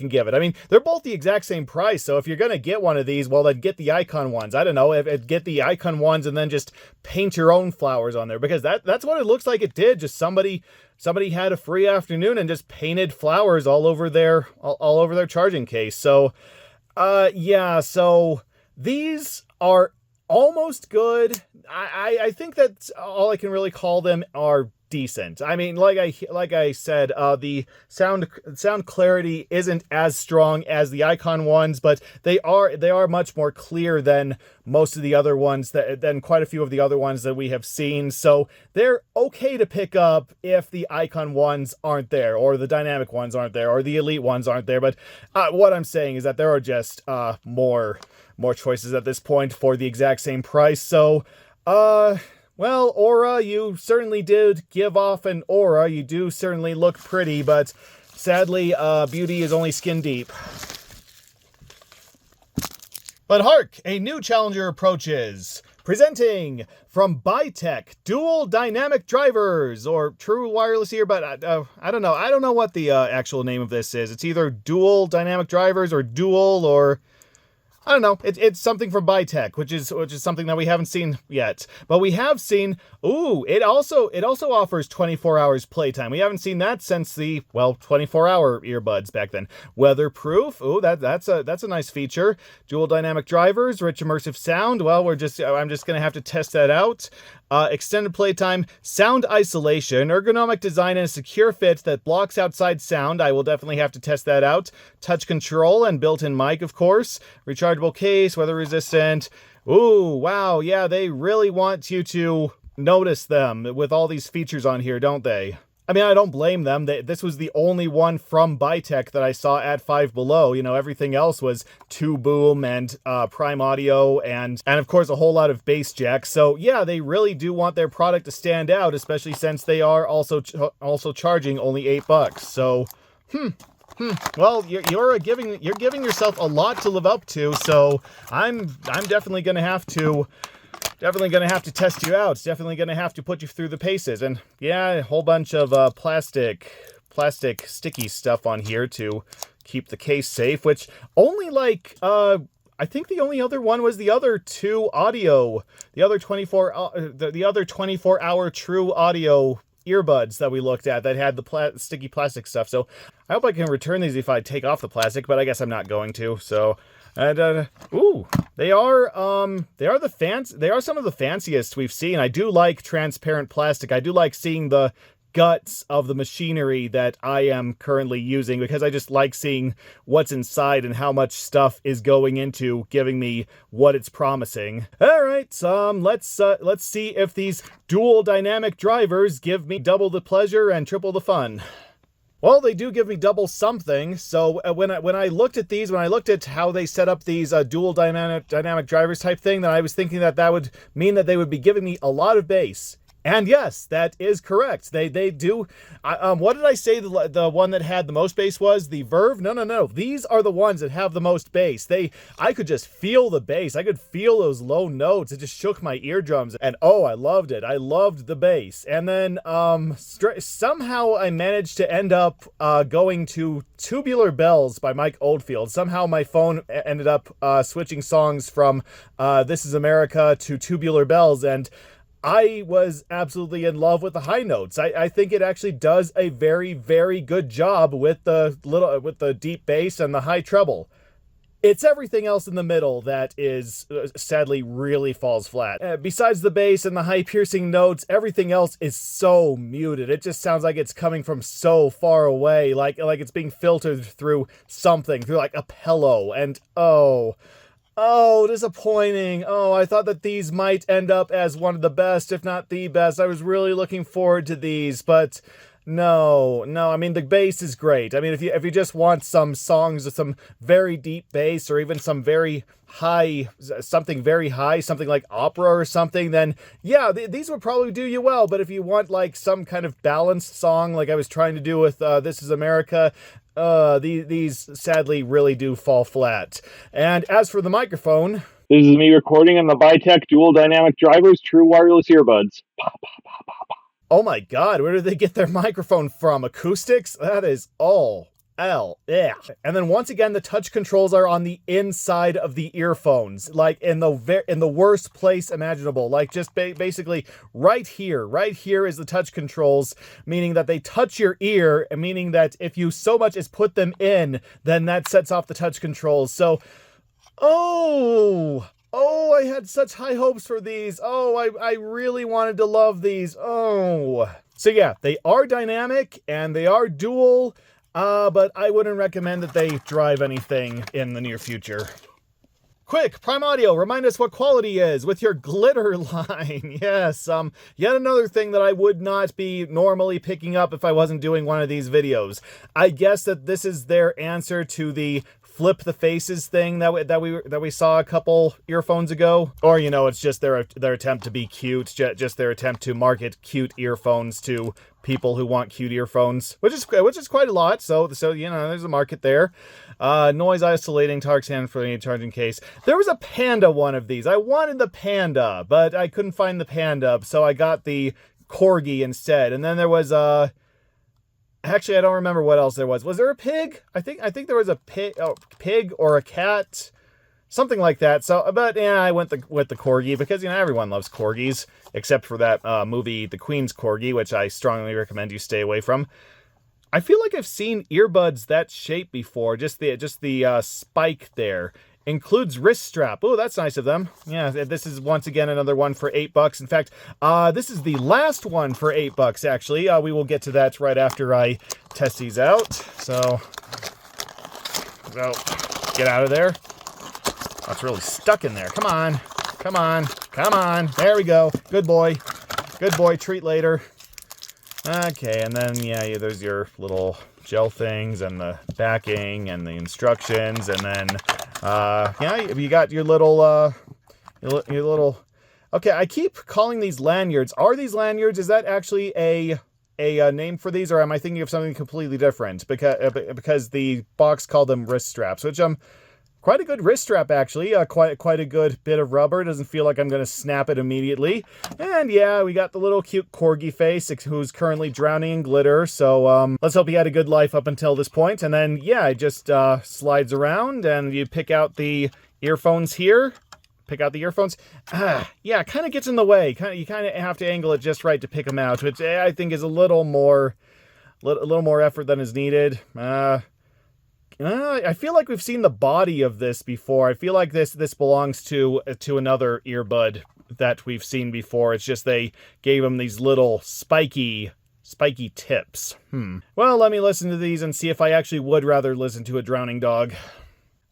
give it. I mean, they're both the exact same price, so if you're gonna get one of these, well, then get the Icon ones. I don't know, get the Icon ones and then just paint your own flowers on there, because that's what it looks like it did. Just somebody had a free afternoon and just painted flowers all over their charging case. So, yeah, so these are almost good. I think that's all I can really call them are decent. I mean, like I said, the sound clarity isn't as strong as the Icon ones, but they are much more clear than most of the other ones, than quite a few of the other ones that we have seen. So they're okay to pick up if the Icon ones aren't there, or the dynamic ones aren't there, or the Elite ones aren't there. But what I'm saying is that there are just more choices at this point for the exact same price. So, well, Aura, you certainly did give off an aura. You do certainly look pretty, but sadly, beauty is only skin deep. But hark, a new challenger approaches. Presenting from Bitech Dual Dynamic Drivers, or True Wireless Earbud. I don't know. I don't know what the actual name of this is. It's either Dual Dynamic Drivers or Dual, or I don't know. It's something from Bitech, which is something that we haven't seen yet. But we have seen, it also offers 24 hours playtime. We haven't seen that since the 24-hour earbuds back then. Weatherproof. That's a nice feature. Dual dynamic drivers, rich immersive sound. Well, I'm just going to have to test that out. Extended playtime, sound isolation, ergonomic design, and a secure fit that blocks outside sound. I will definitely have to test that out. Touch control and built-in mic, of course. Rechargeable case, weather resistant. Ooh, wow, yeah, they really want you to notice them with all these features on here, don't they? I mean, I don't blame them. This was the only one from Bitech that I saw at Five Below. You know, everything else was 2Boom and Prime Audio and of course a whole lot of bass jacks. So yeah, they really do want their product to stand out, especially since they are also charging only $8. So, well, you're giving yourself a lot to live up to. So I'm definitely gonna have to test you out. It's definitely gonna have to put you through the paces. And yeah, a whole bunch of plastic sticky stuff on here to keep the case safe, which only like I think the only other one was the other two audio, the other 24-hour true audio earbuds that we looked at that had the sticky plastic stuff. So I hope I can return these if I take off the plastic, but I guess I'm not going to. So, and ooh, they are some of the fanciest we've seen. I do like transparent plastic. I do like seeing the guts of the machinery that I am currently using, because I just like seeing what's inside and how much stuff is going into giving me what it's promising. All right, let's see if these dual dynamic drivers give me double the pleasure and triple the fun. Well, they do give me double something. So when I looked at these, when I looked at how they set up these dual dynamic drivers type thing, then I was thinking that would mean that they would be giving me a lot of bass. And yes, that is correct. They do. What did I say the one that had the most bass was? The Verve? No. These are the ones that have the most bass. I could just feel the bass. I could feel those low notes. It just shook my eardrums. And oh, I loved it. I loved the bass. And then somehow I managed to end up going to Tubular Bells by Mike Oldfield. Somehow my phone ended up switching songs from This Is America to Tubular Bells, and I was absolutely in love with the high notes. I think it actually does a very, very good job with the deep bass and the high treble. It's everything else in the middle that is sadly really falls flat. Besides the bass and the high piercing notes, everything else is so muted. It just sounds like it's coming from so far away, like it's being filtered through something, through like a pillow. And oh, disappointing. Oh, I thought that these might end up as one of the best, if not the best. I was really looking forward to these, but no. I mean, the bass is great. I mean, if you just want some songs with some very deep bass, or even some very high, something very high, something like opera or something, then yeah, these would probably do you well. But if you want like some kind of balanced song, like I was trying to do with This Is America, these sadly really do fall flat. And as for the microphone, this is me recording on the Bitech Dual Dynamic Driver's true wireless earbuds. Oh my god, where did they get their microphone from? Acoustix? That is all yeah. And then once again, the touch controls are on the inside of the earphones, like in the worst place imaginable. Like just basically right here is the touch controls, meaning that they touch your ear, meaning that if you so much as put them in, then that sets off the touch controls. So, oh, I had such high hopes for these. Oh, I really wanted to love these. Oh. So yeah, they are dynamic and they are dual. But I wouldn't recommend that they drive anything in the near future. Quick, Prime Audio, remind us what quality is with your glitter line. Yes, yet another thing that I would not be normally picking up if I wasn't doing one of these videos. I guess that this is their answer to the flip the faces thing that we saw a couple earphones ago, or it's just their attempt to be cute, just their attempt to market cute earphones to people who want cute earphones, which is quite a lot. So there's a market there. Noise isolating Tarx hand for the charging case. There was a Panda one of these. I wanted the Panda, but I couldn't find the Panda, so I got the Corgi instead. And then there was actually, I don't remember what else there was. Was there a pig? I think there was a pig or a cat, something like that. So, but yeah, I went with the Corgi because everyone loves Corgis, except for that movie, The Queen's Corgi, which I strongly recommend you stay away from. I feel like I've seen earbuds that shape before. Just the spike there. Includes wrist strap. Oh, that's nice of them. Yeah, this is once again another one for $8. In fact, this is the last one for $8, actually. We will get to that right after I test these out. So get out of there. Oh, it's really stuck in there. Come on. There we go. Good boy. Treat later. Okay, and then, yeah, there's your little gel things and the backing and the instructions, and then you got your little okay, I keep calling these lanyards. Are these lanyards? Is that actually a name for these, or am I thinking of something completely different? Because the box called them wrist straps, which quite a good wrist strap, actually. Quite a good bit of rubber. Doesn't feel like I'm going to snap it immediately. And yeah, we got the little cute Corgi face who's currently drowning in glitter. So let's hope he had a good life up until this point. And then, yeah, it just slides around and you pick out the earphones here. Pick out the earphones. Yeah, kind of gets in the way. You kind of have to angle it just right to pick them out, which I think is a little more effort than is needed. I feel like we've seen the body of this before. I feel like this belongs to another earbud that we've seen before. It's just they gave them these little spiky tips. Well, let me listen to these and see if I actually would rather listen to a drowning dog.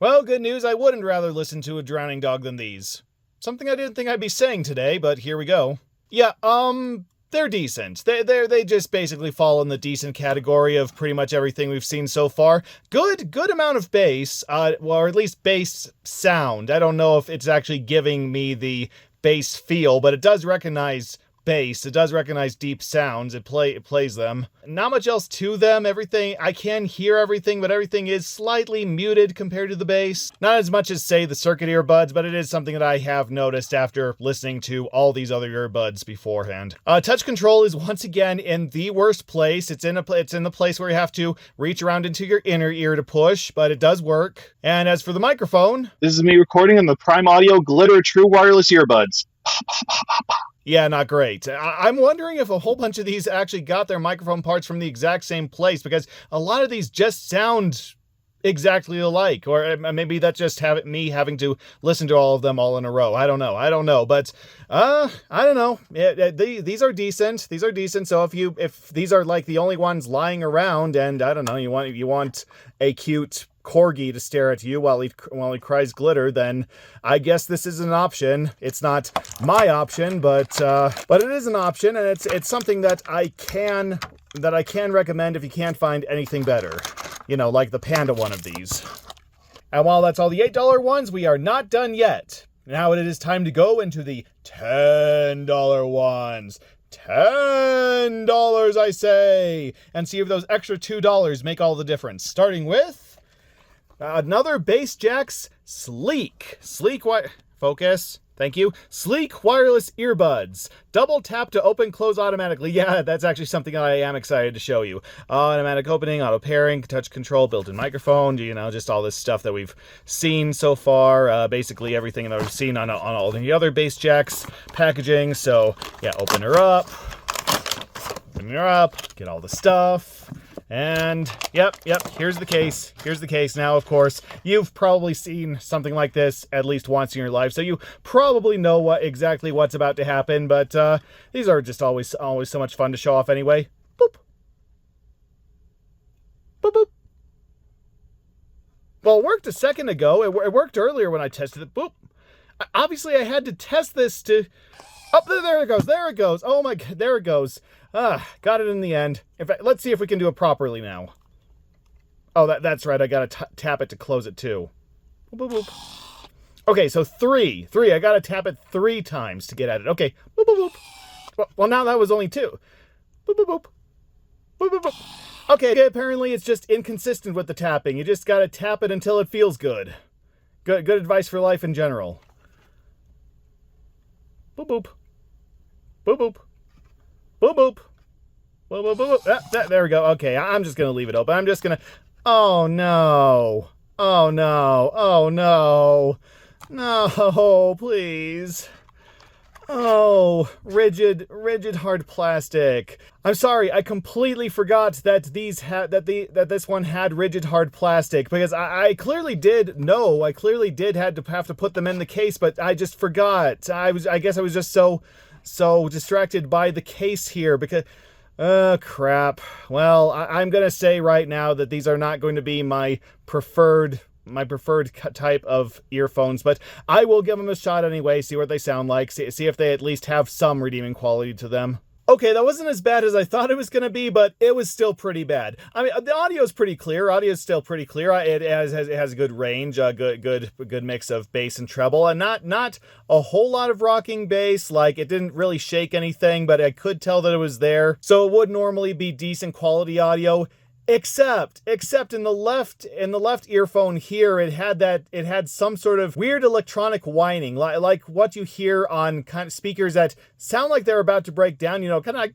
Well, good news, I wouldn't rather listen to a drowning dog than these. Something I didn't think I'd be saying today, but here we go. Yeah, they're decent. They just basically fall in the decent category of pretty much everything we've seen so far. Good amount of bass, or at least bass sound. I don't know if it's actually giving me the bass feel, but it does recognize bass. It does recognize deep sounds. It plays them. Not much else to them. Everything, I can hear everything, but everything is slightly muted compared to the bass. Not as much as, say, the Circuit earbuds, but it is something that I have noticed after listening to all these other earbuds beforehand. Touch control is once again in the worst place. It's in the place where you have to reach around into your inner ear to push, but it does work. And as for the microphone, This is me recording on the Prime Audio Glitter True Wireless Earbuds. yeah, not great. I'm wondering if a whole bunch of these actually got their microphone parts from the exact same place, because a lot of these just sound exactly alike, or maybe that's just me having to listen to all of them all in a row. I don't know, but I don't know. These are decent. So if these are like the only ones lying around, and I don't know, you want a cute Corgi to stare at you while he cries glitter, then I guess this is an option. It's not my option, but it is an option, and it's something that I can recommend if you can't find anything better. You know, like the Panda one of these. And while that's all the $8 ones, we are not done yet. Now it is time to go into the $10 ones. $10, I say! And see if those extra $2 make all the difference. Starting with another bass Jaxx Sleek. Focus. Thank you. Sleek wireless earbuds. Double tap to open, close automatically. Yeah, that's actually something I am excited to show you. Automatic opening, auto pairing, touch control, built-in microphone, you know, just all this stuff that we've seen so far. Basically everything that we've seen on all the other bass Jaxx packaging. So yeah, open her up, get all the stuff. And yep, here's the case. Now, of course, you've probably seen something like this at least once in your life, so you probably know exactly what's about to happen, but these are just always so much fun to show off anyway. Boop. Boop, boop. Well, it worked a second ago. It worked earlier when I tested it. Boop. Obviously, I had to test this to... Oh, there it goes. Oh my God, there it goes. Got it in the end. In fact, let's see if we can do it properly now. Oh, that's right. I gotta tap it to close it too. Boop, boop, boop. Okay, so three. I gotta tap it 3 times to get at it. Okay. Boop, boop, boop. Well, now that was only 2. Boop, boop, boop. Boop, boop, boop. Okay, apparently it's just inconsistent with the tapping. You just gotta tap it until it feels good. Good advice for life in general. Boop, boop. Boop, boop. Boop, boop. Boop, boop, boop, boop. There we go. Okay, I'm just going to leave it open. I'm just going to... Oh, no. Oh, no. Oh, no. No, please. Oh, rigid hard plastic. I'm sorry, I completely forgot that this one had rigid hard plastic, because I clearly did know. I clearly did have to put them in the case, but I just forgot. I guess I was just so distracted by the case here, because crap. Well, I'm gonna say right now that these are not going to be my preferred type of earphones, but I will give them a shot anyway, see what they sound like, see if they at least have some redeeming quality to them. Okay, that wasn't as bad as I thought it was going to be, but it was still pretty bad. I mean, the audio is pretty clear. Audio is still pretty clear. It has a good range, good mix of bass and treble, and not a whole lot of rocking bass. Like, it didn't really shake anything, but I could tell that it was there. So it would normally be decent quality audio. Except in the left earphone here, it had some sort of weird electronic whining, like what you hear on kind of speakers that sound like they're about to break down, you know, kind of like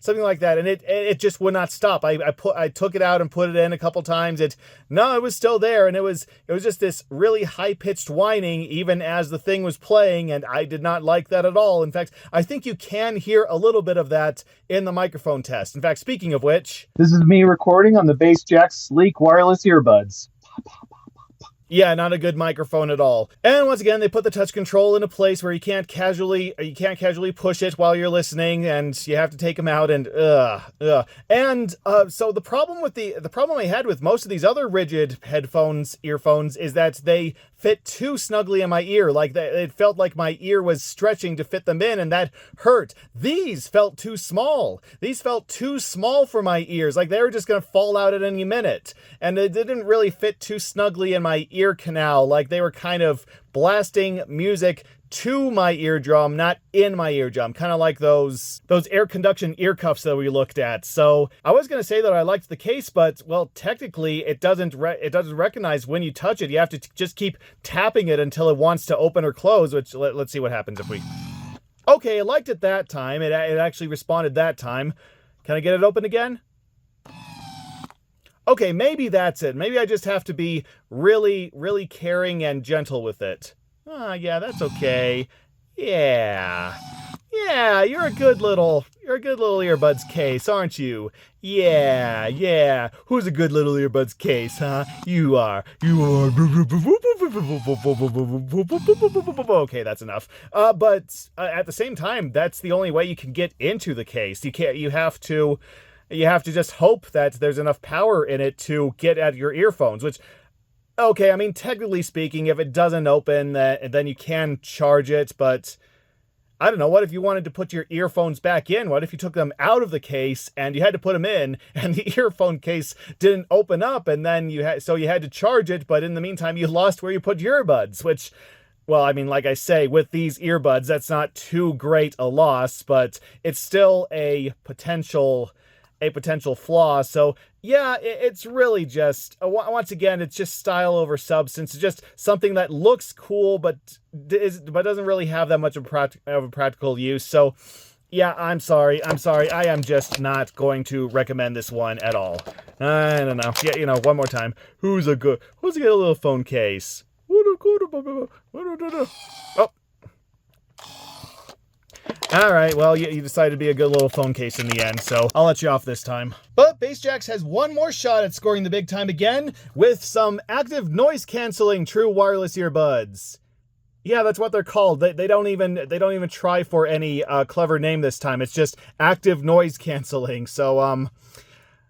something like that, and it just would not stop. I took it out and put it in a couple times. It was still there, and it was just this really high-pitched whining even as the thing was playing, and I did not like that at all. In fact, I think you can hear a little bit of that in the microphone test. In fact, speaking of which, this is me recording on the base Jaxx Sleek wireless earbuds. Yeah, not a good microphone at all. And once again, they put the touch control in a place where you can't casually push it while you're listening, and you have to take them out, and And so the problem I had with most of these other rigid earphones is that they fit too snugly in my ear. Like it felt like my ear was stretching to fit them in, and that hurt. These felt too small. These felt too small for my ears. Like they were just gonna fall out at any minute, and they didn't really fit too snugly in my ear canal. Like they were kind of blasting music to my eardrum, not in my eardrum, kind of like those air conduction ear cuffs that we looked at. So I was going to say that I liked the case, but well, technically it doesn't recognize when you touch it. You have to just keep tapping it until it wants to open or close, which let's see what happens if we... Okay, I liked it that time. It actually responded that time. Can I get it open again? Okay, maybe that's it. Maybe I just have to be really, really caring and gentle with it. Yeah, that's okay. Yeah, you're a good little earbuds case, aren't you? Yeah. Who's a good little earbuds case, huh? You are. Okay, that's enough. But at the same time, that's the only way you can get into the case. You have to just hope that there's enough power in it to get at your earphones, which, okay, I mean, technically speaking, if it doesn't open, then you can charge it, but I don't know, what if you wanted to put your earphones back in? What if you took them out of the case and you had to put them in, and the earphone case didn't open up, and then you had to charge it, but in the meantime, you lost where you put your earbuds, which... Well, I mean, like I say, with these earbuds, that's not too great a loss, but it's still a potential flaw. So yeah, it's really just, once again, it's just style over substance. It's just something that looks cool, but doesn't really have that much of a practical use. So yeah, I'm sorry. I am just not going to recommend this one at all. I don't know. Yeah, one more time. Who's a good little phone case? Oh. Alright, well, you decided to be a good little phone case in the end, so I'll let you off this time. But Bass Jaxx has one more shot at scoring the big time again with some active noise-canceling true wireless earbuds. Yeah, that's what they're called. They don't even try for any clever name this time. It's just active noise canceling. So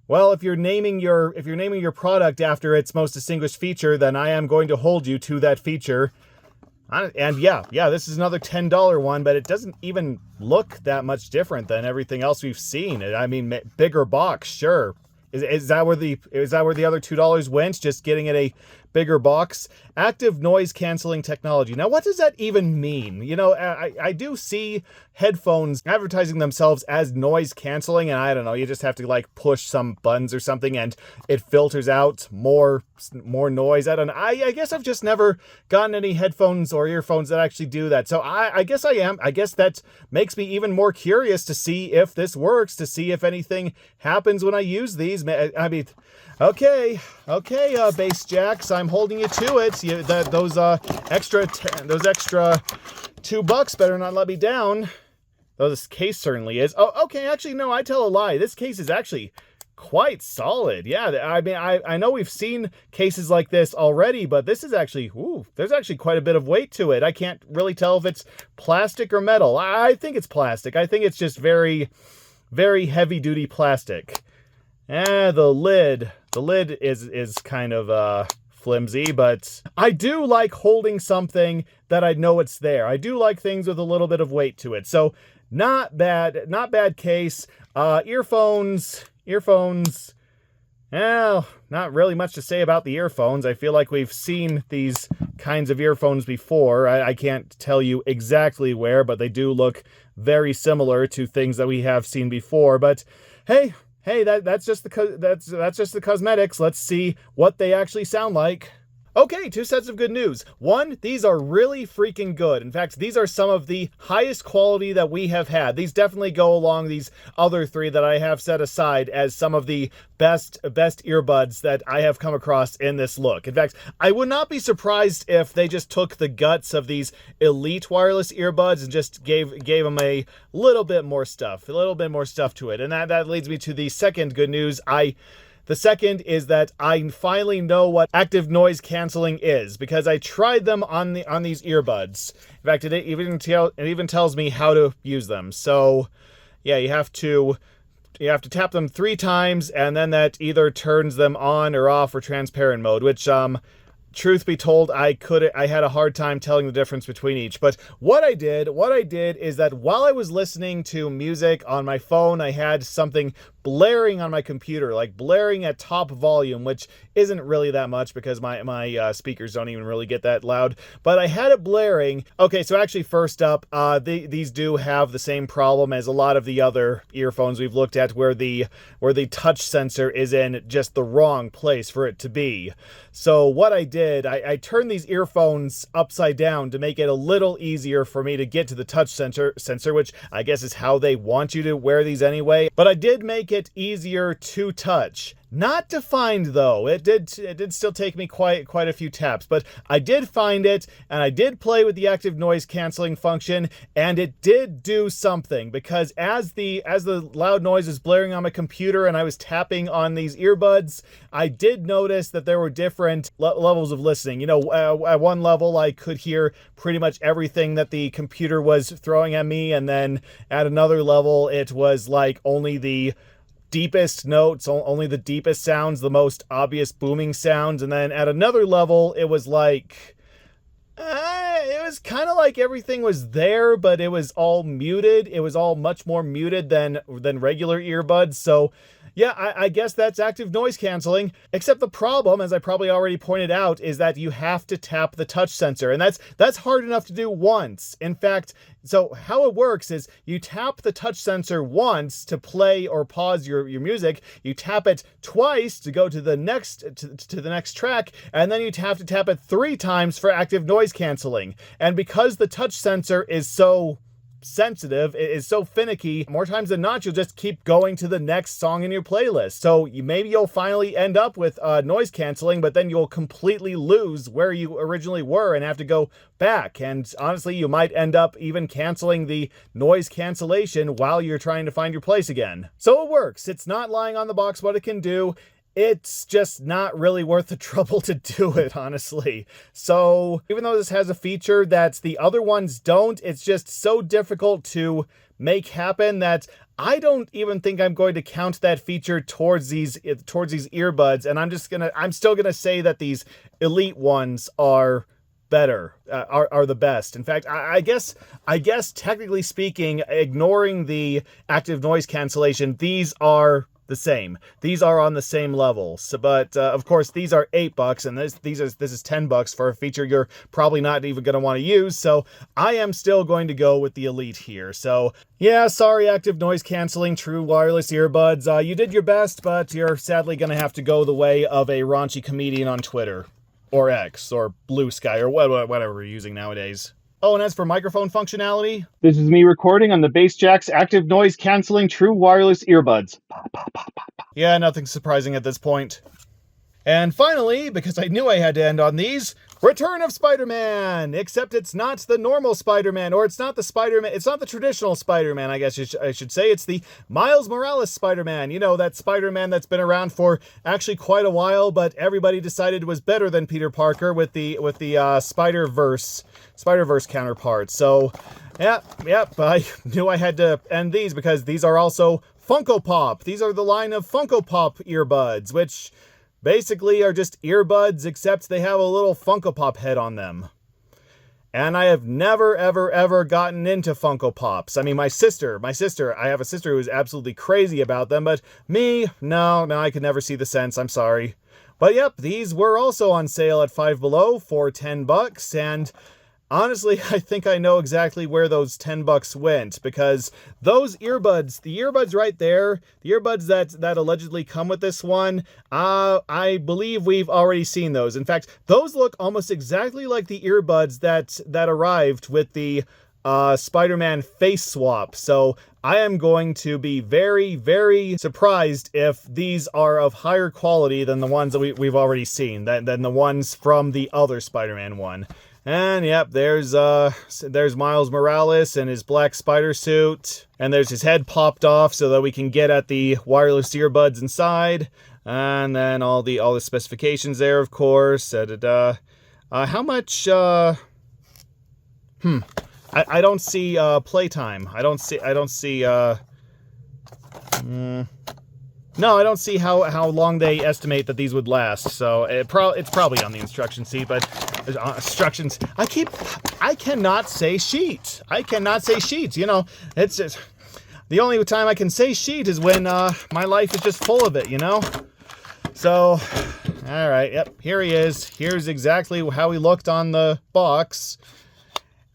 well, if you're naming your product after its most distinguished feature, then I am going to hold you to that feature. And yeah, this is another $10 one, but it doesn't even look that much different than everything else we've seen. I mean, bigger box, sure. Is that where the other $2 went? Just getting it a bigger box? Active noise canceling technology. Now, what does that even mean? I do see headphones advertising themselves as noise canceling, and I don't know, you just have to like push some buttons or something and it filters out more noise. I don't know. I guess I've just never gotten any headphones or earphones that actually do that. So I guess that makes me even more curious to see if this works, to see if anything happens when I use these. I mean, okay, Bass Jaxx, I'm holding you to it. Those extra $2 better not let me down. Though this case certainly is. Oh, okay, actually, no, I tell a lie. This case is actually quite solid. Yeah, I mean, I know we've seen cases like this already, but this is actually, there's actually quite a bit of weight to it. I can't really tell if it's plastic or metal. I think it's plastic. I think it's just very, very heavy-duty plastic. The lid is kind of flimsy, but I do like holding something that I know it's there. I do like things with a little bit of weight to it. So not bad case. Earphones. Well, not really much to say about the earphones. I feel like we've seen these kinds of earphones before. I can't tell you exactly where, but they do look very similar to things that we have seen before. But hey, that's just the cosmetics. Let's see what they actually sound like. Okay, two sets of good news. One, these are really freaking good. In fact, these are some of the highest quality that we have had. These definitely go along these other three that I have set aside as some of the best earbuds that I have come across in this look. In fact, I would not be surprised if they just took the guts of these Elite wireless earbuds and just gave them a little bit more stuff to it. And that leads me to the second good news. The second is that I finally know what active noise canceling is, because I tried them on these earbuds. In fact, it even tells me how to use them. So, yeah, you have to tap them 3 times, and then that either turns them on or off for transparent mode, which truth be told, I had a hard time telling the difference between each. But what I did is that while I was listening to music on my phone, I had something blaring on my computer, like blaring at top volume, which isn't really that much because my speakers don't even really get that loud, but I had it blaring. Okay, so actually first up, these do have the same problem as a lot of the other earphones we've looked at, where the touch sensor is in just the wrong place for it to be. So what I did, I turned these earphones upside down to make it a little easier for me to get to the touch sensor, which I guess is how they want you to wear these anyway. But I did make it easier to touch. Not to find, though. It did still take me quite a few taps, but I did find it, and I did play with the active noise canceling function, and it did do something, because as the loud noise is blaring on my computer and I was tapping on these earbuds, I did notice that there were different levels of listening. You know, at one level I could hear pretty much everything that the computer was throwing at me, and then at another level it was like only the deepest notes, only the deepest sounds, the most obvious booming sounds. And then at another level, it was like, it was kind of like everything was there, but it was all muted. It was all much more muted than regular earbuds. So yeah, I guess that's active noise canceling, except the problem, as I probably already pointed out, is that you have to tap the touch sensor, and that's hard enough to do once. In fact, so how it works is you tap the touch sensor once to play or pause your music, you tap it twice to go to the next to the next track, and then you have to tap it 3 times for active noise canceling. And because the touch sensor is so sensitive, it is so finicky, more times than not you'll just keep going to the next song in your playlist. So maybe you'll finally end up with noise canceling, but then you'll completely lose where you originally were and have to go back. And honestly, you might end up even canceling the noise cancellation while you're trying to find your place again. So it works. It's not lying on the box what it can do. It's just not really worth the trouble to do it, honestly. So even though this has a feature that the other ones don't, it's just so difficult to make happen that I don't even think I'm going to count that feature towards these earbuds. And I'm still gonna say that these Elite ones are better, are the best. In fact, I guess technically speaking, ignoring the active noise cancellation, these are the same. These are on the same level. So, but of course, these are $8, and this is $10 for a feature you're probably not even going to want to use. So I am still going to go with the Elite here. So yeah, sorry, active noise canceling true wireless earbuds. You did your best, but you're sadly going to have to go the way of a raunchy comedian on Twitter, or X, or Blue Sky, or whatever we're using nowadays. Oh, and as for microphone functionality, This is me recording on the Jaxx active noise canceling true wireless earbuds. yeah, nothing surprising at this point. And finally, because I knew I had to end on these, Return of Spider-Man! Except it's not the normal Spider-Man, or it's not the Spider-Man, it's not the traditional Spider-Man, I guess I should say. It's the Miles Morales Spider-Man. You know, that Spider-Man that's been around for actually quite a while, but everybody decided was better than Peter Parker with the Spider-Verse counterpart. So, yep, I knew I had to end these because these are also Funko Pop. These are the line of Funko Pop earbuds, which basically are just earbuds, except they have a little Funko Pop head on them. And I have never, ever gotten into Funko Pops. I mean, my sister, I have a sister who is absolutely crazy about them, but me, no, I could never see the sense, I'm sorry. But yep, these were also on sale at Five Below for $10, and Honestly, I think I know exactly where those $10 went, because those earbuds, the earbuds right there, the earbuds that allegedly come with this one, I believe we've already seen those. In fact, those look almost exactly like the earbuds that arrived with the Spider-Man face swap. So I am going to be very, very surprised if these are of higher quality than the ones that we've already seen, than the ones from the other Spider-Man one. And yep, there's Miles Morales in his black spider suit, and there's his head popped off so that we can get at the wireless earbuds inside, and then all the specifications there, of course. How much? I don't see playtime. I don't see. No, I don't see how long they estimate that these would last. So it's probably on the instruction sheet, but instructions. I cannot say sheet. I cannot say sheet. You know, it's the only time I can say sheet is when my life is just full of it. You know. So, all right. Yep. Here he is. Here's exactly how he looked on the box,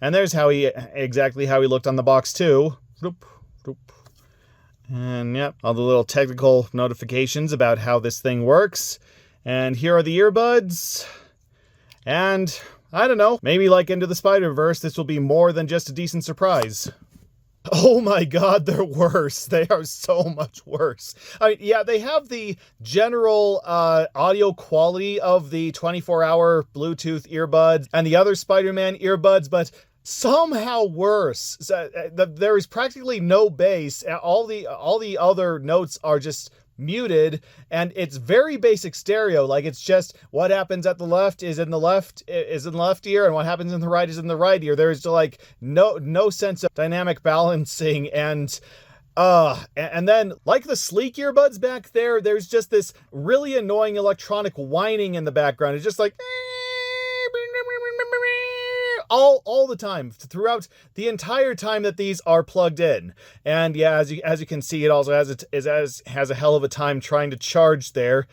and there's exactly how he looked on the box too. Doop, doop. And yep, all the little technical notifications about how this thing works. And here are the earbuds. And I don't know, maybe like Into the Spider-Verse, this will be more than just a decent surprise. Oh my god, they're worse. They are so much worse. I mean, yeah, they have the general audio quality of the 24-hour Bluetooth earbuds and the other Spider-Man earbuds, but somehow worse. There is practically no bass. All the other notes are just muted, and it's very basic stereo. Like, it's just what happens at the left is in the left ear, and what happens in the right is in the right ear. There's like no sense of dynamic balancing, and then, like the Sleek earbuds back there, there's just this really annoying electronic whining in the background. It's just like all the time, throughout the entire time that these are plugged in. And yeah, as you can see, it also has a hell of a time trying to charge there.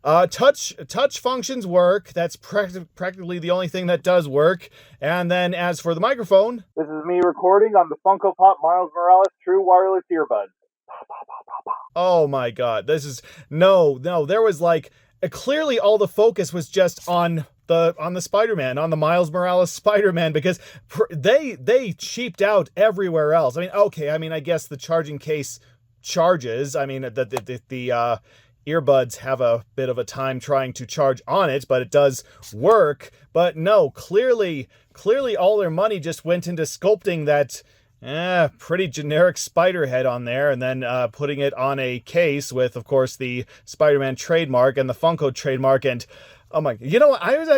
Touch functions work. That's practically the only thing that does work. And then as for the microphone, This is me recording on the Funko Pop Miles Morales True Wireless Earbuds. oh my god, this is no, there was like clearly all the focus was just on the Spider-Man, on the Miles Morales Spider-Man, because they cheaped out everywhere else. I mean, okay, I guess the charging case charges. I mean, the earbuds have a bit of a time trying to charge on it, but it does work. But no, clearly all their money just went into sculpting that pretty generic spider head on there, and then putting it on a case with, of course, the Spider-Man trademark and the Funko trademark. And oh my, you know what? I was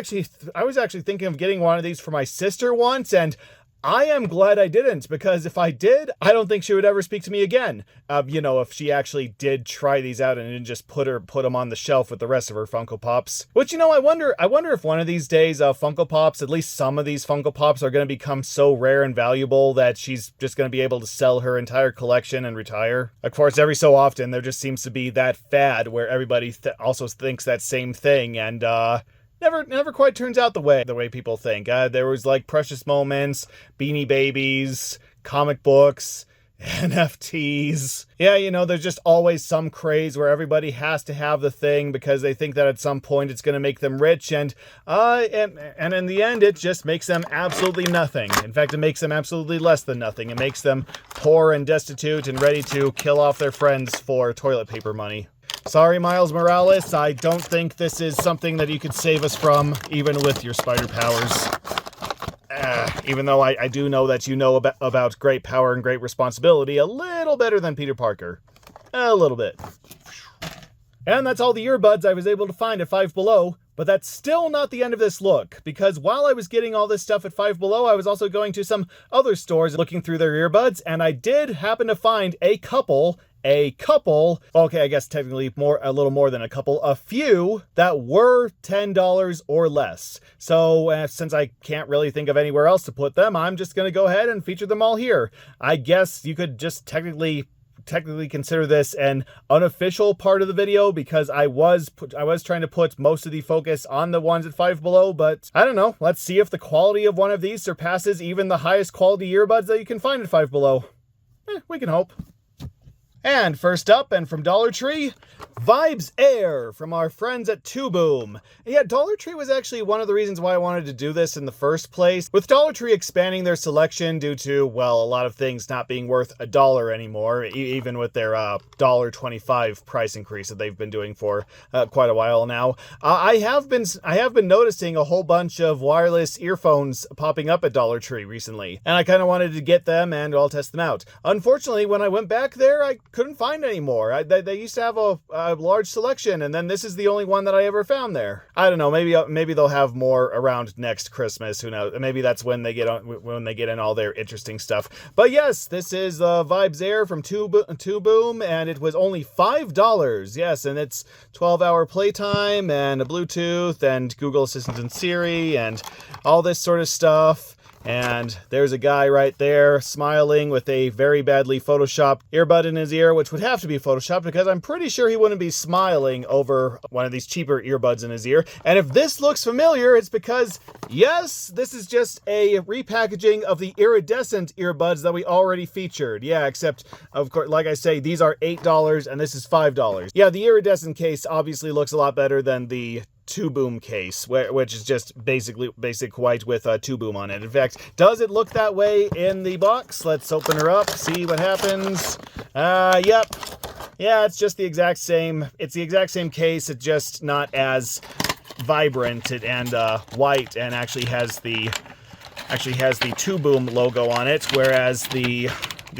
actually thinking of getting one of these for my sister once, and I am glad I didn't, because if I did, I don't think she would ever speak to me again. You know, if she actually did try these out and didn't just put them on the shelf with the rest of her Funko Pops. Which, you know, I wonder if one of these days Funko Pops, at least some of these Funko Pops, are going to become so rare and valuable that she's just going to be able to sell her entire collection and retire. Of course, every so often there just seems to be that fad where everybody also thinks that same thing, and never quite turns out the way people think. There was like Precious Moments, Beanie Babies, comic books, NFTs. Yeah, you know, there's just always some craze where everybody has to have the thing because they think that at some point it's going to make them rich, and in the end it just makes them absolutely nothing. In fact, it makes them absolutely less than nothing. It makes them poor and destitute and ready to kill off their friends for toilet paper money. Sorry, Miles Morales, I don't think this is something that you could save us from, even with your spider powers. Even though I do know that you know about great power and great responsibility a little better than Peter Parker. A little bit. And that's all the earbuds I was able to find at Five Below, but that's still not the end of this look, because while I was getting all this stuff at Five Below, I was also going to some other stores looking through their earbuds, and I did happen to find a couple, okay, I guess technically a little more than a couple, a few that were $10 or less. So since I can't really think of anywhere else to put them, I'm just going to go ahead and feature them all here. I guess you could just technically technically consider this an unofficial part of the video because I was trying to put most of the focus on the ones at Five Below, but I don't know. Let's see if the quality of one of these surpasses even the highest quality earbuds that you can find at Five Below. We can hope. And first up, and from Dollar Tree, Vibes Air from our friends at Two Boom. Yeah, Dollar Tree was actually one of the reasons why I wanted to do this in the first place. With Dollar Tree expanding their selection due to, well, a lot of things not being worth $1 anymore, even with their $1.25 price increase that they've been doing for quite a while now. I have been noticing a whole bunch of wireless earphones popping up at Dollar Tree recently, and I kind of wanted to get them and I'll test them out. Unfortunately, when I went back there, I couldn't find any more. They used to have a large selection, and then this is the only one that I ever found there. I don't know. Maybe they'll have more around next Christmas. Who knows? Maybe that's when they get in all their interesting stuff. But yes, this is Vibes Air from Two Boom, and it was only $5. Yes, and it's 12-hour playtime and a Bluetooth and Google Assistant and Siri and all this sort of stuff. And there's a guy right there smiling with a very badly photoshopped earbud in his ear, which would have to be photoshopped because I'm pretty sure he wouldn't be smiling over one of these cheaper earbuds in his ear. And if this looks familiar, it's because, yes, this is just a repackaging of the Iridescent earbuds that we already featured. Yeah, except, of course, like I say, these are $8 and this is $5. Yeah, the Iridescent case obviously looks a lot better than the Two Boom case, which is just basic white with Two Boom on it. In fact, does it look that way in the box? Let's open her up, see what happens. Yep. Yeah, it's just the exact same. It's the exact same case. It's just not as vibrant and white, and actually has the Two Boom logo on it, whereas the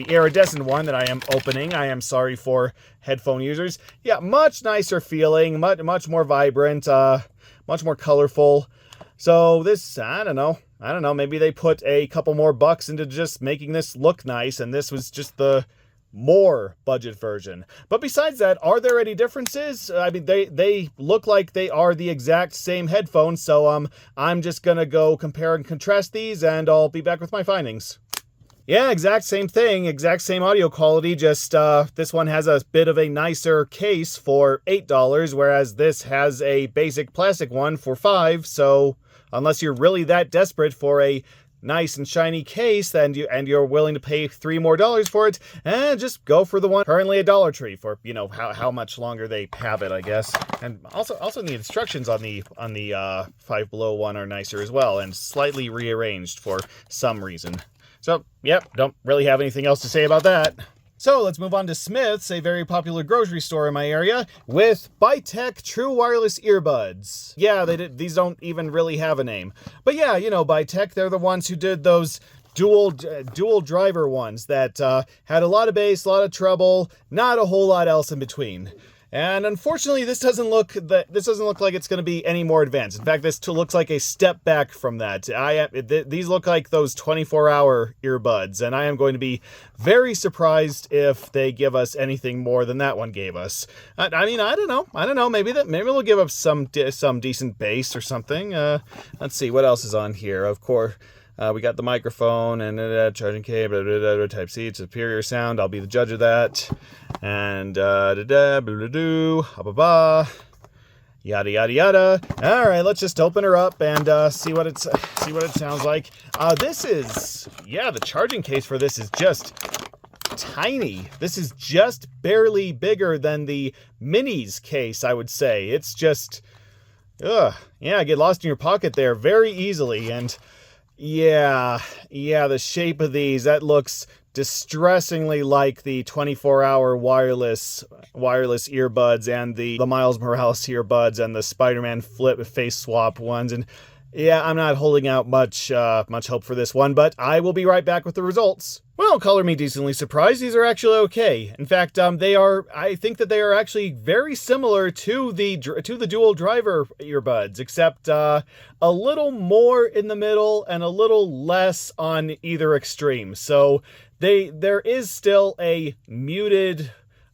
Iridescent one that I am opening, I am sorry for headphone users. Yeah, much nicer feeling, much more vibrant, much more colorful. So this, I don't know, maybe they put a couple more bucks into just making this look nice, and this was just the more budget version. But besides that, are there any differences? I mean, they look like they are the exact same headphones, so I'm just gonna go compare and contrast these, and I'll be back with my findings. Yeah, exact same thing, exact same audio quality, just this one has a bit of a nicer case for $8, whereas this has a basic plastic one for $5, so unless you're really that desperate for a nice and shiny case, and you're willing to pay $3 more for it, and just go for the one currently at Dollar Tree for, you know, how much longer they have it, I guess. And also the instructions on the Five Below one are nicer as well, and slightly rearranged for some reason. So, yep, don't really have anything else to say about that. So let's move on to Smith's, a very popular grocery store in my area, with Bitech True Wireless Earbuds. Yeah, these don't even really have a name. But yeah, you know, Bitech, they're the ones who did those dual driver ones that had a lot of bass, a lot of treble, not a whole lot else in between. And unfortunately, this doesn't look like it's going to be any more advanced. In fact, this looks like a step back from that. These look like those 24-hour earbuds, and I am going to be very surprised if they give us anything more than that one gave us. I mean, I don't know. Maybe they'll give us some decent bass or something. Let's see what else is on here. Of course. We got the microphone and charging cable, Type C, superior sound. I'll be the judge of that. And yada yada yada. All right, let's just open her up and see what it sounds like. The charging case for this is just tiny. This is just barely bigger than the Minis case, I would say. It's just, get lost in your pocket there very easily. And yeah, the shape of these, that looks distressingly like the 24-hour wireless earbuds and the Miles Morales earbuds and the Spider-Man flip face swap ones. And yeah, I'm not holding out much hope for this one, but I will be right back with the results. Well, color me decently surprised. These are actually okay. In fact, I think that they are actually very similar to the dual driver earbuds, except a little more in the middle and a little less on either extreme. So there is still a muted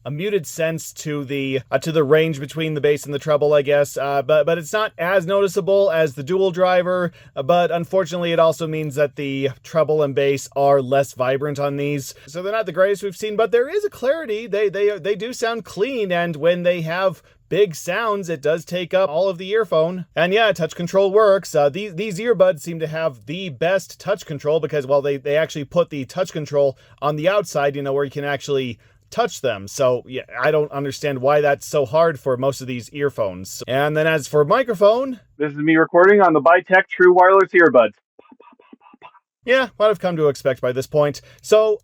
muted sense to the range between the bass and the treble, I guess. But it's not as noticeable as the dual driver. But unfortunately, it also means that the treble and bass are less vibrant on these. So they're not the greatest we've seen, but there is a clarity. They do sound clean, and when they have big sounds, it does take up all of the earphone. And yeah, touch control works. These earbuds seem to have the best touch control because, well, they actually put the touch control on the outside, where you can actually touch them. So yeah, I don't understand why that's so hard for most of these earphones. And then as for microphone, this is me recording on the Bitech True Wireless Earbuds. Yeah, what I've come to expect by this point. So,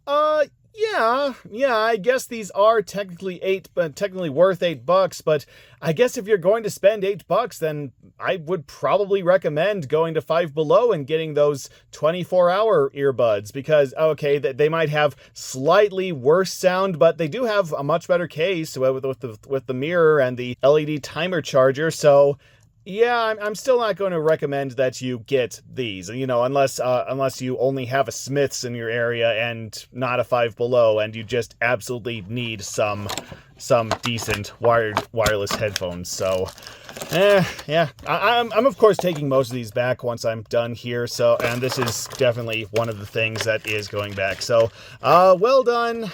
yeah, I guess these are technically worth $8, but I guess if you're going to spend $8, then I would probably recommend going to Five Below and getting those 24-hour earbuds, because, okay, they might have slightly worse sound, but they do have a much better case with the mirror and the LED timer charger, so yeah, I'm still not going to recommend that you get these, unless you only have a Smith's in your area and not a Five Below, and you just absolutely need some decent wireless headphones. So, yeah, I'm of course taking most of these back once I'm done here. So, and this is definitely one of the things that is going back. So, well done,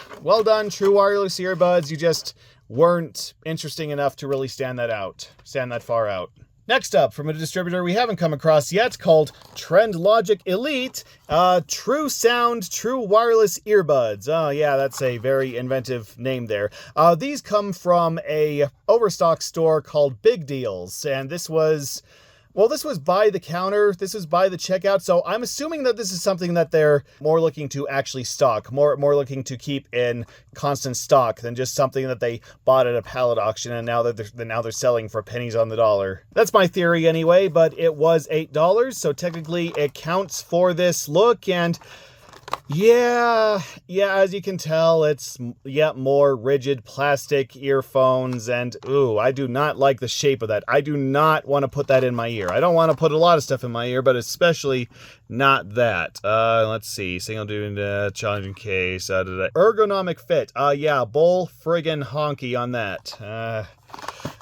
True Wireless Earbuds. You just weren't interesting enough to really stand that far out. Next up, from a distributor we haven't come across yet, called TrendLogic Elite, True Sound, True Wireless Earbuds. Oh yeah, that's a very inventive name there. These come from a overstock store called Big Deals, and this was by the counter, this was by the checkout, so I'm assuming that this is something that they're more looking to actually stock, more looking to keep in constant stock than just something that they bought at a pallet auction and now they're selling for pennies on the dollar. That's my theory anyway, but it was $8, so technically it counts for this look, and yeah, as you can tell, it's more rigid plastic earphones, and ooh, I do not like the shape of that. I do not want to put that in my ear. I don't want to put a lot of stuff in my ear, but especially not that. Let's see, single dude, challenging case, ergonomic fit. Yeah, bull friggin' honky on that.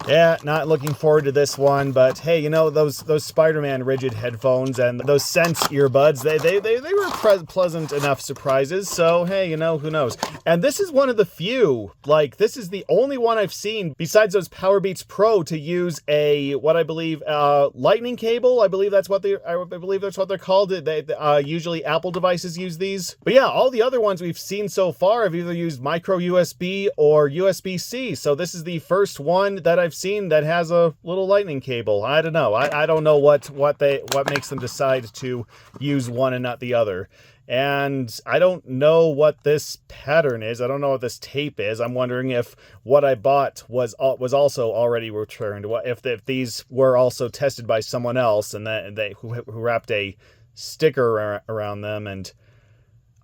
Yeah, not looking forward to this one, but hey, those Spider-Man rigid headphones and those Sense earbuds, they were pleasant enough surprises, so hey, who knows. And this is one of the few, this is the only one I've seen, besides those Powerbeats Pro, to use what I believe, lightning cable. I believe that's what they're called. Usually Apple devices use these. But yeah, all the other ones we've seen so far have either used micro USB or USB-C, so this is the first one that I've seen that has a little lightning cable. I don't know. I don't know what makes them decide to use one and not the other. And I don't know what this pattern is. I don't know what this tape is. I'm wondering if what I bought was also already returned. If these were also tested by someone else and who wrapped a sticker around them, and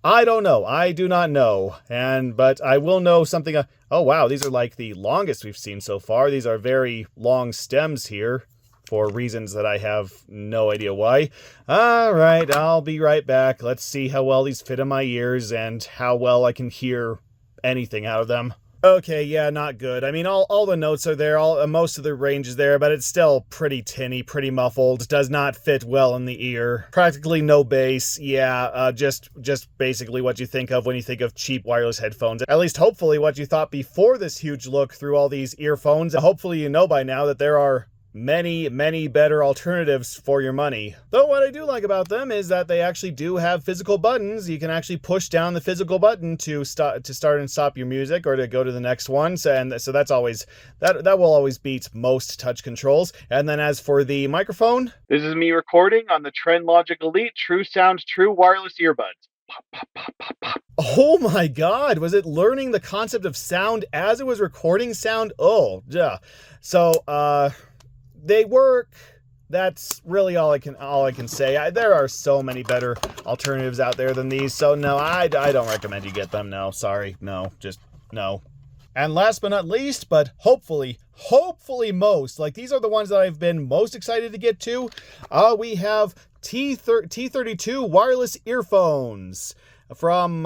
I don't know. I do not know. But I will know something. Oh, wow. These are like the longest we've seen so far. These are very long stems here for reasons that I have no idea why. All right. I'll be right back. Let's see how well these fit in my ears and how well I can hear anything out of them. Okay, yeah, not good. I mean, all the notes are there, most of the range is there, but it's still pretty tinny, pretty muffled, does not fit well in the ear. Practically no bass, yeah, just basically what you think of when you think of cheap wireless headphones. At least hopefully what you thought before this huge look through all these earphones. Hopefully you know by now that there are many better alternatives for your money. Though what I do like about them is that they actually do have physical buttons. You can actually push down the physical button to start and stop your music or to go to the next one. So that's always that will always beat most touch controls. And then as for the microphone, this is me recording on the TrendLogic Elite True Sound True Wireless Earbuds. Pop, pop, pop, pop, pop. Oh my god, was it learning the concept of sound as it was recording sound? Oh, yeah. So, they work. That's really all I can say. There are so many better alternatives out there than these. So no, I don't recommend you get them. No, sorry. No, just no. And last but not least, but hopefully most, these are the ones that I've been most excited to get to. We have T32 wireless earphones on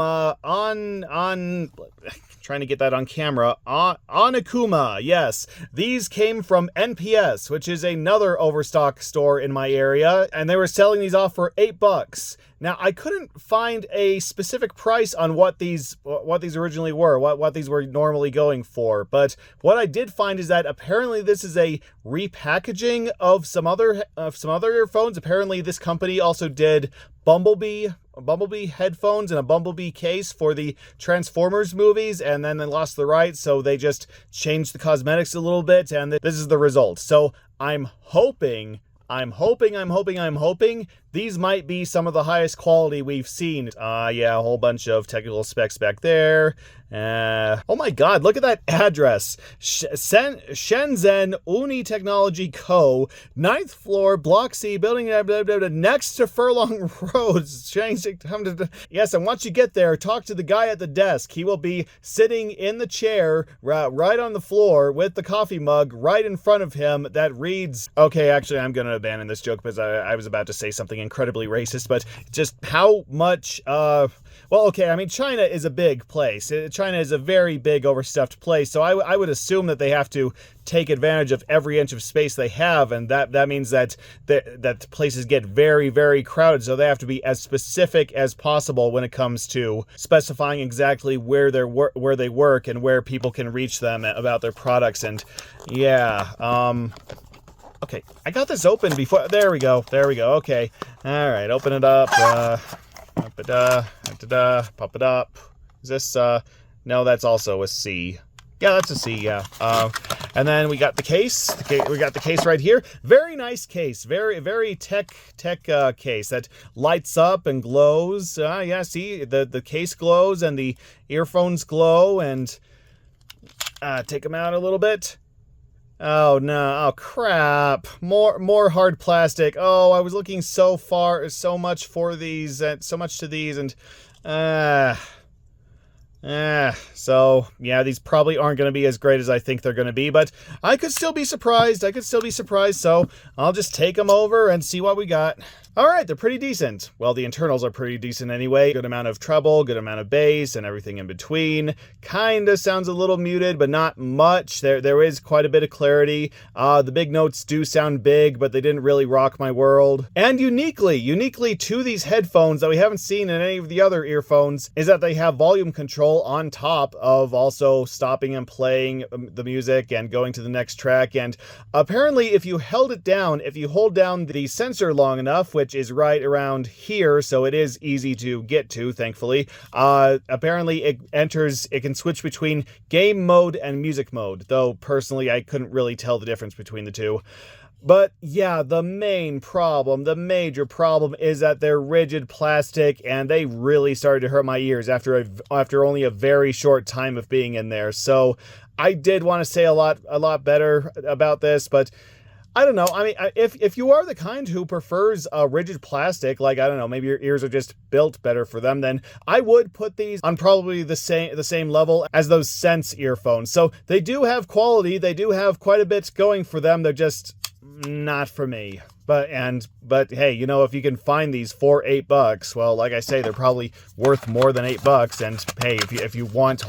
trying to get that on camera. Onokuma, yes. These came from NPS, which is another overstock store in my area, and they were selling these off for $8. Now, I couldn't find a specific price on what these originally were, what these were normally going for, but what I did find is that apparently this is a repackaging of some other earphones. Apparently this company also did Bumblebee headphones and a Bumblebee case for the Transformers movies, and then they lost the rights, so they just changed the cosmetics a little bit, and this is the result. So I'm hoping these might be some of the highest quality we've seen. Yeah, a whole bunch of technical specs back there. Oh my god, look at that address. Shenzhen Uni Technology Co., 9th floor, Block C, building next to Furlong Road. Yes, and once you get there, talk to the guy at the desk. He will be sitting in the chair right on the floor with the coffee mug right in front of him that reads... Okay, actually, I'm going to abandon this joke because I was about to say something incredibly racist, but just how much... Well, okay, I mean, China is a big place. China is a very big, overstuffed place, so I would assume that they have to take advantage of every inch of space they have, and that means that places get very, very crowded, so they have to be as specific as possible when it comes to specifying exactly where they work and where people can reach them about their products, and yeah, okay, I got this open before. There we go. Okay. All right, open it up. Pop it up. Is this, no, that's also a C. Yeah, that's a C, yeah. And then we got the case. We got the case right here. Very nice case. Very, very tech case that lights up and glows. Yeah, see, the case glows and the earphones glow, and take them out a little bit. Oh no, oh crap. More hard plastic. Oh, I was looking so much for these, so much to these, and so yeah, these probably aren't going to be as great as I think they're going to be, but I could still be surprised. So I'll just take them over and see what we got. All right, they're pretty decent. Well, the internals are pretty decent anyway. Good amount of treble, good amount of bass, and everything in between. Kinda sounds a little muted, but not much. There is quite a bit of clarity. The big notes do sound big, but they didn't really rock my world. And uniquely to these headphones that we haven't seen in any of the other earphones, is that they have volume control on top of also stopping and playing the music and going to the next track. And apparently, if you hold down the sensor long enough, which is right around here, so it is easy to get to, thankfully. Apparently it can switch between game mode and music mode, though personally I couldn't really tell the difference between the two. But yeah, the major problem is that they're rigid plastic, and they really started to hurt my ears after only a very short time of being in there. So I did want to say a lot better about this, but I don't know. I mean, if you are the kind who prefers rigid plastic, like, I don't know, maybe your ears are just built better for them, then I would put these on probably the same level as those Sense earphones. So they do have quality. They do have quite a bit going for them. They're just not for me. But hey, you know, if you can find these for $8, well, like I say, they're probably worth more than $8. And hey, if you want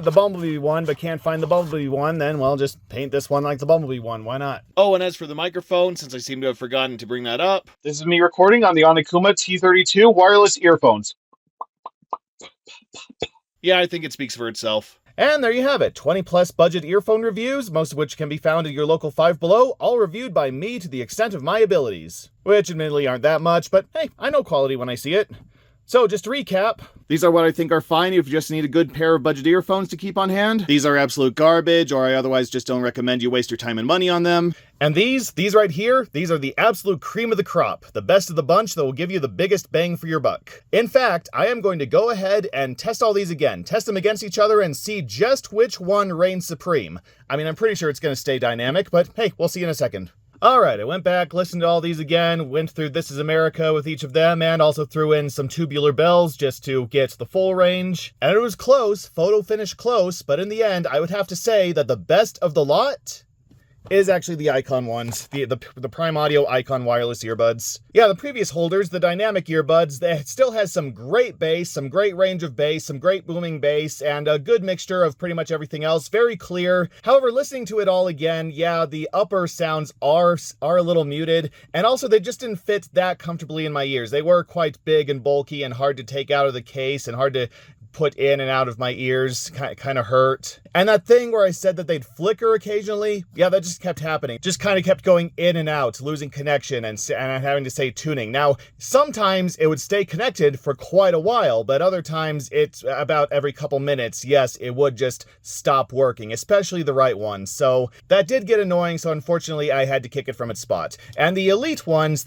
the Bumblebee one but can't find the Bumblebee one, then, well, just paint this one like the Bumblebee one. Why not? Oh, and as for the microphone, since I seem to have forgotten to bring that up. This is me recording on the Onokuma T32 wireless earphones. Yeah, I think it speaks for itself. And there you have it, 20+ budget earphone reviews, most of which can be found at your local Five Below, all reviewed by me to the extent of my abilities. Which admittedly aren't that much, but hey, I know quality when I see it. So, just to recap, these are what I think are fine if you just need a good pair of budget earphones to keep on hand. These are absolute garbage, or I otherwise just don't recommend you waste your time and money on them. And these right here, these are the absolute cream of the crop, the best of the bunch that will give you the biggest bang for your buck. In fact, I am going to go ahead and test all these again, test them against each other, and see just which one reigns supreme. I mean, I'm pretty sure it's going to stay dynamic, but hey, we'll see in a second. Alright, I went back, listened to all these again, went through This Is America with each of them, and also threw in some Tubular Bells just to get the full range. And it was close, photo finish close, but in the end, I would have to say that the best of the lot is actually the Icon ones, the Prime Audio Icon wireless earbuds. Yeah, the previous holders, the dynamic earbuds, that still has some great bass, some great range of bass, some great booming bass, and a good mixture of pretty much everything else. Very clear. However, listening to it all again, yeah, the upper sounds are a little muted, and also they just didn't fit that comfortably in my ears. They were quite big and bulky and hard to take out of the case and hard to put in and out of my ears, kind of hurt. And that thing where I said that they'd flicker occasionally, yeah, that just kept happening. Just kind of kept going in and out, losing connection and having to say tuning. Now, sometimes it would stay connected for quite a while, but other times it's about every couple minutes, yes, it would just stop working, especially the right one. So that did get annoying, so unfortunately I had to kick it from its spot. And the Elite ones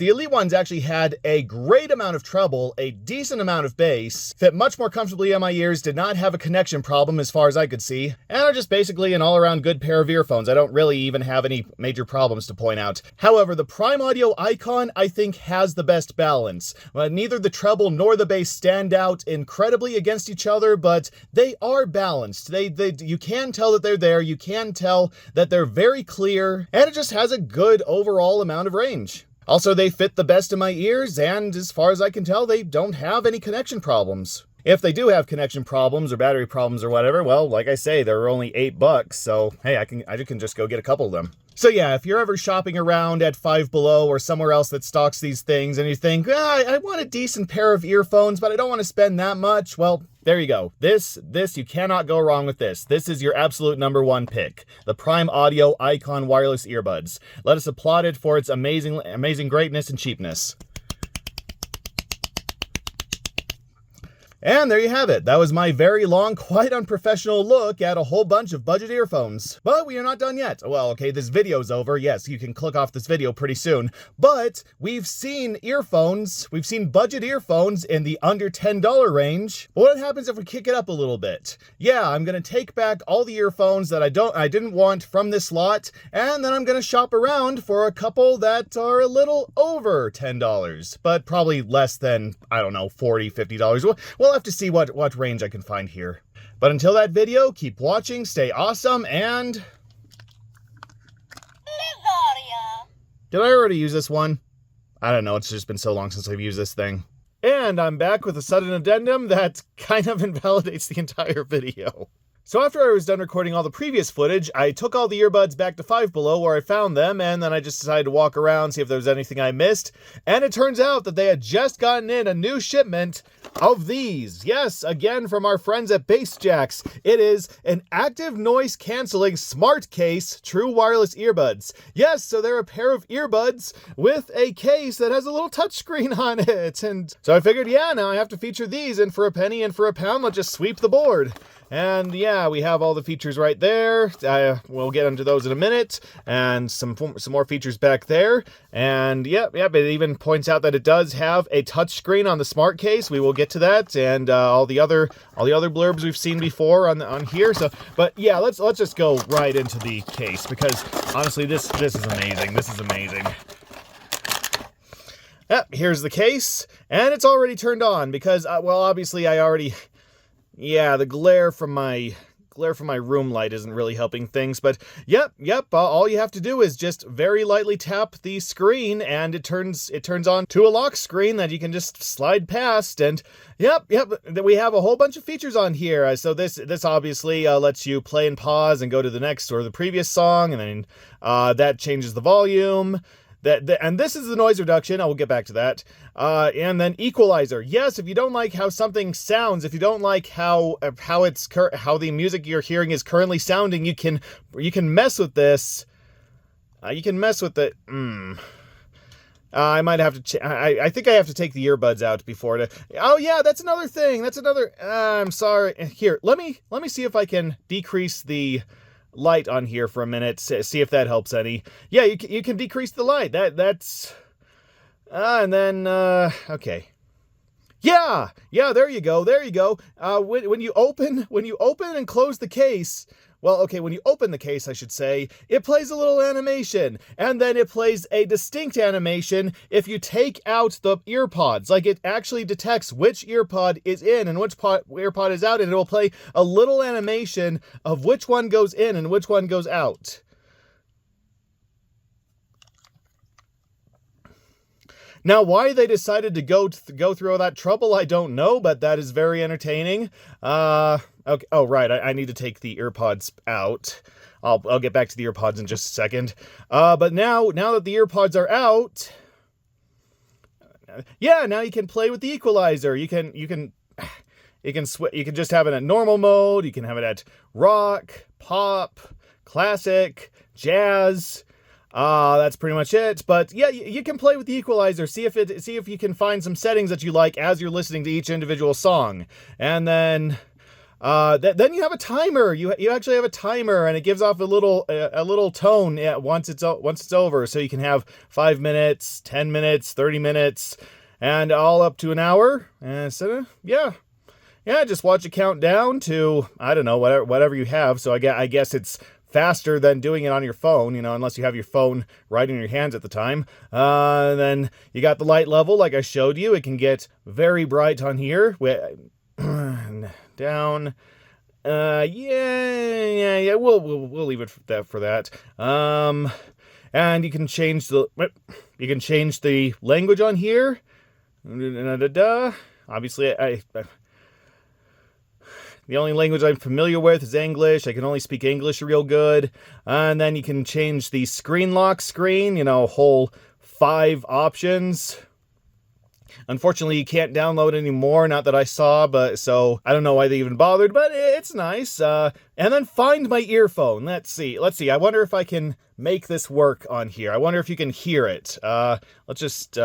actually had a great amount of treble, a decent amount of bass, fit much more comfortably on my ears, did not have a connection problem as far as I could see, and are just basically an all-around good pair of earphones. I don't really even have any major problems to point out. However, the Prime Audio Icon, I think, has the best balance. Neither the treble nor the bass stand out incredibly against each other, but they are balanced. You can tell that they're there, you can tell that they're very clear, and it just has a good overall amount of range. Also, they fit the best in my ears, and as far as I can tell, they don't have any connection problems. If they do have connection problems or battery problems or whatever, well, like I say, they're only $8, so hey, I can just go get a couple of them. So yeah, if you're ever shopping around at Five Below or somewhere else that stocks these things and you think, I want a decent pair of earphones, but I don't want to spend that much, well, there you go. This, you cannot go wrong with this. This is your absolute #1 pick. The Prime Audio Icon wireless earbuds. Let us applaud it for its amazing greatness and cheapness. And there you have it. That was my very long, quite unprofessional look at a whole bunch of budget earphones. But we are not done yet. Well, okay, this video's over. Yes, you can click off this video pretty soon. But we've seen earphones, we've seen budget earphones in the under $10 range. But what happens if we kick it up a little bit? Yeah, I'm gonna take back all the earphones that I didn't want from this lot, and then I'm gonna shop around for a couple that are a little over $10, but probably less than, I don't know, $40, $50. We'll have to see what range I can find here. But until that video, keep watching, stay awesome, and... Did I already use this one? I don't know, it's just been so long since I've used this thing. And I'm back with a sudden addendum that kind of invalidates the entire video. So after I was done recording all the previous footage, I took all the earbuds back to Five Below where I found them, and then I just decided to walk around, see if there was anything I missed. And it turns out that they had just gotten in a new shipment of these. Yes, again from our friends at Jaxx. It is an active noise canceling smart case true wireless earbuds. Yes, so they're a pair of earbuds with a case that has a little touchscreen on it. And so I figured, yeah, now I have to feature these, and for a penny and for a pound, let's just sweep the board. And yeah, we have all the features right there. We'll get into those in a minute, and some more features back there. And yep, it even points out that it does have a touchscreen on the smart case. We will get to that, and all the other blurbs we've seen before on here. So, but yeah, let's just go right into the case, because honestly, this is amazing. This is amazing. Yep, here's the case, and it's already turned on because, well, obviously I already. Yeah, the glare from my room light isn't really helping things, but yep, all you have to do is just very lightly tap the screen and it turns on to a lock screen that you can just slide past, and yep, we have a whole bunch of features on here. So this obviously lets you play and pause and go to the next or the previous song, and then that changes the volume. And this is the noise reduction. I will get back to that. And then equalizer. Yes, if you don't like how something sounds, if you don't like how the music you're hearing is currently sounding, you can mess with this. You can mess with it. I might have to. I think I have to take the earbuds out before to. Oh yeah, that's another thing. That's another. I'm sorry. Here, let me see if I can decrease the light on here for a minute, see if that helps any. Yeah, you can decrease the light. That's and then okay. Yeah, there you go. When you open and close the case, well, okay, when you open the case, I should say, it plays a little animation, and then it plays a distinct animation if you take out the earpods. Like, it actually detects which earpod is in and which earpod is out, and it will play a little animation of which one goes in and which one goes out. Now, why they decided to go through all that trouble, I don't know, but that is very entertaining. Okay. Oh, right. I need to take the earpods out. I'll get back to the earpods in just a second. But now that the earpods are out, yeah, now you can play with the equalizer. You can just have it at normal mode. You can have it at rock, pop, classic, jazz. That's pretty much it. But yeah, you can play with the equalizer. See if you can find some settings that you like as you're listening to each individual song. And then then you have a timer. You actually have a timer, and it gives off a little tone once it's over. So you can have 5 minutes, 10 minutes, 30 minutes, and all up to an hour. And so yeah, just watch it count down to, I don't know, whatever you have. So I guess it's faster than doing it on your phone, unless you have your phone right in your hands at the time. Then you got the light level, like I showed you. It can get very bright on here. Down. Yeah. We'll leave it for that. And you can change the language on here. Obviously, the only language I'm familiar with is English. I can only speak English real good. And then you can change the screen lock screen, whole 5 options. Unfortunately, you can't download any more, not that I saw, so I don't know why they even bothered, but it's nice. And then find my earphone. Let's see. I wonder if I can make this work on here. I wonder if you can hear it. Let's just,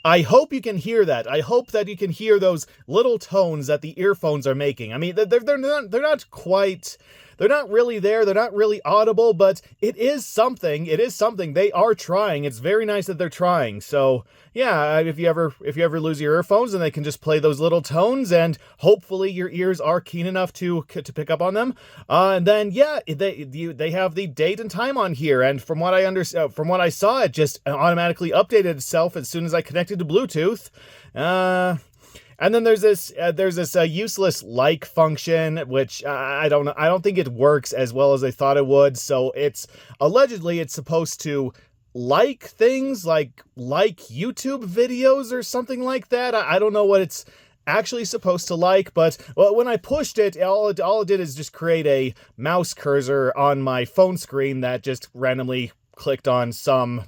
I hope you can hear that. I hope that you can hear those little tones that the earphones are making. I mean, they're not quite, they're not really there. They're not really audible, but it is something. It is something. They are trying. It's very nice that they're trying. So yeah, if you ever lose your earphones, then they can just play those little tones, and hopefully your ears are keen enough to pick up on them. And then yeah, they have the date and time on here, and from what I saw, it just automatically updated itself as soon as I connected to Bluetooth. And then there's this useless like function, which I don't think it works as well as I thought it would. So allegedly it's supposed to like things like YouTube videos or something like that. I don't know what it's actually supposed to like, but when I pushed it, all it did is just create a mouse cursor on my phone screen that just randomly clicked on some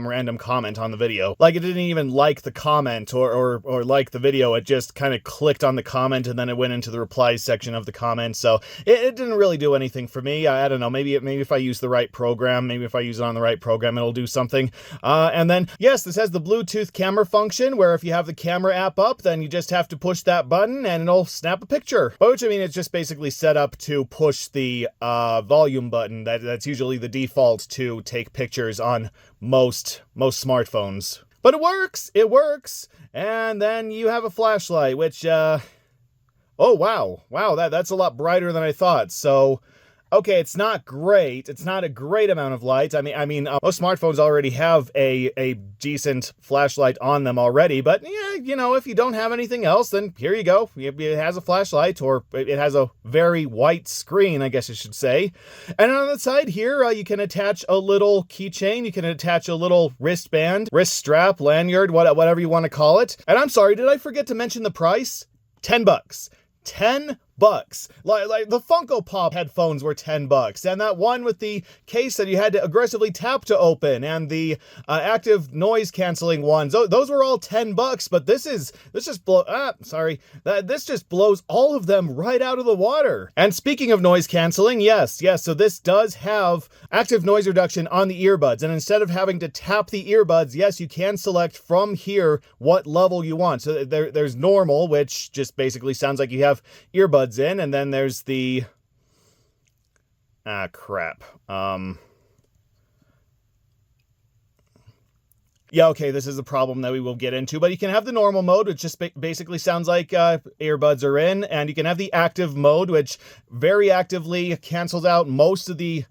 random comment on the video. Like, it didn't even like the comment or like the video. It just kind of clicked on the comment, and then it went into the replies section of the comment. So it didn't really do anything for me. I don't know. Maybe if I use the right program, maybe if I use it on the right program, it'll do something. And then yes, this has the Bluetooth camera function, where if you have the camera app up, then you just have to push that button and it'll snap a picture. Which, I mean, it's just basically set up to push the volume button. That's usually the default to take pictures on most smartphones. But it works. And then you have a flashlight, which oh wow, that's a lot brighter than I thought. So okay, it's not great. It's not a great amount of light. I mean, most smartphones already have a decent flashlight on them already. But yeah, if you don't have anything else, then here you go. It has a flashlight, or it has a very white screen, I guess I should say. And on the side here, you can attach a little keychain. You can attach a little wristband, wrist strap, lanyard, whatever you want to call it. And I'm sorry, did I forget to mention the price? $10. $10. Like the Funko Pop headphones were $10, and that one with the case that you had to aggressively tap to open, and the active noise canceling ones, those were all $10. But this just blows all of them right out of the water. And speaking of noise canceling, yes, so this does have active noise reduction on the earbuds, and instead of having to tap the earbuds, yes, you can select from here what level you want. So there's normal, which just basically sounds like you have earbuds in, and then there's the crap. Yeah, okay, this is a problem that we will get into, but you can have the normal mode, which just basically sounds like earbuds are in, and you can have the active mode, which very actively cancels out most of the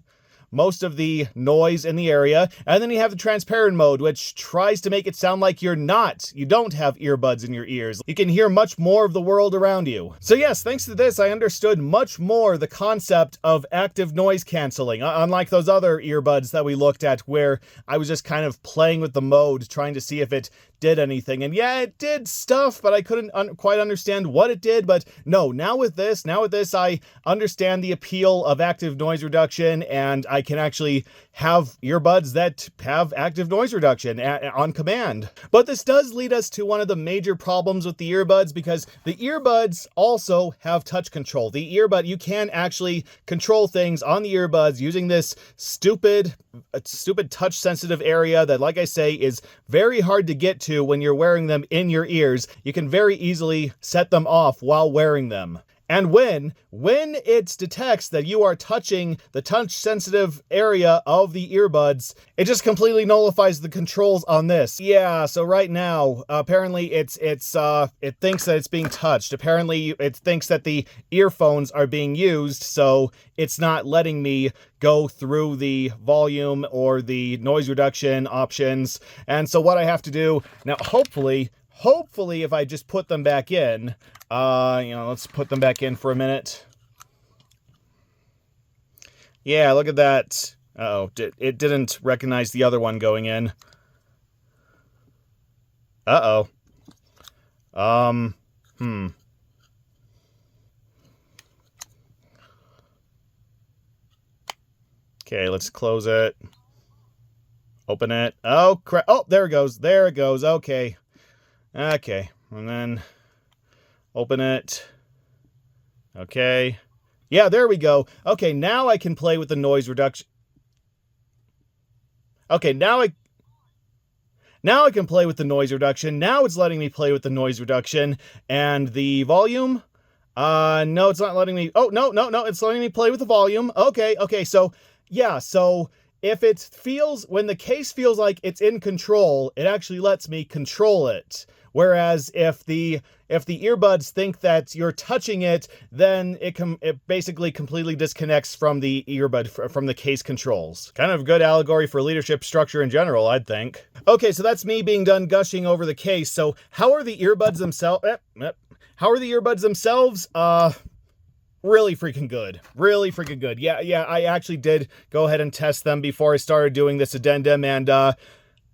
most of the noise in the area. And then you have the transparent mode, which tries to make it sound like you don't have earbuds in your ears. You can hear much more of the world around you. So yes, thanks to this, I understood much more the concept of active noise canceling, unlike those other earbuds that we looked at where I was just kind of playing with the mode, trying to see if it did anything. And yeah, it did stuff, but I couldn't quite understand what it did. But no, now with this, I understand the appeal of active noise reduction, and I can actually have earbuds that have active noise reduction on command. But this does lead us to one of the major problems with the earbuds, because the earbuds also have touch control. The earbud, you can actually control things on the earbuds using this stupid touch sensitive area that, like I say, is very hard to get to when you're wearing them in your ears. You can very easily set them off while wearing them. And when it detects that you are touching the touch-sensitive area of the earbuds, it just completely nullifies the controls on this. Yeah, so right now, apparently it thinks that it's being touched. Apparently it thinks that the earphones are being used, so it's not letting me go through the volume or the noise reduction options. And so what I have to do now, hopefully if I just put them back in, let's put them back in for a minute. Yeah, look at that. Uh-oh, it didn't recognize the other one going in. Uh-oh. Okay, let's close it. Open it. Oh, crap. Oh, there it goes. There it goes. Okay. Okay, and then open it. Okay. Yeah, there we go. Okay, now I can play with the noise reduction. Okay, now I can play with the noise reduction. Now it's letting me play with the noise reduction. And the volume? No, it's not letting me. Oh, no, it's letting me play with the volume. Okay, so, yeah, so if it feels, when the case feels like it's in control, it actually lets me control it. Whereas if the earbuds think that you're touching it, then it basically completely disconnects from the earbud, from the case controls. Kind of a good allegory for leadership structure in general, I'd think. Okay, so that's me being done gushing over the case. So how are the earbuds themselves? How are the earbuds themselves? Really freaking good. Really freaking good. Yeah, I actually did go ahead and test them before I started doing this addendum, and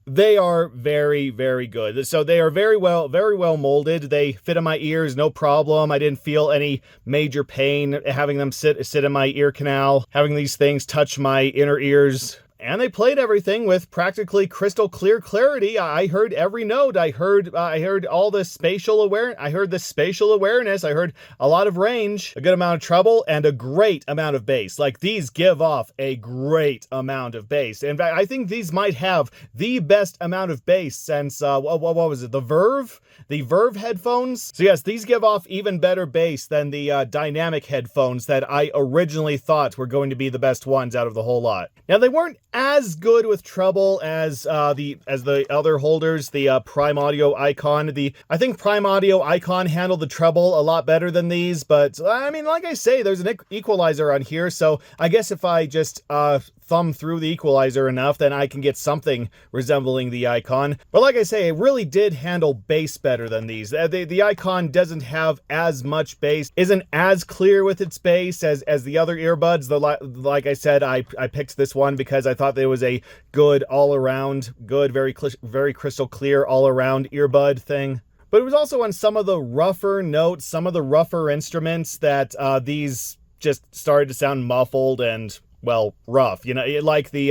they are very, very good. So they are very well molded. They fit in my ears, no problem. I didn't feel any major pain having them sit in my ear canal, having these things touch my inner ears. And they played everything with practically crystal clear clarity. I heard every note. I heard all the spatial awareness. I heard the spatial awareness. I heard a lot of range, a good amount of treble, and a great amount of bass. Like, these give off a great amount of bass. In fact, I think these might have the best amount of bass since, what was it? The Verve? The Verve headphones? So yes, these give off even better bass than the dynamic headphones that I originally thought were going to be the best ones out of the whole lot. Now, they weren't as good with treble as the other holders, the Prime Audio Icon. I think Prime Audio Icon handled the treble a lot better than these, but I mean, like I say, there's an equalizer on here, so I guess if I just thumb through the equalizer enough, then I can get something resembling the Icon. But like I say, it really did handle bass better than these. The Icon doesn't have as much bass, isn't as clear with its bass as the other earbuds. Like I said, I picked this one because I thought there was a good all-around, good, very crystal clear all-around earbud thing. But it was also on some of the rougher notes, some of the rougher instruments that these just started to sound muffled and, well, rough. You know, like the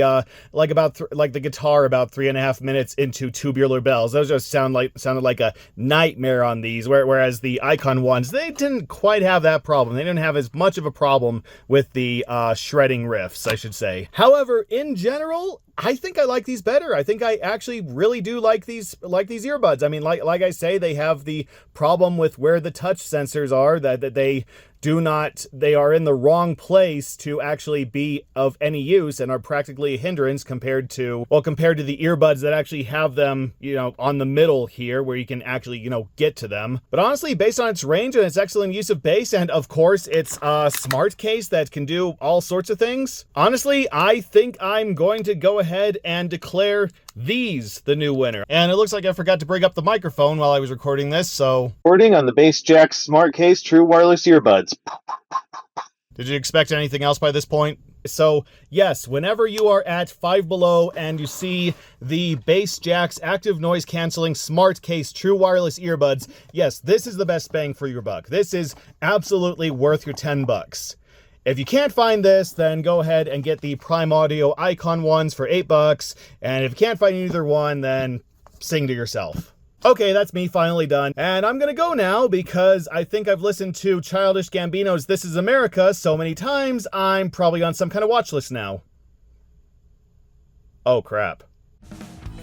guitar about 3.5 minutes into Tubular Bells. Those just sounded like a nightmare on these. Whereas the Icon ones, they didn't quite have that problem. They didn't have as much of a problem with the shredding riffs, I should say. However, in general, I think I like these better. I think I actually really do like these earbuds. I mean, like I say, they have the problem with where the touch sensors are, that they are in the wrong place to actually be of any use and are practically a hindrance compared to the earbuds that actually have them, on the middle here where you can actually, get to them. But honestly, based on its range and its excellent use of bass, and of course its smart case that can do all sorts of things, honestly, I think I'm going to go ahead and declare these the new winner. And it looks like I forgot to bring up the microphone while I was recording this, so... Recording on the Bass Jaxx Smart Case True Wireless Earbuds. Did you expect anything else by this point? So, yes, whenever you are at Five Below and you see the Bass Jaxx Active Noise Cancelling Smart Case True Wireless Earbuds, yes, this is the best bang for your buck. This is absolutely worth your $10. If you can't find this, then go ahead and get the Prime Audio Icon ones for $8. And if you can't find either one, then sing to yourself. Okay, that's me finally done. And I'm gonna go now because I think I've listened to Childish Gambino's This Is America so many times, I'm probably on some kind of watch list now. Oh, crap.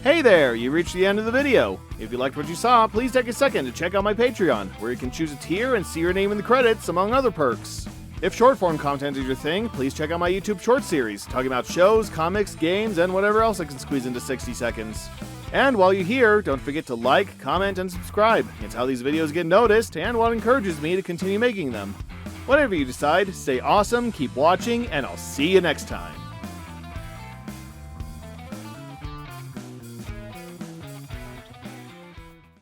Hey there, you reached the end of the video. If you liked what you saw, please take a second to check out my Patreon, where you can choose a tier and see your name in the credits, among other perks. If short-form content is your thing, please check out my YouTube short series, talking about shows, comics, games, and whatever else I can squeeze into 60 seconds. And while you're here, don't forget to like, comment, and subscribe. It's how these videos get noticed, and what encourages me to continue making them. Whatever you decide, stay awesome, keep watching, and I'll see you next time.